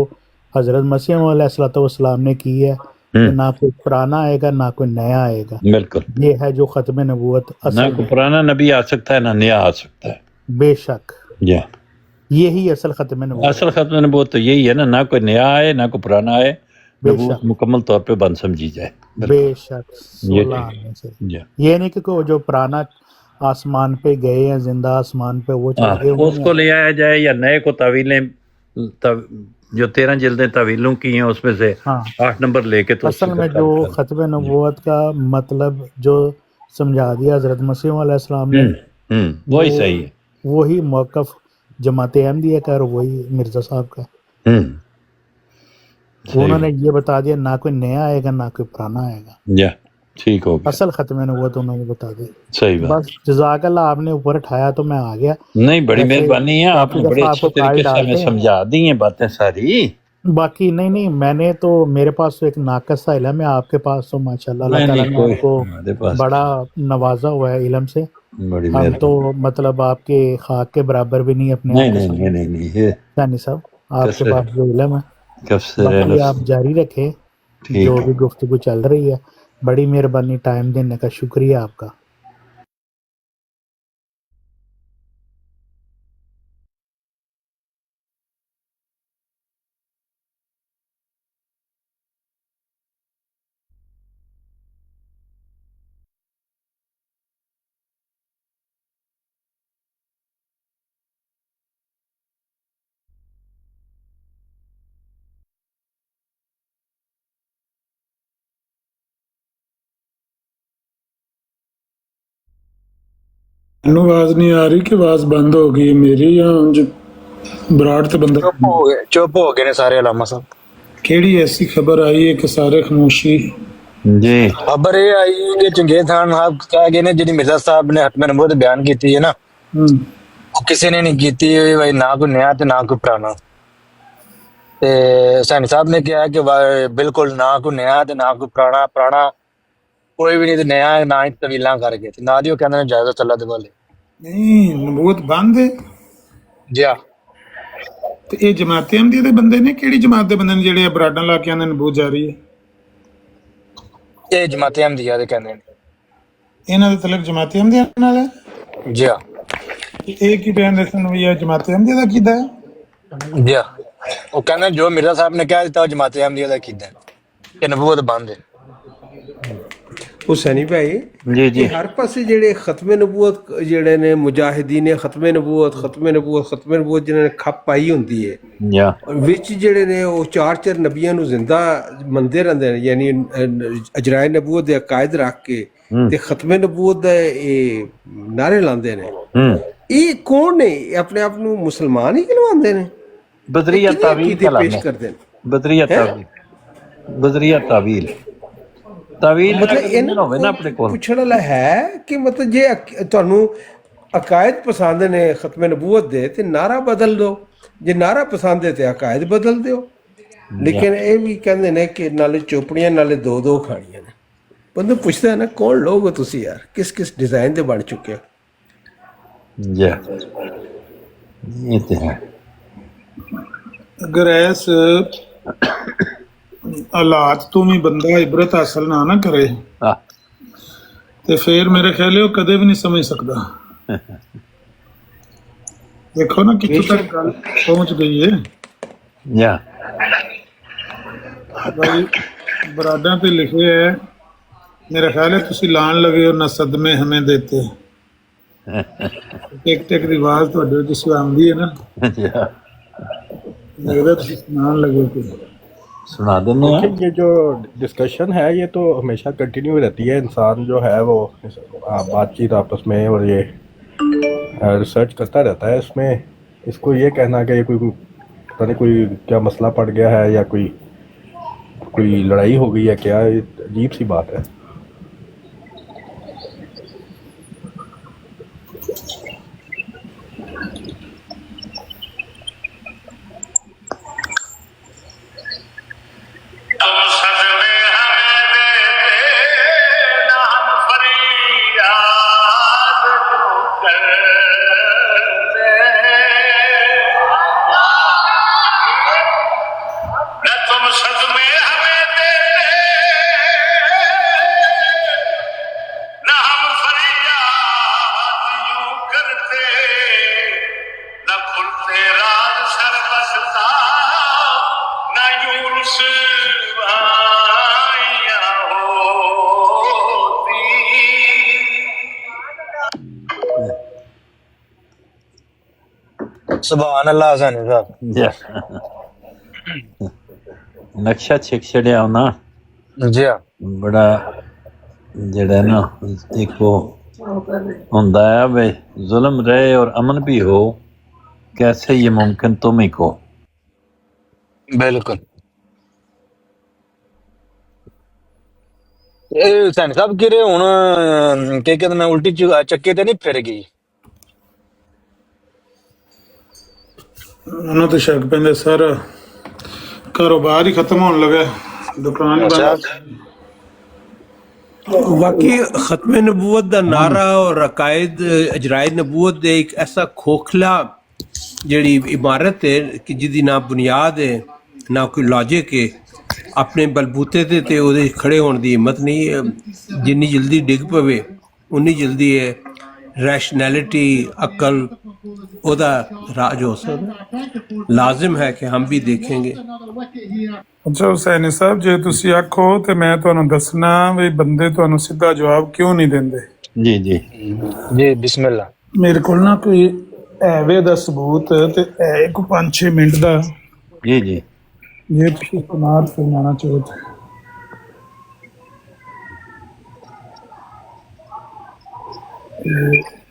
हज़रत मसीह अलैहिस्सलाम ने की है, तो ना कोई पुराना आएगा ना कोई नया आएगा। बिल्कुल, ये है जो ख़त्म नबूवत ना असल कोई में। पुराना नबी आ सकता है ना नया आ सकता है। बेशक या यही असल ख़त्म नबूवत। असल खत्म नबूवत तो यही है ना कोई नया आए ना कोई पुराना आए, नबूवत मुकम्मल तौर पे बंद समझी जाए। बेशक ये 16 आने से या ये नहीं कि कोई जो पुराना आसमान पे गए हैं, जिंदा आसमान पे वो चल गए, वो उसको ले आया जाए या नए को तावीलें जो 13 जिल्दें तावीलों की हैं उसमें से हाँ 8 नंबर लेके तो असल में जो ख़त्म नबूवत का मतलब जो समझा दिया हज़रत मसीह अलैहिस्सलाम ने, वही सही है। वही मौक़िफ़ जमात अहमदिया का और वही मिर्ज़ा साहब का। उन्होंने ये बता दिया ना कोई नया आएगा ना कोई पुराना आएगा। या ठीक हो गया, असल ख़त्म नबूवत उन्होंने बता दी। सही बात। बस जज़ाकल्लाह, आपने ऊपर उठाया तो मैं आ गया। नहीं, बड़ी ऐसे मेहरबानी है, आपने काफ़ी बड़े दफ़ा अच्छे आपको कॉल तरीके से हमें डालते हैं। समझा दी हैं बातें सारी। बाकी नहीं मैंने तो मेरे पास तो एक नाक़स सा इल्म है, आपके पास तो माशाल्लाह अल्लाह नहीं ताला नहीं ने कोई आपको हमारे पास बड़ा नवाजा हुआ है इल्म से। बड़ी हम मेहरबानी। तो मतलब आपके खाक के बराबर भी नहीं अपने नहीं आप को नहीं नहीं नहीं नहीं ये समझते साहब, आपके कैसे पास जो इल्म है। कैसे बाकी आप जारी रखें ठीक जो है। भी गुफ्तगू चल रही है। बड़ी मेहरबानी, टाइम देने का शुक्रिया आपका। ਮੈਨੂੰ ਆਵਾਜ਼ ਨਹੀਂ ਆ ਰਹੀ ਕਿ ਆਵਾਜ਼ ਬੰਦ ਹੋ ਗਈ ਹੈ ਮੇਰੀ ਜਾਂ ਉਂਝ ਬਰਾੜ ਤੇ ਬੰਦਾ चुप हो गए ने सारे अलामा साहब। ਕਿਹੜੀ ਐਸੀ ਖਬਰ ਆਈ ਹੈ ਕਿ ਸਾਰੇ ਖਾਮੋਸ਼ੀ? जी खबर ये आई कि चंगेज खान साहब कह गए ने जिहड़ी मिर्जा साहब ने हतम नबूवत बयान की है ना, ਹੂੰ वो किसी ने नहीं की भाई, ना कोई नया ते ना कोई पुराना। ते सैनी साहब ने कहा कि बिल्कुल ना कोई नया ते ना कोई पुराना कोई भी नहीं, ते नया ना ही तवीलां कर गए ना दी, कहंदे ने इजाजत अल्लाह दे वाले। ਨਹੀਂ ਨਬੂਵਤ ਬੰਦ ਹੈ जी हाँ, ਤੇ ਇਹ ਜਮਾਤ ਅਹਿਮਦੀਆ ਦੇ ਬੰਦੇ ਨੇ? ਕਿਹੜੀ ਜਮਾਤ ਦੇ ਬੰਦੇ ਨੇ ਜਿਹੜੇ ਬਰਾਡਾਂ ਲਾ ਕੇ ਆਂਦੇ ਨਬੂਵਤ ਜਾਰੀ ਹੈ? ये जमात अहमदिया दे कहंदे ने। ਇਹਨਾਂ ਦਾ ਤਲਕ ਜਮਾਤ ਅਹਿਮਦੀਆ ਨਾਲ ਹੈ? जी हाँ, ਤੇ ਇਹ ਕੀ ਬਿਆਨ ਦੱਸਣ ਵੀ ਇਹ ਜਮਾਤ ਅਹਿਮਦੀਆ ਦਾ ਕੀਦਾ ਹੈ? जी हाँ, वो कहंदे जो मिर्जा साहब ने कह दिता वो जमात अहमदिया दा कीदा है कि नबूवत बंद है। ਹੁਸੈਨੀ ਭਾਈ ਜੀ ਜੀ ਇਹ ਹਰ ਪਾਸੇ ਜਿਹੜੇ ਖਤਮੇ ਨਬੂਵਤ ਜਿਹੜੇ ਨੇ ਮੁਜਾਹਿਦੀਨ ਖਤਮੇ ਨਬੂਵਤ ਜਿਹਨਾਂ ਨੇ ਖੱਪ ਪਾਈ ਹੁੰਦੀ ਹੈ ਯਾ ਵਿੱਚ ਜਿਹੜੇ ਨੇ ਉਹ ਚਾਰ ਨਬੀਆਂ ਨੂੰ ਜ਼ਿੰਦਾ ਮੰਨਦੇ ਰਹਿੰਦੇ ਨੇ, ਯਾਨੀ ਅਜਰਾਏ ਨਬੂਵਤ ਦੇ ਅਕਾਇਦ ਰੱਖ ਕੇ ਤੇ ਖਤਮੇ ਨਬੂਵਤ ਦਾ ਇਹ ਨਾਰੇ ਲਾਉਂਦੇ ਨੇ। ਇਹ ਕੌਣ ਨੇ? ਆਪਣੇ ਆਪ ਨੂੰ ਮੁਸਲਮਾਨ ਹੀ ਕਹਿਲਾਉਂਦੇ ਨੇ? ਬਦਰੀਆ ਤਾਵੀਲ ਪੇਸ਼ ਕਰਦੇ ਨੇ। ਬਦਰੀਆ ਤਾਵੀਲ ਮਤਲਬ ਇਹਨਾਂ ਹੋਵੇ ਨਾ ਆਪਣੇ ਕੋਲ ਪੁੱਛਣ ਵਾਲਾ ਹੈ ਕਿ ਮਤਲਬ ਜੇ ਤੁਹਾਨੂੰ ਅਕਾਇਦ ਪਸੰਦ ਨੇ ਖਤਮੇ ਨਬੂਵਤ ਦੇ ਤੇ ਨਾਰਾ ਬਦਲ ਦਿਓ, ਜੇ ਨਾਰਾ ਪਸੰਦ ਹੈ ਤੇ ਅਕਾਇਦ ਬਦਲ ਦਿਓ। ਲੇਕਿਨ ਇਹ ਵੀ ਕਹਿੰਦੇ ਨੇ ਕਿ ਨਾਲੇ ਚੋਪੜੀਆਂ ਨਾਲੇ ਦੋ ਖਾਣੀਆਂ ਨੇ। ਬੰਦਾ ਪੁੱਛਦਾ ਹੈ ਨਾ ਕੌਣ ਲੋਕ ਹੋ ਤੁਸੀਂ ਯਾਰ, ਕਿਸ ਡਿਜ਼ਾਈਨ ਦੇ ਬਣ ਚੁੱਕੇ ਹੋ? ਇਹ ਤੇ ਹੈ। ਅਗਰ ਇਸ ਹਾਲਾਤ ਤੋਂ ਵੀ ਬੰਦਾ ਇਬਰਤ ਹਾਸਲ ਨਾ ਕਰੇ ਤੇ ਫਿਰ ਮੇਰੇ ਖਿਆਲ ਉਹ ਕਦੇ ਵੀ ਨਹੀਂ ਸਮਝ ਸਕਦਾ। ਦੇਖੋ ਨਾ ਕਿੱਥੋਂ ਤੱਕ ਗੱਲ ਪਹੁੰਚ ਗਈ ਹੈ। ਯਾ ਭਾਈ ਬਰਾਦਾਂ ਤੇ ਲਿਖੇ ਹੈ, ਮੇਰਾ ਖਿਆਲ ਹੈ ਤੁਸੀਂ ਲਾਣ ਲਗੇ ਹੋ ਨਾ ਸਦਮੇ ਹਮੇ ਦੇਤੇ। ਟਿਕ ਦੀ ਆਵਾਜ਼ ਤੁਹਾਡੇ ਵਿੱਚ ਆਉਂਦੀ ਹੈ ਨਾ, ਲੱਗਦਾ ਤੁਸੀਂ ਸੁਣਾਉਣ लगे थे। सुना देंगे। ये जो डिस्कशन है ये तो हमेशा कंटिन्यू रहती है, इंसान जो है वो बातचीत आपस में और ये रिसर्च करता रहता है इसमें। इसको ये कहना कि ये कोई पता नहीं कोई क्या मसला पड़ गया है या कोई लड़ाई हो गई है क्या, ये अजीब सी बात है। ਸੁਭਾਨ ਅੱਲਾਹ ਹਸਨ ਸਾਹਿਬ। ਨਕਸ਼ਾ ਛਿਕ ਛੜਿਆ ਨਾ ਜੀ ਬੜਾ ਜਿਹੜਾ ਨਾ ਦੇਖੋ ਹੁੰਦਾ ਹੈ ਵੇ ਜ਼ੁਲਮ ਰਹੇ और अमन भी हो, कैसे ये मुमकिन तुम ही को। ਬਿਲਕੁਲ। ਇਹ ਹੁਸੈਨ ਸਾਹਿਬ ਕਿਰੇ ਹੁਣ ਕੀ ਕਹਿੰਦੇ ਮੈਂ ਉਲਟੀ ਚੱਕੇ ਤੇ ਨਹੀਂ ਫਿਰ ਗਈ? ਉਹਨਾਂ ਤੇ ਸ਼ੱਕ ਪੈਂਦਾ ਸਰ, ਕਾਰੋਬਾਰ ਹੀ ਖਤਮ ਹੋਣ ਲੱਗਾ, ਦੁਕਾਨ ਹੀ ਬੰਦ। वाकई खत्म नबूवत का नारा और अकायद अजराए नबूवत दे एक ऐसा खोखला जिहड़ी इमारत है कि जिहदी ना बुनियाद है ना कोई लॉजिक है, अपने बलबूते ते ओहदे खड़े होने की हिम्मत नहीं है। जिन्नी जल्दी डिग पवे उन्नी जल्दी है रैशनैलिटी अकल ओहदा राज हो सकदा। लाजिम है कि हम भी देखेंगे। ਅੱਛਾ ਹੁਸੈਨੀ ਸਾਹਿਬ, ਜੇ ਤੁਸੀਂ ਆਖੋ ਤੇ ਮੈਂ ਤੁਹਾਨੂੰ ਦੱਸਣਾ ਵੀ ਬੰਦੇ ਤੁਹਾਨੂੰ ਸਿੱਧਾ ਜਵਾਬ ਕਿਉਂ ਨਹੀਂ ਦਿੰਦੇ। ਜੀ ਜੀ ਜੀ ਬਿਸਮਿਲ੍ਲਾ। ਮੇਰੇ ਕੋਲ ਨਾ ਕੋਈ ਐਵੇਂ ਦਾ ਸਬੂਤ ਤੇ ਹੈ ਕੋਈ 5-6 ਮਿੰਟ ਦਾ। ਜੀ ਜੀ ਜੇ ਤੁਸੀਂ ਸਮਾਤ ਫਰਮਾਣਾ ਚਾਹੋ ਤਾਂ।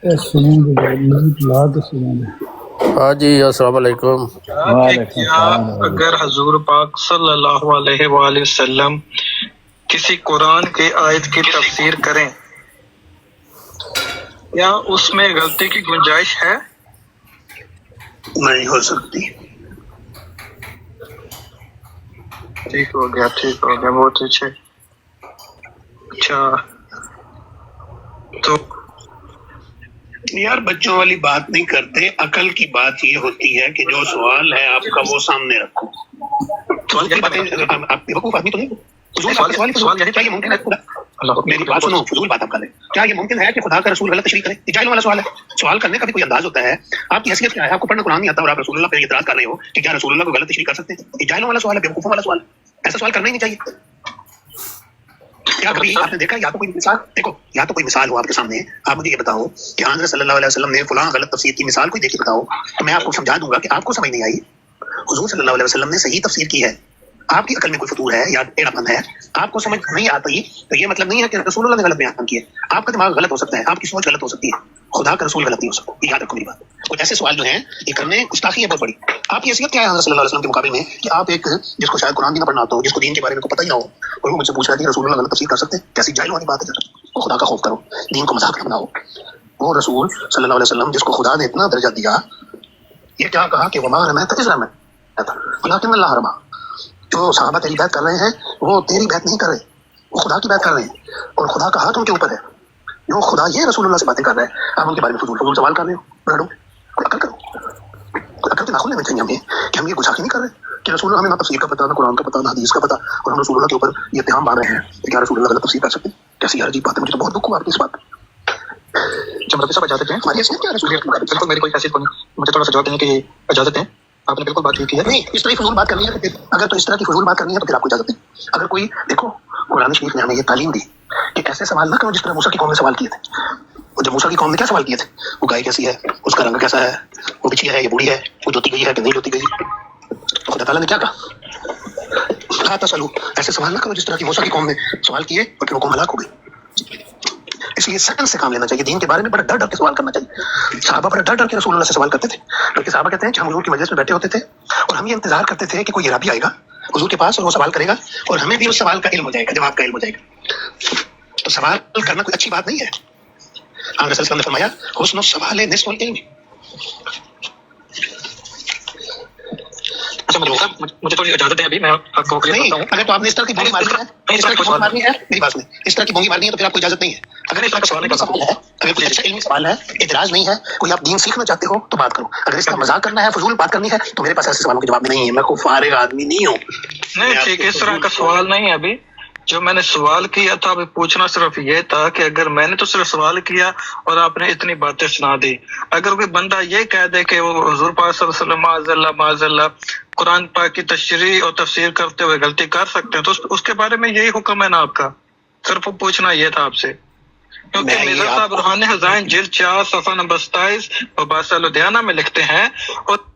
ਇਹ ਸੁਣੋਗੇ ਮਿੰਟ ਲਾ ਕੇ ਸੁਣੋਗੇ। हाँ जी अस्सलाम वालेकुम। क्या अगर हजूर पाक सल्लल्लाहु अलैहि वसल्लम किसी कुरान के आयत की तफसीर करें, क्या उसमें गलती की गुंजाइश है? नहीं हो सकती। ठीक हो गया बहुत अच्छे। अच्छा तो यार बच्चों वाली बात नहीं करते, अकल की बात ये होती है कि जो सवाल है आपका वो सामने रखो। सवाल क्या बात है? आप बेवकूफ आदमी तो नहीं? सवाल क्या ये मुमकिन है? मेरी बात सुनो, फजूल बात आप कर रहे हैं। क्या ये मुमकिन है कि खुदा का रसूल गलत तशरीह करे? ये जाहिलों वाला सवाल है। सवाल करने का भी कोई अंदाज होता है। आपकी हैसियत क्या है? आपको पढ़ना कुरान नहीं आता और आप रसूलुल्लाह पे इतराज कर रहे हो कि क्या रसूलुल्लाह को गलत तशरीह कर सकते हैं? ये जाहिलों वाला सवाल है, बेवकूफों वाला सवाल है। ऐसा सवाल करना ही नहीं चाहिए। क्या कभी आपने देखा या तो कोई मिसाल, देखो या तो कोई मिसाल हो आपके सामने, आप मुझे ये बताओ कि हज़रत सल्लल्लाहु अलैहि वसल्लम ने फलां गलत तफसीर की मिसाल कोई देखी बताओ, तो मैं आपको समझा दूंगा कि आपको समझ नहीं आई। हुजूर सल्लल्लाहु अलैहि वसल्लम ने सही तफसीर की है, आपकी अकल में कोई फतूर है या टेढ़ापन है, आपको समझ नहीं आती, तो ये मतलब नहीं है कि रसूलुल्लाह ने गलत बयान किया। आपका दिमाग गलत हो सकता है, आपकी सोच गलत हो सकती है, खुदा का रसूल गलत नहीं हो सकता। ये याद रखो मेरी बात। कुछ ऐसे सवाल जो हैं ये करने गुस्ताखी है बहुत बड़ी। आपकी हैसियत क्या है हज़रत सल्लल्लाहु अलैहि वसल्लम के मुकाबले में कि आप एक जिसको शायद कुरान भी ना पढ़ना आता हो, जिसको दीन के बारे में पता ही ना हो, और वो मुझसे पूछ रहा है कि रसूलुल्लाह गलत तफसीर कर सकते हैं? कैसी जाहिल वाली बात है। वो खुदा का खौफ करो, दीन को मजाक न बनाओ। वो रसूल सल्लल्लाहु अलैहि वसल्लम जिसको खुदा ने इतना दर्जा दिया, ये क्या कहा कि वमा रमैता इज़ रमैता वलाकिन अल्लाह रमा। जो सहाबा तेरी बात कर रहे हैं वो तेरी बात नहीं कर रहे, वो खुदा की बात कर रहे हैं, और खुदा का हाथ उनके ऊपर है। जो खुदा ये रसूलुल्लाह से बातें कर रहे हैं, आप उनके बारे में फजूल सवाल कर रहे हो। बैठो, कोई अकल करो, कोई अकल के नाखुन लेने चाहिए हमें कि हम ये गुस्ताखी नहीं कर रहे कि रसूलुल्लाह हमें ना तफसीर का पता, ना कुरान का पता, ना हदीस का पता, और हम रसूलुल्लाह के ऊपर ये इत्तेहाम बांध रहे हैं कि क्या रसूलुल्लाह गलत तफसीर कर सकते हैं। कैसी यार अजीब बात है, मुझे तो बहुत दुख हुआ आपकी इस बात। जब रफी साहब इजाजत हैं, हमारी हैसियत क्या है रसूलियत के मुताबिक? बिल्कुल मेरी कोई हैसियत नहीं, मुझे थोड़ा सा जवाब देने की इजाजत है। आपने बिल्कुल बात ठीक की है। नहीं, इस तरह की फजूल बात करनी है, अगर तो इस तरह की फजूल बात करनी है तो फिर आपको इजाजत नहीं। अगर कोई देखो, कुरान शरीफ ने हमें ये तालीम दी कि ऐसे सवाल ना करो जिस तरह मूसा की कौम ने सवाल किए थे। और जब मूसा की कौम ने क्या सवाल किए थे, वो गाय कैसी है, उसका रंग कैसा है, वो बिछी है या बूढ़ी है, वो जोती गई है कि नहीं जोती गई, तो खुदा ताला ने क्या कहा, ला तसअलू, ऐसे सवाल ना करो जिस तरह की मूसा की कौम ने सवाल किए और फिर वो कौम हलाक हो गई। इसलिए सेकंड से काम लेना चाहिए, दीन के बारे में बड़ा डर डर के सवाल करना चाहिए। सहाबा बड़ा डर डर के रसूलुल्लाह से सवाल करते थे, बल्कि सहाबा कहते हैं कि हम हुजूर की मजलिस में बैठे होते थे और हम ये इंतजार करते थे कि कोई राबी आएगा हुजूर के पास और वो सवाल करेगा और हमें भी उस सवाल का इल्म हो जाएगा, जवाब का इल्म हो जाएगा। तो सवाल करना कोई अच्छी बात नहीं है। आन रसूल सल्लल्लाहु अलैहि वसल्लम ने फरमाया हुस्नुल सवाल निस्फुल इल्म। मुझे थोड़ी इजाजत है, अभी मैं आपको नहीं, अगर तो आपने इस तरह की बोंगी मारनी है, इस तरह की बोंगी मारनी है, मेरी बात सुनिए, इस तरह की बोंगी मारनी है तो फिर आपको इजाजत नहीं है। अगर इस तरह का सवाल है, अगर कोई अच्छा इल्मी सवाल है, इतराज नहीं है, कोई आप दीन सीखना चाहते हो तो बात करो। अगर इसका मजाक करना है, फजूल बात करनी है, तो मेरे पास ऐसे सवालों के जवाब नहीं है, मैं कोई फारिग आदमी नहीं हूँ। नहीं ठीक, इस तरह का सवाल नहीं है। अभी जो मैंने सवाल किया था, अभी पूछना सिर्फ ये था कि अगर मैंने तो सिर्फ सवाल किया और आपने इतनी बातें सुना दी, अगर कोई बंदा ये कह दे कि वो हुजूर पाक सल्लल्लाहु अलैहि वसल्लम माज़अल्लाह कुरान पाक की तशरीह और तफसीर करते हुए गलती कर सकते हैं, तो उसके बारे में यही हुक्म है ना आपका। सिर्फ पूछना ये था आपसे, क्योंकि मिर्जा साहब रूहानी खज़ाइन जिल्द 4 सफ़ा नंबर 27 मबासा लुधियाना में लिखते हैं, और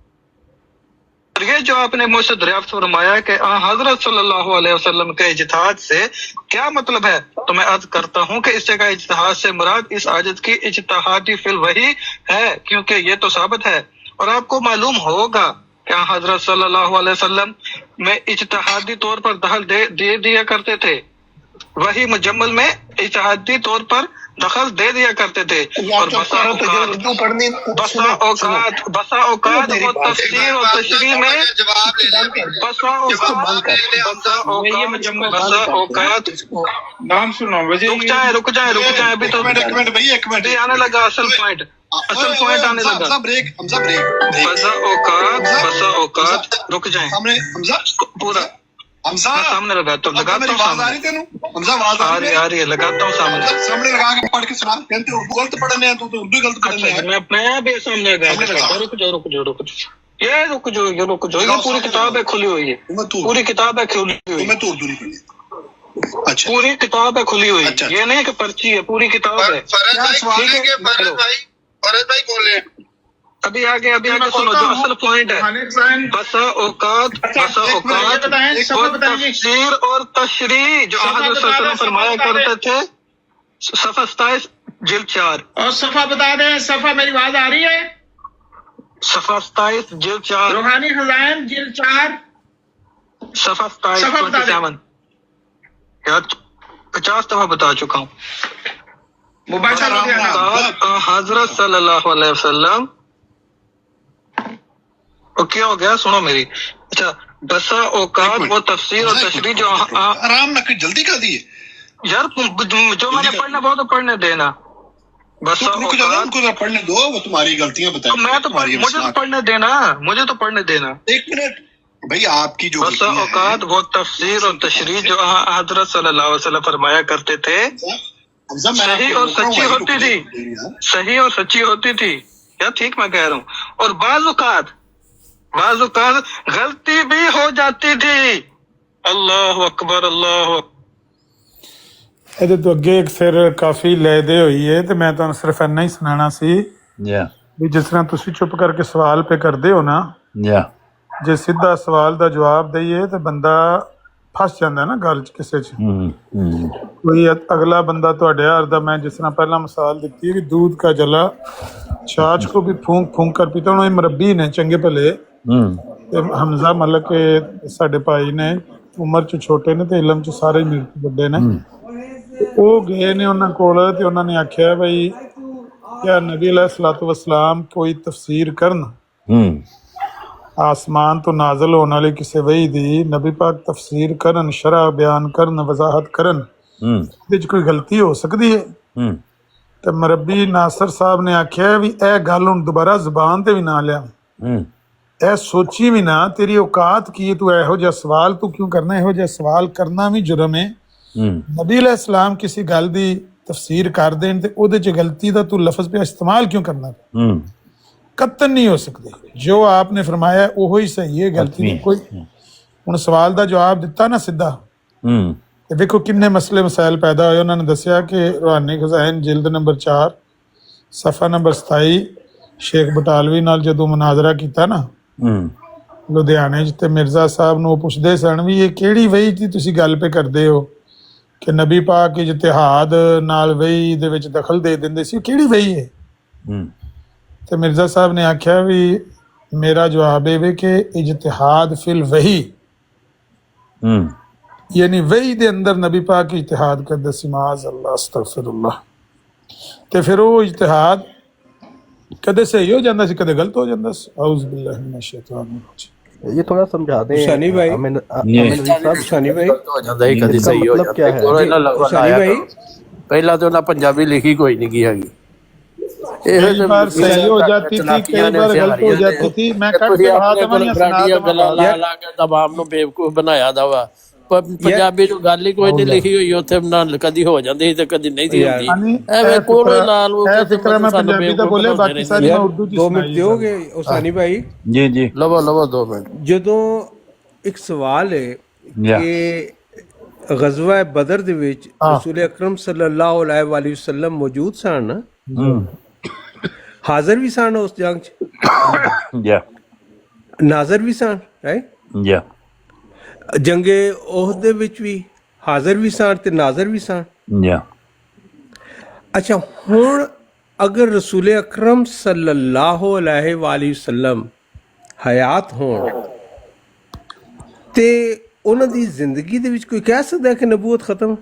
ये जो आपने मुझसे दरियाफ्त फरमाया कि हजरत सल्लल्लाहु अलैहि वसल्लम के इज्तिहाद से क्या मतलब है, तो मैं अर्ज करता हूँ कि इस जगह इज्तिहाद से मुराद इस आयत की इज्तिहादी फिल वही है, क्योंकि ये तो साबित है। और आपको मालूम होगा कि हजरत सल्लल्लाहु अलैहि वसल्लम में इज्तिहादी तौर पर दखल दे दिया करते थे, वही मुजम्मल में इज्तिहादी तौर पर दखल दे दिया करते थे। और बसा औकात और तफसीर और तशरीह में नाम सुनो, रुक जाए अभी तो आने लगा असल पॉइंट आने लगा। बसा औकात रुक जाए पूरा सामने लगा तो लगाता हूँ, आ रही है लगाता हूँ सामने लगा के पढ़ के सुना। कहते हो गलत पढ़ने हैं तो उर्दू गलत पढ़ने हैं। मैं भी सामने लगा, रुक जाओ, ये पूरी किताब है खुली हुई है, पूरी किताब है खुली हुई, मैं तो उर्दू नहीं पढ़ी। अच्छा, पूरी किताब है खुली हुई, ये नहीं कि पर्ची है, पूरी किताब है। फरज भाई बोले अभी आगे सुनो, जो असल पॉइंट है बसा औकात तफसीर और तशरीह जो हज़रत सल्लल्लाहु अलैहि वसल्लम फरमाया करते थे, सफ़ा 27 जिल्द 4। और सफ़ा बता दें, सफ़ा मेरी आवाज आ रही है? सफ़ा 27 जिल्द 4 रूहानी खज़ाइन जिल्द 4 सफ़ा 27 यार 50 दफा बता चुका हूँ। हज़रत सल्लल्लाहु अलैहि वसल्लम क्या हो गया, सुनो मेरी। अच्छा, बसा औकात वो तफसीर और तशरीह जो आराम ना जल्दी कर दिए यार, जो मैंने पढ़ना वो तो पढ़ने देना। बसा उनको पढ़ने दो, वो तुम्हारी गलतियां बताओ। मैं तो मुझे तो पढ़ने देना, एक मिनट भाई। आपकी जो बसा औकात वो तफसीर और तशरीह जो हज़रत सल्लल्लाहु अलैहि वसल्लम फरमाया करते थे, सही और सच्ची होती थी, क्या ठीक मैं कह रहा हूँ। और बाज़ औकात गलती भी हो जाती थी। अल्लाह अकबर, अल्लाह ਇਹਦੇ ਤੋਂ ਅੱਗੇ ਇੱਕ ਫਿਰ ਕਾਫੀ ਲੈਦੇ ਹੋਈ ਹੈ ਤੇ ਮੈਂ ਤੁਹਾਨੂੰ ਸਿਰਫ ਇੰਨਾ ਹੀ ਸੁਣਾਉਣਾ ਸੀ ਯਾ ਵੀ ਜਿਸ ਤਰ੍ਹਾਂ ਤੁਸੀਂ ਚੁੱਪ ਕਰਕੇ ਸਵਾਲ ਪੇ ਕਰਦੇ ਹੋ ਨਾ, ਯਾ ਜੇ ਸਿੱਧਾ ਸਵਾਲ ਦਾ ਜਵਾਬ ਦਈਏ ਤੇ ਬੰਦਾ ਫਸ ਜਾਂਦਾ ਨਾ ਗੱਲ 'ਚ ਕਿਸੇ 'ਚ। ਕੋਈ ਅਗਲਾ ਬੰਦਾ ਤੁਹਾਡੇ ਹਾਰ ਦਾ, ਮੈਂ ਜਿਸ ਤਰ੍ਹਾਂ ਪਹਿਲਾਂ ਮਿਸਾਲ ਦਿੱਤੀ ਵੀ दूध का जला छाछ को भी फूंक फूंक कर पीता। ਹੁਣ ਇਹ ਮਰਬੀ ਨੇ ਚੰਗੇ ਭਲੇ ਤੇ ਹਮਜ਼ਾ ਮਲਕ ਸਾਡੇ ਭਾਈ ਨੇ, ਉਮਰ 'ਚ ਛੋਟੇ ਨੇ ਤੇ ਇਲਮ 'ਚ ਸਾਰੇ ਮੇਰੇ ਤੋਂ ਵੱਡੇ ਨੇ। ਉਹ ਗਏ ਨੇ ਉਹਨਾਂ ਕੋਲ ਤੇ ਉਹਨਾਂ ਨੇ ਆਖਿਆ ਬਈ ਕਿਆ ਨਬੀ अलैहिस्सलातु वस्सलाम कोई तफसीर करन, आसमान तो नाजल होने वाली किसी वही दी नबी पाक तफसीर करन, शरह बयान करन, वजाहत करन, ਇਹਦੇ 'ਚ ਕੋਈ ਗਲਤੀ ਹੋ ਸਕਦੀ ਹੈ? ਤੇ ਮਰਬੀ ਨਾਸਰ ਸਾਹਿਬ ਨੇ ਆਖਿਆ ਵੀ ਇਹ ਗੱਲ ਹੁਣ ਦੁਬਾਰਾ ਜ਼ੁਬਾਨ ਤੇ ਵੀ ਨਾ ਲਿਆ, ਇਹ ਸੋਚੀ ਵੀ ਨਾ, ਤੇਰੀ ਔਕਾਤ ਕੀ ਹੈ, ਤੂੰ ਇਹੋ ਜਿਹਾ ਸਵਾਲ ਤੂੰ ਕਿਉਂ ਕਰਨਾ? ਇਹੋ ਜਿਹਾ ਸਵਾਲ ਕਰਨਾ ਵੀ ਜੁਰਮ ਹੈ। ਨਬੀ अलैहिस्सलाम ਕਿਸੇ ਗੱਲ ਦੀ ਤਫਸੀਰ ਕਰ ਦੇਣ ਤੇ ਉਹਦੇ 'ਚ ਗਲਤੀ ਦਾ ਤੂੰ ਲਫ਼ਜ਼ ਪਿਆ ਇਸਤੇਮਾਲ ਕਿਉਂ ਕਰਨਾ? कतन नहीं हो सकती। जो आपने फरमाया वो ही सही है, गलती नहीं कोई। ਹੁਣ ਸਵਾਲ ਦਾ ਜਵਾਬ ਦਿੱਤਾ ਨਾ ਸਿੱਧਾ, ਤੇ ਦੇਖੋ ਕਿੰਨੇ ਮਸਲੇ ਮਸਾਇਲ ਪੈਦਾ ਹੋਏ। ਉਹਨਾਂ ਨੇ ਦੱਸਿਆ ਕਿ ਰੂਹਾਨੀ ਖਜ਼ਾਇਨ ਜਿਲਦ ਨੰਬਰ 4 ਸਫਾ ਨੰਬਰ 27 ਸ਼ੇਖ ਬਟਾਲਵੀ ਨਾਲ ਜਦੋਂ ਮੁਨਾਜ਼ਰਾ ਕੀਤਾ ਨਾ ਲੁਧਿਆਣੇ 'ਚ, ਤੇ ਮਿਰਜ਼ਾ ਸਾਹਿਬ ਨੂੰ ਉਹ ਪੁੱਛਦੇ ਸਨ ਵੀ ਇਹ ਕਿਹੜੀ ਵਹੀ ਦੀ ਤੁਸੀਂ ਗੱਲ ਪੇ ਕਰਦੇ ਹੋ ਕਿ ਨਬੀ ਪਾਕ ਇਜਤਿਹਾਦ ਨਾਲ ਵਹੀ ਦੇ ਵਿੱਚ ਦਖਲ ਦੇ ਦਿੰਦੇ ਸੀ, ਕਿਹੜੀ ਵਹੀ ਹੈ? ਤੇ ਮਿਰਜ਼ਾ ਸਾਹਿਬ ਨੇ ਆਖਿਆ ਵੀ ਮੇਰਾ ਜਵਾਬ ਇਹ ਵੇ ਕਿ ਇਜਤਿਹਾਦ ਫਿਲ ਵਹੀ, ਯਾਨੀ ਵਹੀ ਦੇ ਅੰਦਰ ਨਬੀ ਪਾਕ ਇਜਤਿਹਾਦ ਕਰਦੇ ਸੀ। ਮਾਜ਼ ਅੱਲਾਹ ਅਸਤਗਫਿरुल्लाह। ਤੇ ਫਿਰ ਉਹ ਇਜਤਿਹਾਦ ਕਦੇ ਸਹੀ ਹੋ ਜਾਂਦਾ ਸੀ, ਕਦੇ ਗਲਤ ਹੋ ਜਾਂਦਾ ਸੀ। ਆਊज़ बिल्लाहि मिनश शैतानिर रजीम। ये थोड़ा समझा दें हुसैनी भाई, हुसैनी भाई ਹੋ ਜਾਂਦਾ ਹੈ, ਕਦੀ ਸਹੀ ਹੋ मतलब क्या है? ਹੁਸੈਨੀ ਭਾਈ ਪਹਿਲਾਂ ਤਾਂ ਉਹਨਾਂ ਪੰਜਾਬੀ ਲਿਖੀ ਕੋਈ ਨਹੀਂ ਕੀ ਹੈਗੀ। कई बार सही हो जाती थी, कई बार गलत हो जाती थी। मैं कट के हाथ में ਤਮਾਮ ਨੂੰ ਬੇਵਕੂਫ ਬਣਾਇਆ ਦਾ ਵਾ। ਪੰਜਾਬੀ ਚ ਗੱਲ ਹੀ ਕੋਈ ਨਹੀਂ ਲਿਖੀ ਹੋਈ ਉੱਥੇ, ਨਾ ਕਦੀ ਹੋ ਜਾਂਦੀ ਤੇ ਕਦੀ ਨਹੀਂ ਸੀ ਹੁੰਦੀ। ਐਵੇਂ ਕੋਲੋਂ ਲਾ ਲਓ ਕਿ मैं पंजाबी ਦਾ ਬੋਲੇ, ਬਾਕੀ ਸਾਰੀ ਮੈਂ ਉਰਦੂ ਚ 2 ਮਿੰਟ ਦਿਓਗੇ ਹੁਸੈਨੀ ਭਾਈ? ਜੀ ਜੀ ਲਵੋ 2 ਮਿੰਟ। ਜਦੋਂ ਇੱਕ ਸਵਾਲ ਹੈ ਕਿ ਗਜ਼ਵਾ ਬਦਰ ਦੇ ਵਿੱਚ ਰਸੂਲ ਅਕਰਮ ਸੱਲੱਲਾਹੁ ਅਲੈਹਿ ਵਸੱਲਮ ਮੌਜੂਦ ਸਨ, ਹਾਜ਼ਰ ਵੀ ਸਨ ਉਸ ਜੰਗ 'ਚ, ਨਾਜ਼ਰ ਵੀ ਸਨ, ਰਾਈਟ? ਜੰਗੇ ਉਹਦ ਦੇ ਵਿੱਚ ਵੀ ਹਾਜ਼ਰ ਵੀ ਸਨ ਤੇ ਨਾਜ਼ਰ ਵੀ ਸਨ। ਅੱਛਾ, ਹੁਣ ਅਗਰ ਰਸੂਲ ਅਕਰਮ ਸੱਲੱਲਾਹੁ ਅਲੈਹਿ ਵਸੱਲਮ ਹਯਾਤ ਹੋਣ ਤੇ ਉਹਨਾਂ ਦੀ ਜ਼ਿੰਦਗੀ ਦੇ ਵਿੱਚ ਕੋਈ ਕਹਿ ਸਕਦਾ ਕਿ ਨਬੂਵਤ ਖਤਮ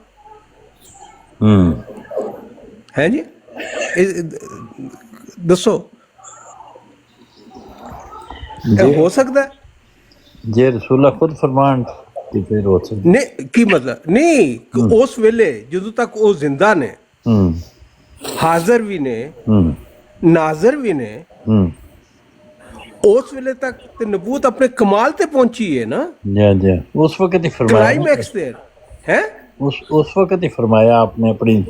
ਹੈ? ਜੀ ਦੱਸੋ, ਇਹ ਹੋ ਸਕਦਾ? ਜੇ ਰਸੂਲ ਖੁਦ ਫਰਮਾਨ ਤੇ ਫਿਰ ਹੋ ਸਕਦਾ ਨਹੀਂ, ਕੀ ਮਤਲਬ? ਨਹੀਂ, ਉਸ ਵੇਲੇ ਜਦੋਂ ਤੱਕ ਉਹ ਜ਼ਿੰਦਾ ਨੇ, ਹਾਜ਼ਰ ਵੀ ਨੇ, ਨਾਜ਼ਰ ਵੀ ਨੇ, ਉਸ ਵੇਲੇ ਤੱਕ ਤੇ ਨਬੂਵਤ ਆਪਣੇ ਕਮਾਲ ਤੇ ਪਹੁੰਚੀ ਹੈ ਨਾ। ਜੀ ਉਸ ਵਕਤ ਹੀ ਫਰਮਾਇਆ, ਕਲਾਈਮੈਕਸ ਤੇ ਹੈ। ਉਸ ਵਕਤ ਹੀ ਫਰਮਾਇਆ ਆਪਨੇ ਆਪਣੀ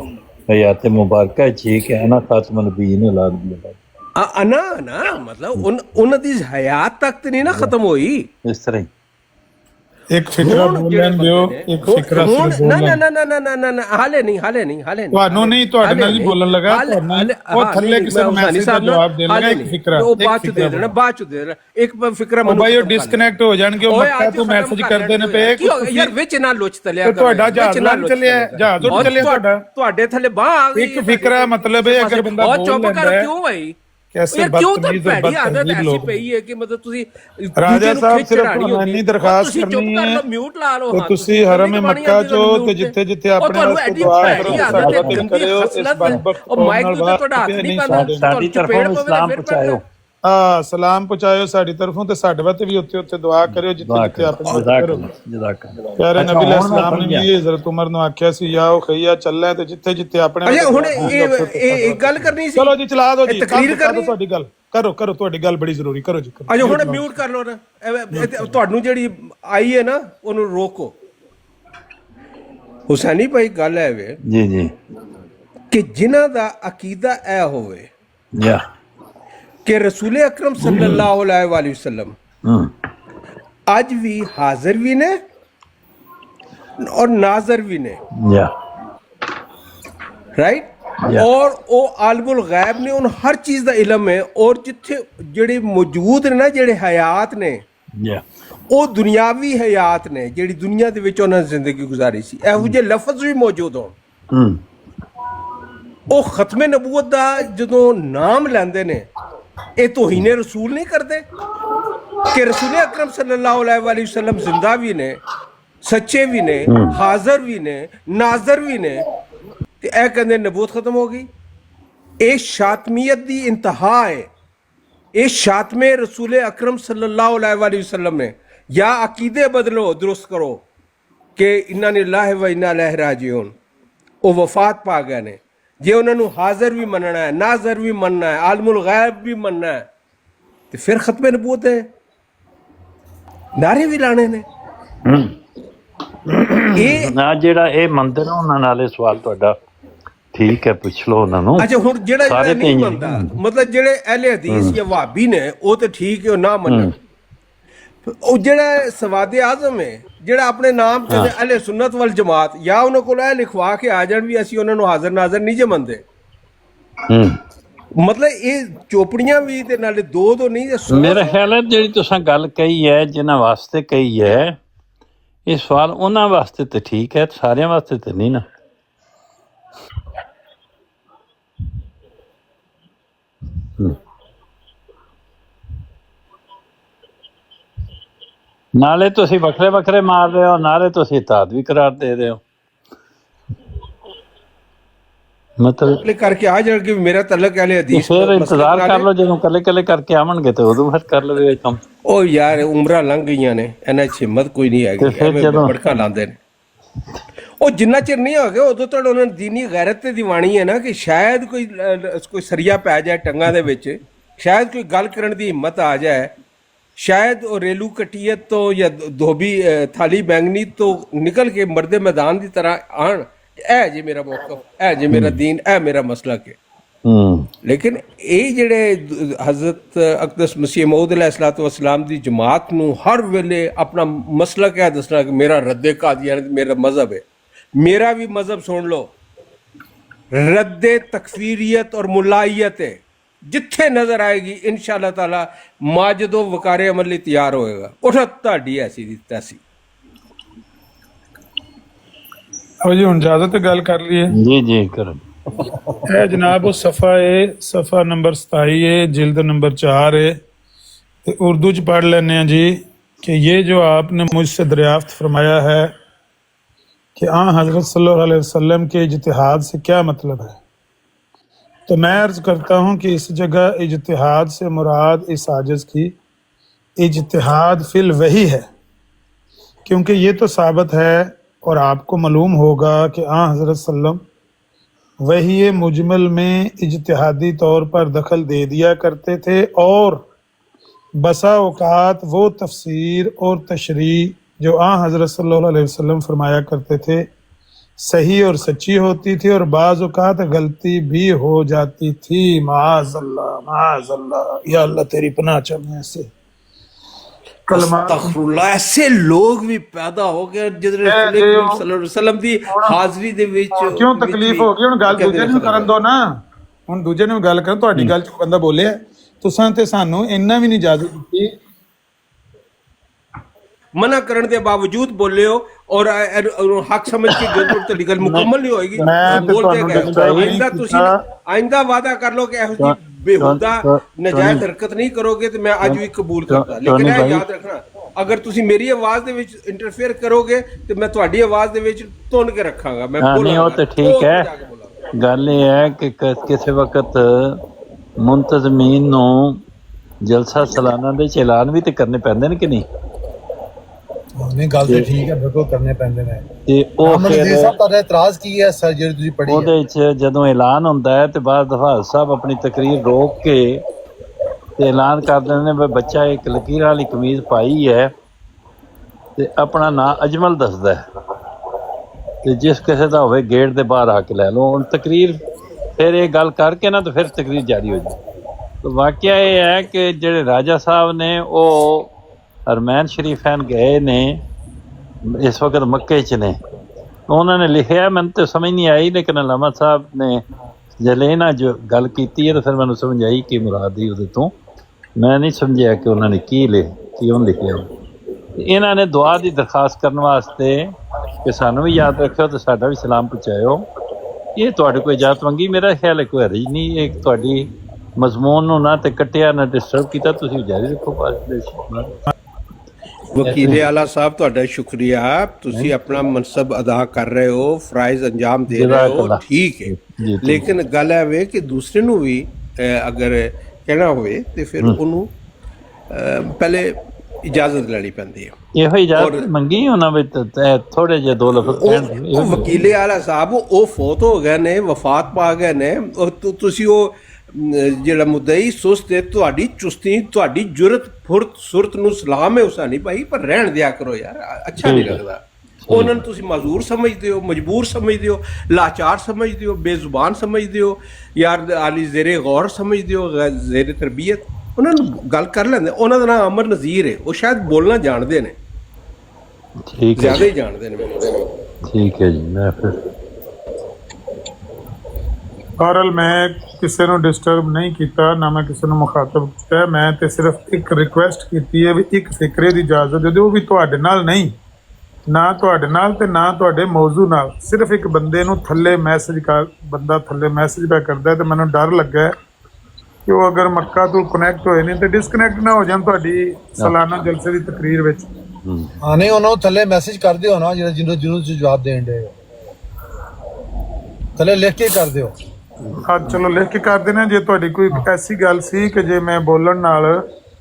ਹਯਾਤ ਮੁਬਾਰਕਾ ਚ ਕਿ ਅਨਾ ਖਾਤਮ ਨਬੀਨ ਔਲਾਦ ਅਨਾ ਨਾ ਮਤਲਬ ਉਹਨਾਂ ਦੀ ਹਯਾਤ ਤੱਕ ਤੇ ਨਹੀਂ ਨਾ ਖਤਮ ਹੋਈ। ਇਸ ਤਰ੍ਹਾਂ ਹੀ ਇੱਕ ਫਿਕਰਾ ਬੋਲਣ ਦਿਓ, ਇੱਕ ਫਿਕਰਾ ਸਿਰ ਬੋਲਣ। ਨਾ ਹਾਲੇ ਨਹੀਂ ਤੁਹਾਨੂੰ ਨਹੀਂ, ਤੁਹਾਡੇ ਨਾਲ ਨਹੀਂ ਬੋਲਣ ਲੱਗਾ। ਉਹ ਥੱਲੇ ਕਿਸੇ ਨੂੰ ਮੈਸੇਜ ਦਾ ਜਵਾਬ ਦੇ ਲੈਣਾ। ਇੱਕ ਫਿਕਰਾ ਉਹ ਬਾਅਦ ਚ ਦੇ ਦੇਣਾ, ਬਾਅਦ ਚ ਦੇ ਦੇਣਾ। ਇੱਕ ਫਿਕਰਾ ਉਹ ਭਾਈ ਉਹ ਡਿਸਕਨੈਕਟ ਹੋ ਜਾਣਗੇ, ਉਹ ਮੱਕਾ ਤੋਂ ਮੈਸੇਜ ਕਰਦੇ ਨੇ ਪਏ ਯਾਰ ਵਿੱਚ ਨਾ ਲੁੱਚ ਤਲਿਆ ਕਰ। ਤੁਹਾਡਾ ਜਹਾਜ਼ ਨਾਲ ਚੱਲਿਆ, ਜਹਾਜ਼ ਉੱਡ ਚੱਲਿਆ ਤੁਹਾਡਾ। ਤੁਹਾਡੇ ਥੱਲੇ ਬਾਹ ਆ ਗਈ। ਇੱਕ ਫਿਕਰਾ ਮਤਲਬ ਹੈ ਅਗਰ ਬੰਦਾ ਬੋਲ ਲੈਂਦਾ ਹੈ। ਕਿਉਂ ਭਾਈ कैसे बदतमीज और बदतमीज लोग राजा साहब सिर्फ पुरानी दरखास्त करनी है तो तुसी हरम मक्का चो ते जिथे जिथे अपने वास्ते दुआ करो, साडा दिल करियो, इस बदबख्त कौम नाल वास्ते साडी तरफों इस्लाम पहुंचायो। सलाम पहुंचायो साडी तरफों ते साडे वास्ते भी उत्ते उत्ते दुआ करियो जिथे जिथे अपने करो। प्यारे नबी अलैहिस्सलाम ने भी हज़रत उमर ਨੂੰ ਆਖਿਆ ਸੀ ਯਾਓ ਖਈਆ ਚੱਲੇ ਤੇ ਜਿੱਥੇ ਜਿੱਥੇ ਆਪਣੇ। ਅੱਛਾ ਹੁਣ ਇਹ ਗੱਲ ਕਰਨੀ ਸੀ। ਚਲੋ ਜੀ ਚਲਾ ਦਿਓ ਜੀ, ਤਕਰੀਰ ਕਰੋ, ਤੁਹਾਡੀ ਗੱਲ ਕਰੋ ਤੁਹਾਡੀ ਗੱਲ ਬੜੀ ਜ਼ਰੂਰੀ, ਕਰੋ ਜੀ। ਅੱਛਾ ਹੁਣ ਮਿਊਟ ਕਰ ਲਓ ਨਾ, ਤੁਹਾਨੂੰ ਜਿਹੜੀ ਆਈ ਹੈ ਨਾ ਉਹਨੂੰ ਰੋਕੋ। ਹੁਸੈਨੀ ਭਾਈ ਗੱਲ ਹੈ ਵੇ ਜੀ ਕਿ ਜਿਨ੍ਹਾਂ ਦਾ ਅਕੀਦਾ ਇਹ ਹੋਵੇ ਕਿ रसूल अकरम सल्लल्लाहु अलैहि वसल्लम आज भी हाजिर भी ने और नाजर भी ने, ਰਾਈਟ ਔਰ ਉਹ ਆਲਮੁਲ ਗੈਬ ਨੇ, ਉਹਨੂੰ ਹਰ ਚੀਜ਼ ਦਾ ਇਲਮ ਹੈ। ਔਰ ਜਿੱਥੇ ਜਿਹੜੇ ਮੌਜੂਦ ਨੇ ਨਾ, ਜਿਹੜੇ ਹਯਾਤ ਨੇ, ਉਹ ਦੁਨਿਆਵੀ ਹਯਾਤ ਨੇ, ਜਿਹੜੀ ਦੁਨੀਆ ਦੇ ਵਿੱਚ ਉਹਨਾਂ ਨੇ ਜ਼ਿੰਦਗੀ ਗੁਜ਼ਾਰੀ ਸੀ। ਇਹੋ ਜਿਹੇ ਲਫ਼ਜ਼ ਵੀ ਮੌਜੂਦ ਹੋਣ। ਉਹ ਖਤਮੇ ਨਬੂਵਤ ਦਾ ਜਦੋਂ ਨਾਮ ਲੈਂਦੇ ਨੇ, ਇਹ ਤੋਹੀਨੇ ਰਸੂਲ ਨਹੀਂ ਕਰਦੇ ਕਿ ਰਸੂਲ ਅਕਰਮ ਸੱਲੱਲਾਹੁ अलैहि वसल्लम ਜ਼ਿੰਦਾ ਵੀ ਨੇ, ਸੱਚੇ ਵੀ ਨੇ, ਹਾਜ਼ਰ ਵੀ ਨੇ, ਨਾਜ਼ਰ ਵੀ ਨੇ, ਤੇ ਇਹ ਕਹਿੰਦੇ ਨਬੂਵਤ ਖਤਮ ਹੋ ਗਈ। ਇਹ ਸ਼ਾਤਮੀਅਤ ਦੀ ਇੰਤਹਾ ਹੈ। ਇਹ ਸ਼ਾਤਮੇ ਰਸੂਲ ਅਕਰਮ ਸੱਲੱਲਾਹੁ अलैहि वसल्लम ਨੇ। ਜਾਂ ਅਕੀਦੇ ਬਦਲੋ, ਦੁਰਸਤ ਕਰੋ ਕਿ ਇन्ना लिल्लाहि व इन्ना इलैहि राजिऊन, ਉਹ ਵਫਾਤ ਪਾ ਗਏ ਨੇ। ਜੇ ਉਹਨਾਂ ਨੂੰ ਹਾਜ਼ਰ ਵੀ ਮੰਨਣਾ ਹੈ, ਨਾਜ਼ਰ ਵੀ ਮੰਨਣਾ ਹੈ, ਆਲਮੁਲ ਗੈਬ ਵੀ ਮੰਨਣਾ ਹੈ, ਤੇ ਫਿਰ ਖਤਮੇ ਨਬੂਵਤ ਹੈ, ਨਾਰੇ ਵੀ ਲਾਣੇ ਨੇ। ਇਹ ਨਾ ਜਿਹੜਾ ਇਹ ਮੰਨਦੇ ਨਾ, ਉਹਨਾਂ ਨਾਲ ਇਹ ਸਵਾਲ ਤੁਹਾਡਾ ਠੀਕ ਹੈ, ਪੁੱਛ ਲਓ ਉਹਨਾਂ ਨੂੰ। ਅੱਛਾ, ਹੁਣ ਜਿਹੜਾ ਨਹੀਂ ਮੰਨਦਾ, ਮਤਲਬ ਜਿਹੜੇ ਅਹਿਲੇ ਹਦੀਸ ਜਾਂ ਵਹਾਬੀ ਨੇ, ਉਹ ਤੇ ਠੀਕ ਹੈ, ਉਹ ਨਾ ਮੰਨਣ। ਉਹ ਜਿਹੜਾ ਸਵਾਦੇ ਆਜ਼ਮ ਹੈ, ਜਿਹੜਾ ਆਪਣੇ ਨਾਮ ਕਹਿੰਦੇ ਅਹਿਲੇ ਸੁन्नत वल जमात, ਜਾਂ ਉਹਨਾਂ ਕੋਲ ਇਹ ਲਿਖਵਾ ਕੇ ਆ ਜਾਣ ਵੀ ਅਸੀਂ ਉਹਨਾਂ ਨੂੰ ਹਾਜ਼ਰ ਨਾਜ਼ਰ ਨਹੀਂ ਜੇ ਮੰਨਦੇ। ਮਤਲਬ ਇਹ ਚੋਪੜੀਆਂ ਵੀ ਤੇ ਨਾਲੇ ਦੋ ਨਹੀਂ। ਮੇਰਾ ਖਿਆਲ ਹੈ ਜਿਹੜੀ ਤੁਸੀਂ ਗੱਲ ਕਹੀ ਹੈ, ਜਿਨ੍ਹਾਂ ਵਾਸਤੇ ਕਹੀ ਹੈ, ਇਹ ਸਵਾਲ ਉਹਨਾਂ ਵਾਸਤੇ ਤੇ ਠੀਕ ਹੈ, ਸਾਰਿਆਂ ਵਾਸਤੇ ਤੇ ਨਹੀਂ ਨਾ। ਨਾਲੇ ਤੁਸੀਂ ਵੱਖਰੇ ਵੱਖਰੇ ਮਾਰ ਰਹੇ ਹੋ, ਨਾਲੇ ਤੁਸੀਂ ਇਤਾਦ ਵੀ ਕਰਾਰ ਦੇ ਰਹੇ ਹੋ। ਮਤਲਬ ਕਰਕੇ ਆ ਜਾਣਗੇ ਮੇਰਾ ਤਲਕ ਅਹਿਲੇ ਹਦੀਸ। ਫਿਰ ਇੰਤਜ਼ਾਰ ਕਰ ਲਓ, ਜਦੋਂ ਕੱਲੇ ਕੱਲੇ ਕਰਕੇ ਆਵਣਗੇ ਤੇ ਉਦੋਂ ਫਿਰ ਕਰ ਲਵੇ ਇਹ ਕੰਮ। ਉਹ ਯਾਰ ਉਮਰਾਂ ਲੰਘ ਗਈਆਂ ਨੇ, ਇਹਨਾਂ 'ਚ ਹਿੰਮਤ ਕੋਈ ਨਹੀਂ ਹੈਗੀ, ਐਵੇਂ ਭੜਕਾ ਲਾਉਂਦੇ ਨੇ। ਉਹ ਜਿੰਨਾ ਚਿਰ ਨਹੀਂ ਹੋ ਗਿਆ ਉਦੋਂ ਤੱਕ ਉਹਨਾਂ ਦੀ ਦੀਨੀ ਗੈਰਤ ਤੇ ਦੀਵਾਨੀ ਹੈ ਨਾ, ਕਿ ਸ਼ਾਇਦ ਕੋਈ ਸਰੀਆ ਪੈ ਜਾਏ ਟੰਗਾਂ ਦੇ ਵਿੱਚ, ਸ਼ਾਇਦ ਕੋਈ ਗੱਲ ਕਰਨ ਦੀ ਹਿੰਮਤ ਆ ਜਾਏ, ਸ਼ਾਇਦ ਉਹ ਰੇਲੂ ਕਟੀਅਤ ਤੋਂ ਜਾਂ ਧੋਬੀ ਥਾਲੀ ਬੈਂਗਨੀ ਤੋਂ ਨਿਕਲ ਕੇ ਮਰਦੇ ਮੈਦਾਨ ਦੀ ਤਰ੍ਹਾਂ ਆਣ। ਇਹ ਜੇ ਮੇਰਾ ਮੌਕਫ, ਇਹ ਜੇ ਮੇਰਾ ਦੀਨ, ਇਹ ਮੇਰਾ ਮਸਲਕ ਹੈ। ਲੇਕਿਨ ਇਹ ਜਿਹੜੇ ਹਜ਼ਰਤ ਅਕਦਸ ਮਸੀਹ ਮਊਦ अलैहिस्सलातु वस्सलाम ਦੀ ਜਮਾਤ ਨੂੰ ਹਰ ਵੇਲੇ ਆਪਣਾ ਮਸਲਕ ਹੈ ਦੱਸਣਾ ਕਿ ਮੇਰਾ ਰੱਦੇ ਕਾਦੀਆਨ ਮੇਰਾ ਮਜ਼ਹਬ ਹੈ। ਮੇਰਾ ਵੀ ਮਜ਼ਹਬ ਸੁਣ ਲਓ, ਰੱਦੇ ਤਕਫੀਰੀਅਤ ਔਰ ਮੁਲਾਈਅਤ ਹੈ। ਜਿੱਥੇ ਨਜ਼ਰ ਆਏਗੀ ਇਨਸ਼ਾਅੱਲਾਹ ਤਾਲਾ ਮਾਜਦੋ ਵਕਾਰੇ ਅਮਲ ਲਈ ਤਿਆਰ ਹੋਏਗਾ। ਉਹ ਤੁਹਾਡੀ ਐਸੀ ਦੀ ਤੈਸੀ। ਉਹ ਜੀ ਹੁਣ ਜ਼ਿਆਦਾ ਤੇ ਗੱਲ ਕਰ ਲਈਏ। ਜੀ ਜੀ ਕਰੋ। है जनाब, वो सफ़ा है, सफ़ा नंबर 27 है, जिल्द नंबर 4 है। तो उर्दू च पढ़ लेने जी कि ये जो आपने मुझसे दरियाफ्त फरमाया है कि हज़रत सल्लल्लाहु अलैहि वसल्लम के इज्तिहाद से क्या मतलब है, तो मैं अर्ज़ करता हूँ कि इस जगह इज्तिहाद से मुराद इस आजिज़ की इज्तिहाद फिल वही है, क्योंकि ये तो साबित है और आपको मालूम होगा कि हज़रत सल्लम वही मुजमल में इज्तिहादी तौर पर दखल दे दिया करते थे, और बसा औकात वो तफसीर और तशरी जो हज़रत सल्लल्लाहु अलैहि वसल्लम फरमाया करते थे सही और सच्ची होती थी, और बाज़ औकात गलती भी हो जाती थी। माज़अल्लाह, या अल्लाह तेरी पनाह चाहते ऐसे ਅਸਤਗਫਿरुल्लाह। ऐसे लोग भी पैदा हो गए जिहदे सल्लल्लाहु अलैहि वसल्लम ਦੀ ਹਾਜ਼ਰੀ ਦੇ ਵਿੱਚ ਕਿਉਂ ਤਕਲੀਫ ਹੋ ਗਈ। ਹੁਣ ਗੱਲ ਦੂਜੇ ਨੂੰ ਕਰਨ ਦੋ ਨਾ, ਹੁਣ ਦੂਜੇ ਨੂੰ ਗੱਲ ਕਰਨ। ਤੁਹਾਡੀ ਗੱਲ ਚ ਬੰਦਾ ਬੋਲਿਆ, ਤੁਸਾਂ ਤੇ ਸਾਨੂੰ ਇੰਨਾ ਵੀ ਨਹੀਂ ਇਜਾਜ਼ਤ ਦਿੱਤੀ, मना करने के बावजूद बोले हो, और हक समझ के जो तरीका मुकम्मल नहीं होएगी। आइंदा वादा कर लो कि ऐसी बेहुदा नजायज हरकत नहीं करोगे, तो मैं आज भी कबूल करता। लेकिन याद रखना, अगर तुसी मेरी आवाज दे विच इंटरफेयर करोगे तो मैं तुहाडी आवाज दे विच तुन के रखांगा। मैं नहीं, वो तो ठीक है। गल ये है कि किसी वक्त मुंतजमीन नूं जलसा सालाना दे ऐलान भी तो करने पैंदे ने कि नहीं? नहीं, गल तो ठीक है, बिल्कुल करने पैंदे ने। ते ओ फिर साहब तारा इतराज की है सर ਜਿਹੜੀ ਤੁਸੀਂ ਪੜ੍ਹੀ ਹੈ, ਉਹਦੇ ਵਿੱਚ ਜਦੋਂ ਐਲਾਨ ਹੁੰਦਾ ਹੈ ਤੇ ਬਾਅਦ ਦਫਾ ਸਾਹਿਬ ਆਪਣੀ ਤਕਰੀਰ ਰੋਕ ਕੇ ਤੇ ਐਲਾਨ ਕਰ ਦਿੰਦੇ ਨੇ ਵੀ ਬੱਚਾ ਇੱਕ ਲਕੀਰਾਂ ਵਾਲੀ ਕਮੀਜ਼ ਪਾਈ ਹੈ ਤੇ ਆਪਣਾ ਨਾਂ ਅਜਮਲ ਦੱਸਦਾ ਹੈ, ਤੇ ਜਿਸ ਕਿਸੇ ਦਾ ਹੋਵੇ ਗੇਟ ਦੇ ਬਾਹਰ ਆ ਕੇ ਲੈ ਲਓ। ਹੁਣ ਤਕਰੀਰ ਫਿਰ ਇਹ ਗੱਲ ਕਰਕੇ ਨਾ, ਤੇ ਫਿਰ ਤਕਰੀਰ ਜਾਰੀ ਹੋ ਜਾਏ। तो वाकया ये है कि जेडे राजा साहब ने वो हरमैन शरीफैन गए ने, इस वक्त मक्के च ने, ਉਹਨਾਂ ਨੇ ਲਿਖਿਆ, ਮੈਨੂੰ ਤੇ ਸਮਝ ਨਹੀਂ ਆਈ, ਲੇਕਿਨ ਅਲਾਮਾ ਸਾਹਿਬ ਨੇ ਜਲੇ ਨਾ ਜੋ ਗੱਲ ਕੀਤੀ ਹੈ ਤਾਂ ਫਿਰ ਮੈਨੂੰ ਸਮਝ ਆਈ ਕਿ ਮੁਰਾਦ ਦੀ ਉਹਦੇ ਤੋਂ। ਮੈਂ ਨਹੀਂ ਸਮਝਿਆ ਕਿ ਉਹਨਾਂ ਨੇ ਕਿਉਂ ਲਿਖਿਆ। ਇਹਨਾਂ ਨੇ ਦੁਆ ਦੀ ਦਰਖਾਸਤ ਕਰਨ ਵਾਸਤੇ ਕਿ ਸਾਨੂੰ ਵੀ ਯਾਦ ਰੱਖਿਓ ਤੇ ਸਾਡਾ ਵੀ ਸਲਾਮ ਪਹੁੰਚਾਇਓ, ਇਹ ਤੁਹਾਡੇ ਕੋਲ ਇਜਾਜ਼ਤ ਮੰਗੀ। ਮੇਰਾ ਖਿਆਲ ਹੈ ਕੋਈ ਹਰਜ ਨਹੀਂ, ਇਹ ਤੁਹਾਡੀ ਮਜ਼ਮੂਨ ਨੂੰ ਨਾ ਤੇ ਕੱਟਿਆ ਨਾ ਡਿਸਟਰਬ ਕੀਤਾ, ਤੁਸੀਂ ਜਾਰੀ ਰੱਖੋ। ਵਕੀਲ ਆਲਾ ਸਾਹਿਬ ਤੁਹਾਡਾ ਸ਼ੁਕਰੀਆ, ਤੁਸੀਂ ਆਪਣਾ ਮਨਸਬ ਅਦਾ ਕਰ ਰਹੇ ਹੋ, ਫਰਾਇਜ਼ ਅੰਜਾਮ ਦੇ ਰਹੇ ਹੋ, ਠੀਕ ਹੈ। ਲੇਕਿਨ ਗੱਲ ਇਹ ਵੇ ਕਿ ਦੂਸਰੇ ਨੂੰ ਵੀ ਅਗਰ ਕਹਿਣਾ ਹੋਵੇ ਤੇ ਫਿਰ ਉਹਨੂੰ ਪਹਿਲੇ ਇਜਾਜ਼ਤ ਲੈਣੀ ਪੈਂਦੀ ਹੈ। ਇਹੋ ਇਜਾਜ਼ਤ ਮੰਗੀ ਉਹਨਾਂ ਵਿੱਚ ਥੋੜੇ ਜਿਹੇ ਦੋ ਲਫ਼ਜ਼ ਉਹ ਵਕੀਲ ਆਲਾ ਸਾਹਿਬ ਉਹ ਫੌਤ ਹੋ ਗਏ ਨੇ, ਵਫਾਤ ਪਾ ਗਏ ਨੇ, ਤੁਸੀਂ ਉਹ ਜਿਹੜਾ ਮੁੱਦਈ ਸੁਸਤ ਹੈ, ਤੁਹਾਡੀ ਚੁਸਤੀ, ਤੁਹਾਡੀ ਜੁਰਤ ਫੁਰਤ ਸੁਰਤ ਨੂੰ ਸਲਾਮ ਹੈ ਹੁਸੈਨੀ ਭਾਈ, ਪਰ ਰਹਿਣ ਦਿਆ ਕਰੋ ਯਾਰ, ਅੱਛਾ ਨਹੀਂ ਲੱਗਦਾ। ਉਹਨਾਂ ਨੂੰ ਤੁਸੀਂ ਮਾਜ਼ੂਰ ਸਮਝਦੇ ਹੋ, ਮਜਬੂਰ ਸਮਝਦੇ ਹੋ, ਲਾਚਾਰ ਸਮਝਦੇ ਹੋ, ਬੇਜ਼ੁਬਾਨ ਸਮਝਦੇ ਹੋ, ਯਾਰ ਆਲੀ ਜ਼ੇਰੇ ਗੌਰ ਸਮਝਦੇ ਹੋ, ਜ਼ੇਰੇ ਤਰਬੀਅਤ। ਉਹਨਾਂ ਨੂੰ ਗੱਲ ਕਰ ਲੈਂਦੇ। ਉਹਨਾਂ ਦਾ ਨਾਮ ਅਮਰ ਨਜ਼ੀਰ ਹੈ, ਉਹ ਸ਼ਾਇਦ ਬੋਲਣਾ ਜਾਣਦੇ ਨੇ, ਜ਼ਿਆਦਾ ਹੀ ਜਾਣਦੇ ਨੇ। ਠੀਕ ਹੈ ਜੀ। ਮੈਂ ਫਿਰ ਬਹਰਹਾਲ ਮੈਂ ਕਿਸੇ ਨੂੰ ਡਿਸਟਰਬ ਨਹੀਂ ਕੀਤਾ, ਨਾ ਮੈਂ ਕਿਸੇ ਨੂੰ ਮੁਖਾਤਬ ਕੀਤਾ। ਮੈਂ ਤੇ ਸਿਰਫ ਇੱਕ ਰਿਕੁਐਸਟ ਕੀਤੀ ਹੈ ਵੀ ਇੱਕ ਫਿਕਰੇ ਦੀ ਇਜਾਜ਼ਤ ਦੇ ਦਿਓ, ਵੀ ਤੁਹਾਡੇ ਨਾਲ ਨਹੀਂ, ਨਾ ਤੁਹਾਡੇ ਨਾਲ ਤੇ ਨਾ ਤੁਹਾਡੇ ਮੌਜੂ ਨਾਲ, ਸਿਰਫ ਇੱਕ ਬੰਦੇ ਨੂੰ ਥੱਲੇ ਮੈਸੇਜ ਬੰਦਾ ਥੱਲੇ ਮੈਸੇਜ ਪੈ ਕਰਦਾ, ਤੇ ਮੈਨੂੰ ਡਰ ਲੱਗਾ ਕਿ ਉਹ ਅਗਰ ਮੱਕਾ ਤੋਂ ਕਨੈਕਟ ਹੋਏ ਨੇ ਤੇ ਡਿਸਕਨੈਕਟ ਨਾ ਹੋ ਜਾਣ ਤੁਹਾਡੀ ਸਾਲਾਨਾ ਜਲਸੇ ਦੀ ਤਕਰੀਰ ਵਿੱਚ। ਹਾਂ ਨਹੀਂ, ਉਹਨਾਂ ਨੂੰ ਥੱਲੇ ਮੈਸੇਜ ਕਰ ਦਿਓ ਨਾ, ਜਿਹਨੂੰ ਤੁਸੀਂ ਜਵਾਬ ਦੇਣ ਦੇ ਥੱਲੇ ਲਿਖ ਕੇ ਕਰ ਦਿਓ। ਹਾਂ ਚਲੋ ਲਿਖ ਕੇ ਕਰ ਦੇਣਾ। ਜੇ ਤੁਹਾਡੀ ਕੋਈ ਐਸੀ ਗੱਲ ਸੀ ਕਿ ਜੇ ਮੈਂ ਬੋਲਣ ਨਾਲ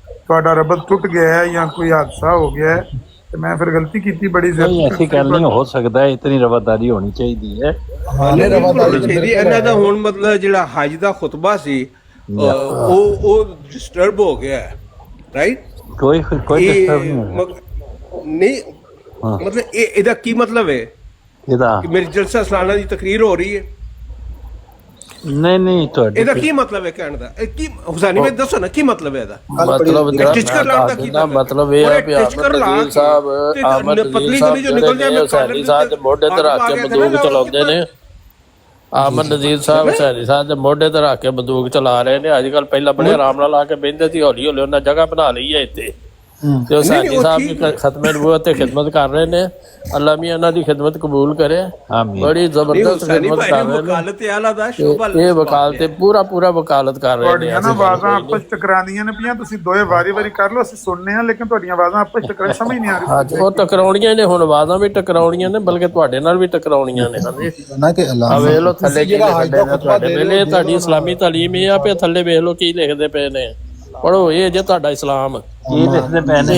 ਤੁਹਾਡਾ ਰਬਤ ਟੁੱਟ ਗਿਆ ਹੈ ਜਾਂ ਕੋਈ ਹਾਦਸਾ ਹੋ ਗਿਆ ਹੈ ਤੇ ਮੈਂ ਫਿਰ ਗਲਤੀ ਕੀਤੀ, ਬੜੀ ਐਸੀ ਗੱਲ ਨਹੀਂ ਹੋ ਸਕਦਾ, ਇਤਨੀ ਰਵਾਦਾਰੀ ਹੋਣੀ ਚਾਹੀਦੀ ਹੈ। ਇਹਨਾਂ ਦਾ ਹੁਣ ਮਤਲਬ ਜਿਹੜਾ ਹਜ ਦਾ ਖੁਤਬਾ ਸੀ ਉਹ ਡਿਸਟਰਬ ਹੋ ਗਿਆ, ਰਾਈਟ? ਕੋਈ ਡਿਸਟਰਬ ਨਹੀਂ, ਮਤਲਬ ਇਹਦਾ ਕੀ ਮਤਲਬ ਹੈ? ਇਹਦਾ ਮੇਰੀ ਜਲਸਾ ਸਾਲਾਨਾ ਦੀ ਤਕਰੀਰ ਹੋ ਰਹੀ ਹੈ। ਨਹੀਂ ਤੁਹਾਡੇ ਇਹਦਾ ਕੀ ਮਤਲਬ ਹੈ ਕਹਿਣ ਦਾ? ਇਹ ਕੀ ਹੁਸੈਨੀ ਭਾਈ ਦੱਸੋ ਨਾ, ਕੀ ਮਤਲਬ ਹੈ ਇਹਦਾ? ਮਤਲਬ ਇਹ ਹੈ ਕਿ ਆਮਦ ਨਜ਼ੀਰ ਸਾਹਿਬ ਹੁਸੈਨੀ ਸਾਹਿਬ ਦੇ ਮੋਢੇ ਤੇ ਰੱਖ ਕੇ ਬੰਦੂਕ ਚਲਾਉਂਦੇ ਨੇ। ਆਮਦ ਨਜ਼ੀਰ ਸਾਹਿਬ ਹੁਸੈਨੀ ਸਾਹਿਬ ਦੇ ਮੋਢੇ ਤੇ ਰੱਖ ਕੇ ਬੰਦੂਕ ਚਲਾ ਰਹੇ ਨੇ ਅੱਜ ਕੱਲ। ਪਹਿਲਾਂ ਬੜੇ ਆਰਾਮ ਨਾਲ ਆ ਕੇ ਬਹਿੰਦੇ ਸੀ, ਹੌਲੀ ਹੌਲੀ ਉਹਨਾਂ ਜਗ੍ਹਾ ਬਣਾ ਲਈ ਹੈ ਇੱਥੇ, ਤੇ ਹੁਸੈਨੀ ਸਾਹਿਬ ਵੀ ਖਤਮੇ ਨਬੂਵਤ ਤੇ ਖਿਦਮਤ ਕਰ ਰਹੇ ਨੇ। ਅੱਲਾ ਮੀਆਂ ਉਹਨਾਂ ਦੀ ਖਿਦਮਤ ਕਬੂਲ ਕਰੇ, ਬੜੀ ਜ਼ਬਰਦਸਤ ਖਿਦਮਤ ਕਰ ਰਹੇ ਨੇ। ਇਹ ਵਕਾਲਤ ਪੂਰਾ ਵਕਾਲਤ ਕਰ ਰਹੇ ਨੇ। ਤੁਹਾਡੀਆਂ ਨਾ ਆਵਾਜ਼ਾਂ ਆਪਸ ਚ ਟਕਰਾਉਂਦੀਆਂ ਨੇ ਪਈਆਂ, ਤੁਸੀਂ ਦੋਏ ਵਾਰੀ ਕਰ ਲਓ, ਅਸੀਂ ਸੁਣਨੇ ਆ, ਲੇਕਿਨ ਤੁਹਾਡੀਆਂ ਆਵਾਜ਼ਾਂ ਆਪਸ ਚ ਟਕਰਾ ਸਮਝ ਨਹੀਂ ਆ ਰਹੀ। ਉਹ ਟਕਰਾਉਣੀਆਂ ਨੇ, ਹੁਣ ਆਵਾਜ਼ਾਂ ਵੀ ਟਕਰਾਉਣੀਆਂ ਨੇ, ਬਲਕਿ ਤੁਹਾਡੇ ਨਾਲ ਵੀ ਟਕਰਾਉਣੀਆਂ ਨੇ। ਵੇਖ ਲਓ ਥੱਲੇ ਕੀ ਲਿਖਦੇ ਨੇ ਤੁਹਾਡੇ ਵੇਲੇ। ਤੁਹਾਡੀ ਇਸਲਾਮੀ ਤਾਲੀਮ ਇਹ ਆ ਵੀ ਥੱਲੇ ਵੇਖ ਲਓ ਕੀ ਲਿਖਦੇ ਪਏ ਨੇ, ਪੜੋ। ਇਹ ਜੇ ਤੁਹਾਡਾ ਇਸਲਾਮ ਕੀ ਲਿਖਦੇ ਪਏ ਨੇ,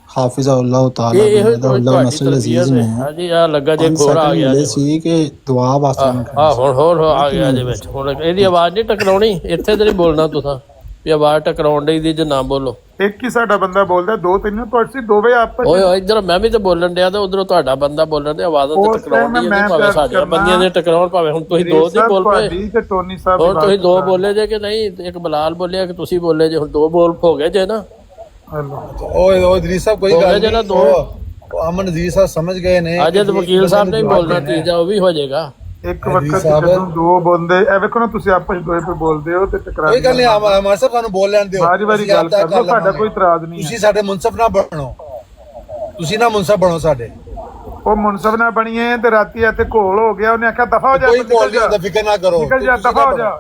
ਹਾਫਿਜ਼ਾ ਅੱਲਾਹ ਤਾਲਾ ਅੱਲਾਹ ਨਸਲ ਅਜ਼ੀਜ਼ ਨੇ। ਹਾਂਜੀ ਆ ਲੱਗਾ ਜੇ ਖੋਰ ਆ ਗਿਆ ਸੀ ਕਿ ਦੁਆ ਵਾਸਤੇ ਹੁਣ ਹੋਰ ਆ ਗਿਆ ਇਹਦੇ ਵਿੱਚ। ਹੁਣ ਇਹਦੀ ਆਵਾਜ਼ ਨਹੀਂ ਟਕਰਾਉਣੀ, ਇੱਥੇ ਤੇ ਨਹੀਂ ਬੋਲਣਾ ਤੁਸੀਂ ਵੀ ਆਵਾਜ਼ ਟਕਰਾਉਣ ਡਈ ਦੀ ਜੇ ਨਾ ਬੋਲੋ। ਇੱਕ ਹੀ ਸਾਡਾ ਬੰਦਾ ਬੋਲਦਾ, ਦੋ ਤਿੰਨ ਤੁਸੀਂ ਦੋਵੇਂ ਆਪਸ ਓਏ ਇੱਧਰ ਮੈਂ ਵੀ ਤੇ ਬੋਲਣ ਡਿਆ ਤੇ ਉਧਰੋਂ ਤੁਹਾਡਾ ਬੰਦਾ ਬੋਲਣ ਡਿਆ। ਆਵਾਜ਼ਾਂ ਤੇ ਟਕਰਾਉਣ ਦੀ ਭਾਵੇਂ ਸਾਡੀਆਂ ਬੰਦੀਆਂ ਦੇ ਟਕਰਾਉਣ, ਭਾਵੇਂ ਹੁਣ ਤੁਸੀਂ ਦੋ ਨਹੀਂ ਬੋਲ ਪਏ, ਹੁਣ ਤੁਸੀਂ ਦੋ ਬੋਲੇ ਜੇ ਕਿ ਨਹੀਂ, ਇੱਕ ਬਲਾਲ ਬੋਲਿਆ ਕਿ ਤੁਸੀਂ ਬੋਲੇ ਜੇ, ਹੁਣ ਦੋ ਬੋਲ ਹੋ ਗਏ ਜੇ ਨਾ। ਓਏ ਇਦਰੀਸ ਸਾਹਿਬ ਕੋਈ ਗੱਲ ਨਹੀਂ, ਅਮਨ ਨਜ਼ੀਰ ਸਾਹਿਬ ਸਮਝ ਗਏ ਨੇ। ਅਜੇ ਤਾਂ ਵਕੀਲ ਸਾਹਿਬ ਨੇ ਬੋਲਣਾ, ਤੀਜਾ ਉਹ ਵੀ ਹੋ ਜਾਏਗਾ। ਇੱਕ ਵਕਤ ਜਦੋਂ ਦੋ ਬੰਦੇ ਇਹ ਵੇਖੋ ਨਾ, ਤੁਸੀਂ ਆਪਸ ਦੋਏ ਪੇ ਬੋਲਦੇ ਹੋ ਤੇ ਟਕਰਾ। ਕੋਈ ਗੱਲ ਨਹੀਂ, ਅਮਰ ਸਾਹਿਬ ਸਾਨੂੰ ਬੋਲ ਲੈਣ ਦਿਓ, ਵਾਰੀ ਗੱਲ ਕਰ ਲਓ, ਸਾਡਾ ਕੋਈ ਇਤਰਾਜ਼ ਨਹੀਂ। ਤੁਸੀਂ ਸਾਡੇ ਮੁਨਸਫ ਨਾ ਬਣੋ, ਤੁਸੀਂ ਨਾ ਮੁਨਸਫ ਬਣੋ ਸਾਡੇ। ਉਹ ਮੁਨਸਫ ਨਾ ਬਣੀਏ ਤੇ ਰਾਤੀ ਇੱਥੇ ਘੋਲ ਹੋ ਗਿਆ, ਉਹਨੇ ਆਖਿਆ ਦਫਾ ਹੋ ਜਾ। ਕੋਈ ਘੋਲ ਨਹੀਂ ਹੁੰਦਾ, ਫਿਕਰ ਨਾ ਕਰੋ, ਨਿਕਲ ਜਾ, ਦਫਾ ਹੋ ਜਾ।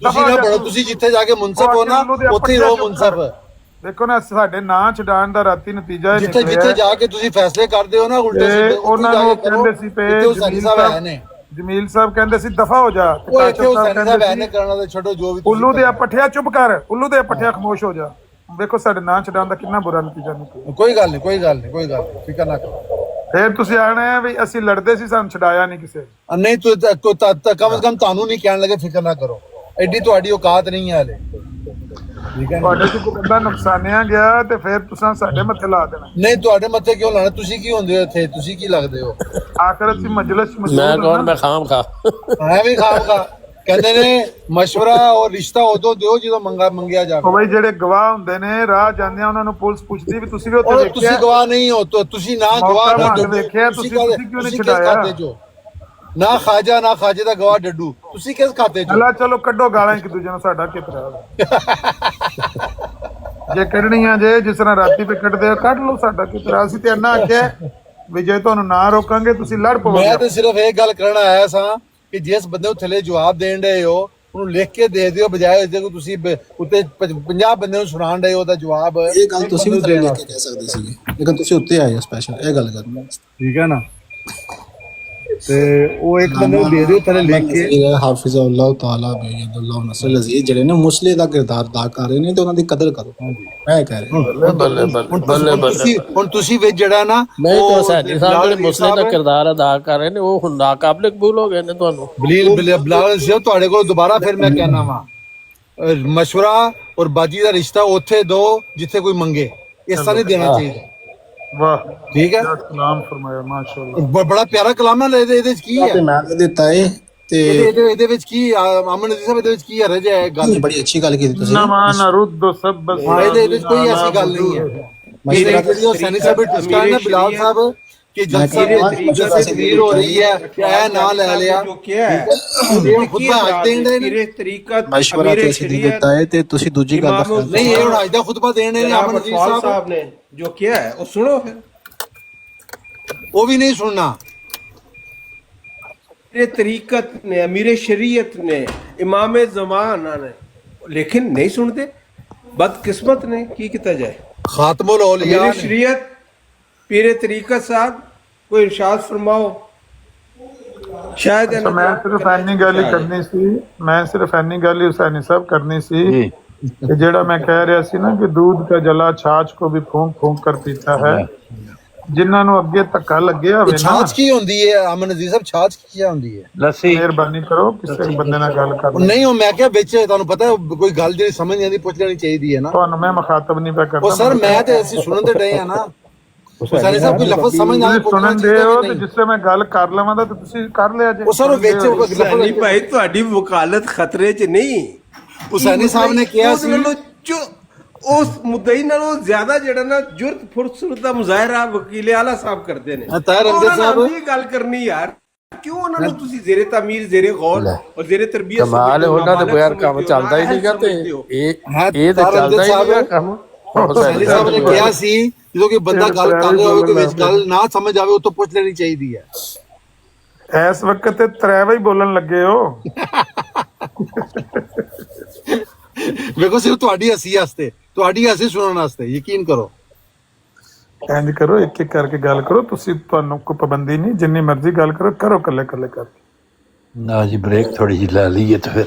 ਤੁਸੀਂ ਨਾ ਬਣੋ, ਤੁਸੀਂ ਜਿੱਥੇ ਜਾ ਕੇ ਮੁਨਸਫ ਹੋ ਨਾ ਉੱਥੇ ਹੀ ਰਹੋ ਮੁਨਸਫ। ਦੇਖੋ ਨਾ, ਸਾਡੇ ਨਾਂ ਛਡਾਣ ਦਾ ਰਾਤੀ ਨਤੀਜਾ ਜਿੱਥੇ ਜਾ ਕੇ ਤੁਸੀਂ ਫੈਸਲੇ ਕਰਦੇ ਹੋ ਨਾ ਉਲਟੇ ਸਿੱਧੇ, ਉਹਨਾਂ ਨੂੰ ਕਹਿੰਦੇ ਸੀ ਪੇ ਜਮੀਲ ਸਾਹਿਬ ਕਹਿੰਦੇ ਸੀ ਦਫਾ ਹੋ ਜਾ, ਉੱਲੂ ਦੇ ਪੱਠਿਆ ਚੁੱਪ ਕਰ, ਉੱਲੂ ਦੇ ਪੱਠਿਆ ਖਾਮੋਸ਼ ਹੋ ਜਾ। ਦੇਖੋ ਸਾਡੇ ਨਾਂ ਛਡਾਣ ਦਾ ਕਿੰਨਾ ਬੁਰਾ ਨਤੀਜਾ ਨਿਕਲਿਆ। ਕੋਈ ਗੱਲ ਨਹੀਂ, ਫਿਕਰ ਨਾ ਕਰੋ। ਫਿਰ ਤੁਸੀਂ ਆਣਾ ਵੀ ਅਸੀਂ ਲੜਦੇ ਸੀ, ਸਾਨੂੰ ਛਡਾਇਆ ਨਹੀਂ ਕਿਸੇ ਨਹੀਂ। ਕਮ ਸੇ ਕਮ ਤੁਹਾਨੂੰ ਨਹੀਂ ਕਹਿਣ ਲੱਗੇ ਫਿਕਰ ਨਾ ਕਰੋ, ਐਡੀ ਤੁਹਾਡੀ ਔਕਾਤ ਨਹੀਂ ਹੈ ਹਲੇ। ਤੁਹਾਡੇ ਚ ਕੋਈ ਬੰਦਾ ਨੁਕਸਾਨਿਆ ਗਿਆ ਤੇ ਫਿਰ ਤੁਸੀਂ ਸਾਡੇ ਮੱਥੇ ਲਾ ਦੇਣਾ। ਨਹੀਂ, ਤੁਹਾਡੇ ਮੱਥੇ ਕਿਉਂ ਲਾਣਾ? ਤੁਸੀਂ ਕੀ ਹੁੰਦੇ ਹੋ ਇੱਥੇ? ਤੁਸੀਂ ਕੀ ਲੱਗਦੇ ਹੋ? ਆਖਰ ਅਸੀਂ ਮਜਲਿਸ ਮੈਂ ਕੌਣ? ਮੈਂ ਖਾਮ ਖਾ ਐਵੇਂ ਖਾਮ ਖਾ ਕਹਿੰਦੇ ਨੇ ਮਸ਼ਵਰਾ ਔਰ ਰਿਸ਼ਤਾ ਉਦੋਂ ਦਿਓ ਜਦੋਂ ਮੰਗਿਆ ਜਾਵੇ। ਉਹ ਬਈ ਜਿਹੜੇ ਗਵਾਹ ਹੁੰਦੇ ਨੇ ਰਾਹ ਜਾਂਦੇ ਆ ਉਹਨਾਂ ਨੂੰ ਪੁਲਿਸ ਪੁੱਛਦੀ ਵੀ ਤੁਸੀਂ ਵੀ ਉੱਥੇ ਔਰ ਵੇਖਿਆ? ਤੁਸੀਂ ਗਵਾਹ ਨਹੀਂ ਹੋ, ਤੁਸੀਂ ਨਾ ਗਵਾਹ ਨਾ ਡੱਡੂ। ਵੇਖਿਆ ਤੁਸੀਂ ਕਿਉਂ ਨਹੀਂ ਛਡਾਇਆ? ਨਾ ਖਾਜਾ ਨਾ ਖਾਜੇ ਦਾ ਗਵਾਹ ਡੱਡੂ, ਤੁਸੀਂ ਕਿਸ ਖਾਤੇ ਚ? ਚਲੋ ਕੱਢੋ ਗਾਲਾਂ ਇੱਕ ਦੂਜੇ ਨੂੰ, ਸਾਡਾ ਕਿਤਰਾ ਜੇ ਕੱਢਣੀਆਂ ਜੇ ਜਿਸ ਤਰ੍ਹਾਂ ਰਾਤੀ ਤੇ ਕੱਢਦੇ ਆ ਕੱਢ ਲਓ, ਸਾਡਾ ਕਿਤਰਾ। ਅਸੀਂ ਤੇ ਇੰਨਾ ਆਖਿਆ ਵੀ ਜੇ ਤੁਹਾਨੂੰ ਨਾ ਰੋਕਾਂਗੇ ਤੁਸੀਂ ਲੜ ਪਵੋਗੇ। ਮੈਂ ਤੇ ਸਿਰਫ ਇਹ ਗੱਲ ਕਰਨ ਆਇਆ ਸਾਂ ਕਿ ਜਿਸ ਬੰਦੇ ਨੂੰ ਥੱਲੇ ਜਵਾਬ ਦੇਣ ਡਏ ਹੋ ਉਹਨੂੰ ਲਿਖ ਕੇ ਦੇ ਦਿਓ, ਬਜਾਏ ਜੇ ਕੋਈ ਤੁਸੀਂ ਉੱਤੇ 50 ਬੰਦੇ ਨੂੰ ਸੁਣਾਉਣ ਡਏ ਹੋ ਉਹਦਾ ਜਵਾਬ। ਇਹ ਗੱਲ ਤੁਸੀਂ ਵੀ ਥੱਲੇ ਲਿਖ ਕੇ ਕਹਿ ਸਕਦੇ ਸੀਗੇ, ਲੇਕਿਨ ਤੁਸੀਂ ਉੱਤੇ ਆਏ ਹੋ ਸਪੈਸ਼ਲ ਇਹ ਗੱਲ ਕਰਨੀ, ਠੀਕ ਹੈ ਨਾ। ਤੇ ਉਹ ਇੱਕ ਬੰਦੇ ਨੂੰ ਦੇ ਦਿਓ ਥੱਲੇ ਲਿਖ ਕੇ। ਹਾਫਿਜ਼ ਅੱਲਾਹ ਤਾਲਾ ਬੇਅਦੁੱਲਾਹ ਨਸਰ ਅਜ਼ੀਜ਼ ਜਿਹੜੇ ਨੇ ਮੁਸਲੇ ਦਾ ਕਿਰਦਾਰ ਅਦਾ ਕਰ ਰਹੇ ਨੇ ਤੇ ਉਹਨਾਂ ਦੀ ਕਦਰ ਕਰੋ। ਮੈਂ ਕਹਿ ਰਿਹਾ ਹੁਣ ਤੁਸੀਂ ਵਿੱਚ ਜਿਹੜਾ ਨਾ ਨਹੀਂ ਤਾਂ ਸਾਡੇ ਸਾਹਮਣੇ ਮੁਸਲੇ ਦਾ ਕਿਰਦਾਰ ਅਦਾ ਕਰ ਰਹੇ ਨੇ, ਉਹ ਹੁਣ ਨਾਕਾਬਲੇ ਕਬੂਲ ਹੋ ਗਏ ਨੇ ਤੁਹਾਨੂੰ। ਬਿਲਾਲ ਸਾਹਿਬ ਤੁਹਾਡੇ ਕੋਲ ਦੁਬਾਰਾ ਫਿਰ ਮੈਂ ਕਹਿਣਾ ਵਾ, ਮਸ਼ਵਰਾ ਔਰ ਬਾਜੀ ਦਾ ਰਿਸ਼ਤਾ ਉੱਥੇ ਦੋ ਜਿੱਥੇ ਕੋਈ ਮੰਗੇ, ਇਸ ਤਰ੍ਹਾਂ ਨਹੀਂ ਦੇਣਾ ਚਾਹੀਦਾ। ਵਾਹ ਠੀਕ ਹੈ, ਕਲਾਮ ਫਰਮਾਇਆ ਮਾਸ਼ਾਅੱਲਾ, ਬੜਾ ਪਿਆਰਾ ਕਲਾਮ ਹੈ। ਇਹਦੇ ਵਿੱਚ ਕੀ ਹੈ? ਮੈਂ ਦਿੱਤਾ ਹੈ ਤੇ ਇਹਦੇ ਵਿੱਚ ਕੀ ਅਮਨ ਨਜ਼ੀਰ ਸਾਹਿਬ ਇਹਦੇ ਵਿੱਚ ਕੀ ਹਰਜ ਹੈ? ਗੱਲ ਬੜੀ ਅੱਛੀ ਗੱਲ ਕੀਤੀ ਤੁਸੀਂ। ਨਮਾਨ ਰੁੱਦੋ ਸਭ ਬਸ ਇਹਦੇ ਵਿੱਚ ਕੋਈ ਐਸੀ ਗੱਲ ਨਹੀਂ ਹੈ। ਜਿਹੜੀ ਸੈਣੀ ਸਾਹਿਬ ਟਿਸਕਾ ਨਾ ਬਿਲਾਲ ਸਾਹਿਬ ਕਿ ਜਲਸਾ ਤਕਰੀਰ ਹੋ ਰਹੀ ਹੈ ਕਿ ਇਹ ਨਾ ਲੈ ਲਿਆ ਜੋ ਕਿਹਾ ਹੈ ਖੁਤਬਾ ਅੱਜ ਦੇਣ ਦੇ ਨੇ ਤਰੀਕਾ ਮਸ਼ਵਰਾ ਤੇ ਅਸੀਂ ਦਿੱਤਾ ਹੈ ਤੇ ਤੁਸੀਂ ਦੂਜੀ ਗੱਲ ਦਾ ਨਹੀਂ, ਇਹ ਹੁਣ ਅੱਜ ਦਾ ਖੁਤਬਾ ਦੇਣ ਨੇ ਅਮਨ ਨਜ਼ੀਰ ਸਾਹਿਬ ਨੇ ਜੋ ਕਿਹਾ ਹੈ ਉਹ ਸੁਣੋ, ਫਿਰ ਉਹ ਵੀ ਨਹੀਂ ਸੁਣਨਾ। मेरे तरीकत ने अमीर शरीयत ने इमाम ज़माना ने, लेकिन नहीं सुनते। बदकिस्मत ने की किया जाए। खातमुल औलिया अमीर शरीयत पीर तरीकत साहब कोई इरशाद फरमाओ। शायद मैं सिर्फ एनी गल ही करनी सी, मैं सिर्फ एनी गल ही हुसैनी साहब करनी सी कि जेड़ा मैं कह रहा सी ना कि दूध का जला छाछ को भी फूंक फूंक कर पीता है। ਜਿਨ੍ਹਾਂ ਨੂੰ ਅੱਗੇ ਧੱਕਾ ਲੱਗਿਆ ਹੋਵੇ ਨਾ, ਛਾਛ ਕੀ ਹੁੰਦੀ ਹੈ ਅਮਨ ਨਜ਼ੀਰ ਸਾਹਿਬ? ਛਾਛ ਕੀ ਹੁੰਦੀ ਹੈ? ਲੱਸੀ। ਮਿਹਰਬਾਨੀ ਕਰੋ ਕਿਸੇ ਬੰਦੇ ਨਾਲ ਗੱਲ ਕਰ। ਨਹੀਂ, ਉਹ ਮੈਂ ਕਿਹਾ ਵਿੱਚ ਤੁਹਾਨੂੰ ਪਤਾ ਕੋਈ ਗੱਲ ਜਿਹੜੀ ਸਮਝ ਨਹੀਂ ਆਉਂਦੀ ਪੁੱਛ ਲੈਣੀ ਚਾਹੀਦੀ ਹੈ ਨਾ। ਤੁਹਾਨੂੰ ਮੈਂ ਮੁਖਾਤਬ ਨਹੀਂ ਪਿਆ ਕਰਦਾ। ਉਹ ਸਰ ਮੈਂ ਤੇ ਅਸੀਂ ਸੁਣਨ ਤੇ ਡਏ ਆ ਨਾ। ਹੁਸੈਨੀ ਸਾਹਿਬ ਕੋਈ ਲਫ਼ਜ਼ ਸਮਝ ਨਾ ਆਏ ਸੁਣਨ ਦੇ ਹੋ ਤੇ ਜਿਸ ਵੇਲੇ ਮੈਂ ਗੱਲ ਕਰ ਲਵਾਂ ਤਾਂ ਤੁਸੀਂ ਕਰ ਲਿਆ ਜੇ। ਉਹ ਸਰ ਵਿੱਚ ਹੁਸੈਨੀ ਭਾਈ ਤੁਹਾਡੀ ਵਕਾਲਤ ਖਤਰੇ 'ਚ ਨਹੀਂ। ਹੁਸੈਨੀ ਸਾਹਿਬ ਨੇ ਕਿਹਾ ਸੀ ਉਸ ਮੁੱਦਈ ਨਾਲੋਂ ਜ਼ਿਆਦਾ ਜਿਹੜਾ ਨਾ ਜੁਰਤ ਫੁਰਸਤ ਦਾ ਮੁਜ਼ਾਹਰਾ ਵਕੀਲ ਆਲਾ ਸਾਹਿਬ ਕਰਦੇ ਨੇ। ਤਾਹਿਰ ਅੰਗਦ ਸਾਹਿਬ ਇਹ ਗੱਲ ਕਰਨੀ ਯਾਰ, ਕਿਉਂ ਉਹਨਾਂ ਨੂੰ ਤੁਸੀਂ ਜ਼ੇਰੇ ਤਾਮੀਰ ਜ਼ੇਰੇ ਗੌਰ ਔਰ ਜ਼ੇਰੇ ਤਰਬੀਅਤ ਕਮਾਲ ਹੈ, ਉਹਨਾਂ ਦੇ ਬਗੈਰ ਕੰਮ ਚੱਲਦਾ ਹੀ ਨਹੀਂਗਾ। ਤੇ ਇਹ ਤਾਂ ਚੱਲਦਾ ਹੀ ਨਹੀਂਗਾ ਕੰਮ। ਹੁਸੈਨੀ ਸਾਹਿਬ ਨੇ ਕਿਹਾ ਸੀ ਜਦੋਂ ਕਿ ਬੰਦਾ ਗੱਲ ਕਰ ਰਿਹਾ ਹੋਵੇ ਕੋਈ ਵਿੱਚ ਗੱਲ ਨਾ ਸਮਝ ਆਵੇ ਉਹ ਤੋਂ ਪੁੱਛ ਲੈਣੀ ਚਾਹੀਦੀ ਹੈ। ਇਸ ਵਕਤ ਤੇ ਤਰਾਵਾ ਹੀ ਬੋਲਣ ਲੱਗੇ ਹੋ। ਵੇਖੋ ਸਿਰਫ ਤੁਹਾਡੀ ਹੱਸੀ ਵਾਸਤੇ, ਤੁਹਾਡੀ ਹੱਸੀ ਸੁਣਨ ਵਾਸਤੇ, ਯਕੀਨ ਕਰੋ। ਇੰਜ ਕਰੋ, ਇੱਕ ਇੱਕ ਕਰਕੇ ਗੱਲ ਕਰੋ। ਤੁਸੀਂ ਤੁਹਾਨੂੰ ਕੋਈ ਪਾਬੰਦੀ ਨਹੀਂ, ਜਿੰਨੀ ਮਰਜ਼ੀ ਗੱਲ ਕਰੋ, ਕਰੋ ਕੱਲੇ ਕੱਲੇ ਕਰਕੇ। ਨਾ ਜੀ ਬ੍ਰੇਕ ਥੋੜੀ ਜਿਹੀ ਲੈ ਲਈਏ ਤੇ ਫਿਰ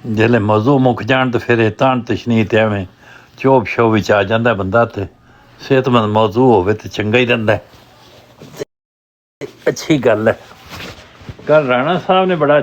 ਜਿਹੜੇ ਮੌਜੂ ਮੁੱਕ ਜਾਣ ਤੇ ਫਿਰ ਇਹ ਤਾਣ ਤਸ਼ਨੀ ਤੇ ਐਵੇਂ ਚੋਪ ਸ਼ੋ ਵਿੱਚ ਆ ਜਾਂਦਾ ਬੰਦਾ। ਤੇ ਸਿਹਤਮੰਦ ਮੌਜੂ ਹੋਵੇ ਤੇ ਚੰਗਾ ਹੀ ਰਹਿੰਦਾ, ਅੱਛੀ ਗੱਲ ਹੈ। ਕੱਲ ਰਾਣਾ ਸਾਹਿਬ ਨੇ ਬੜਾ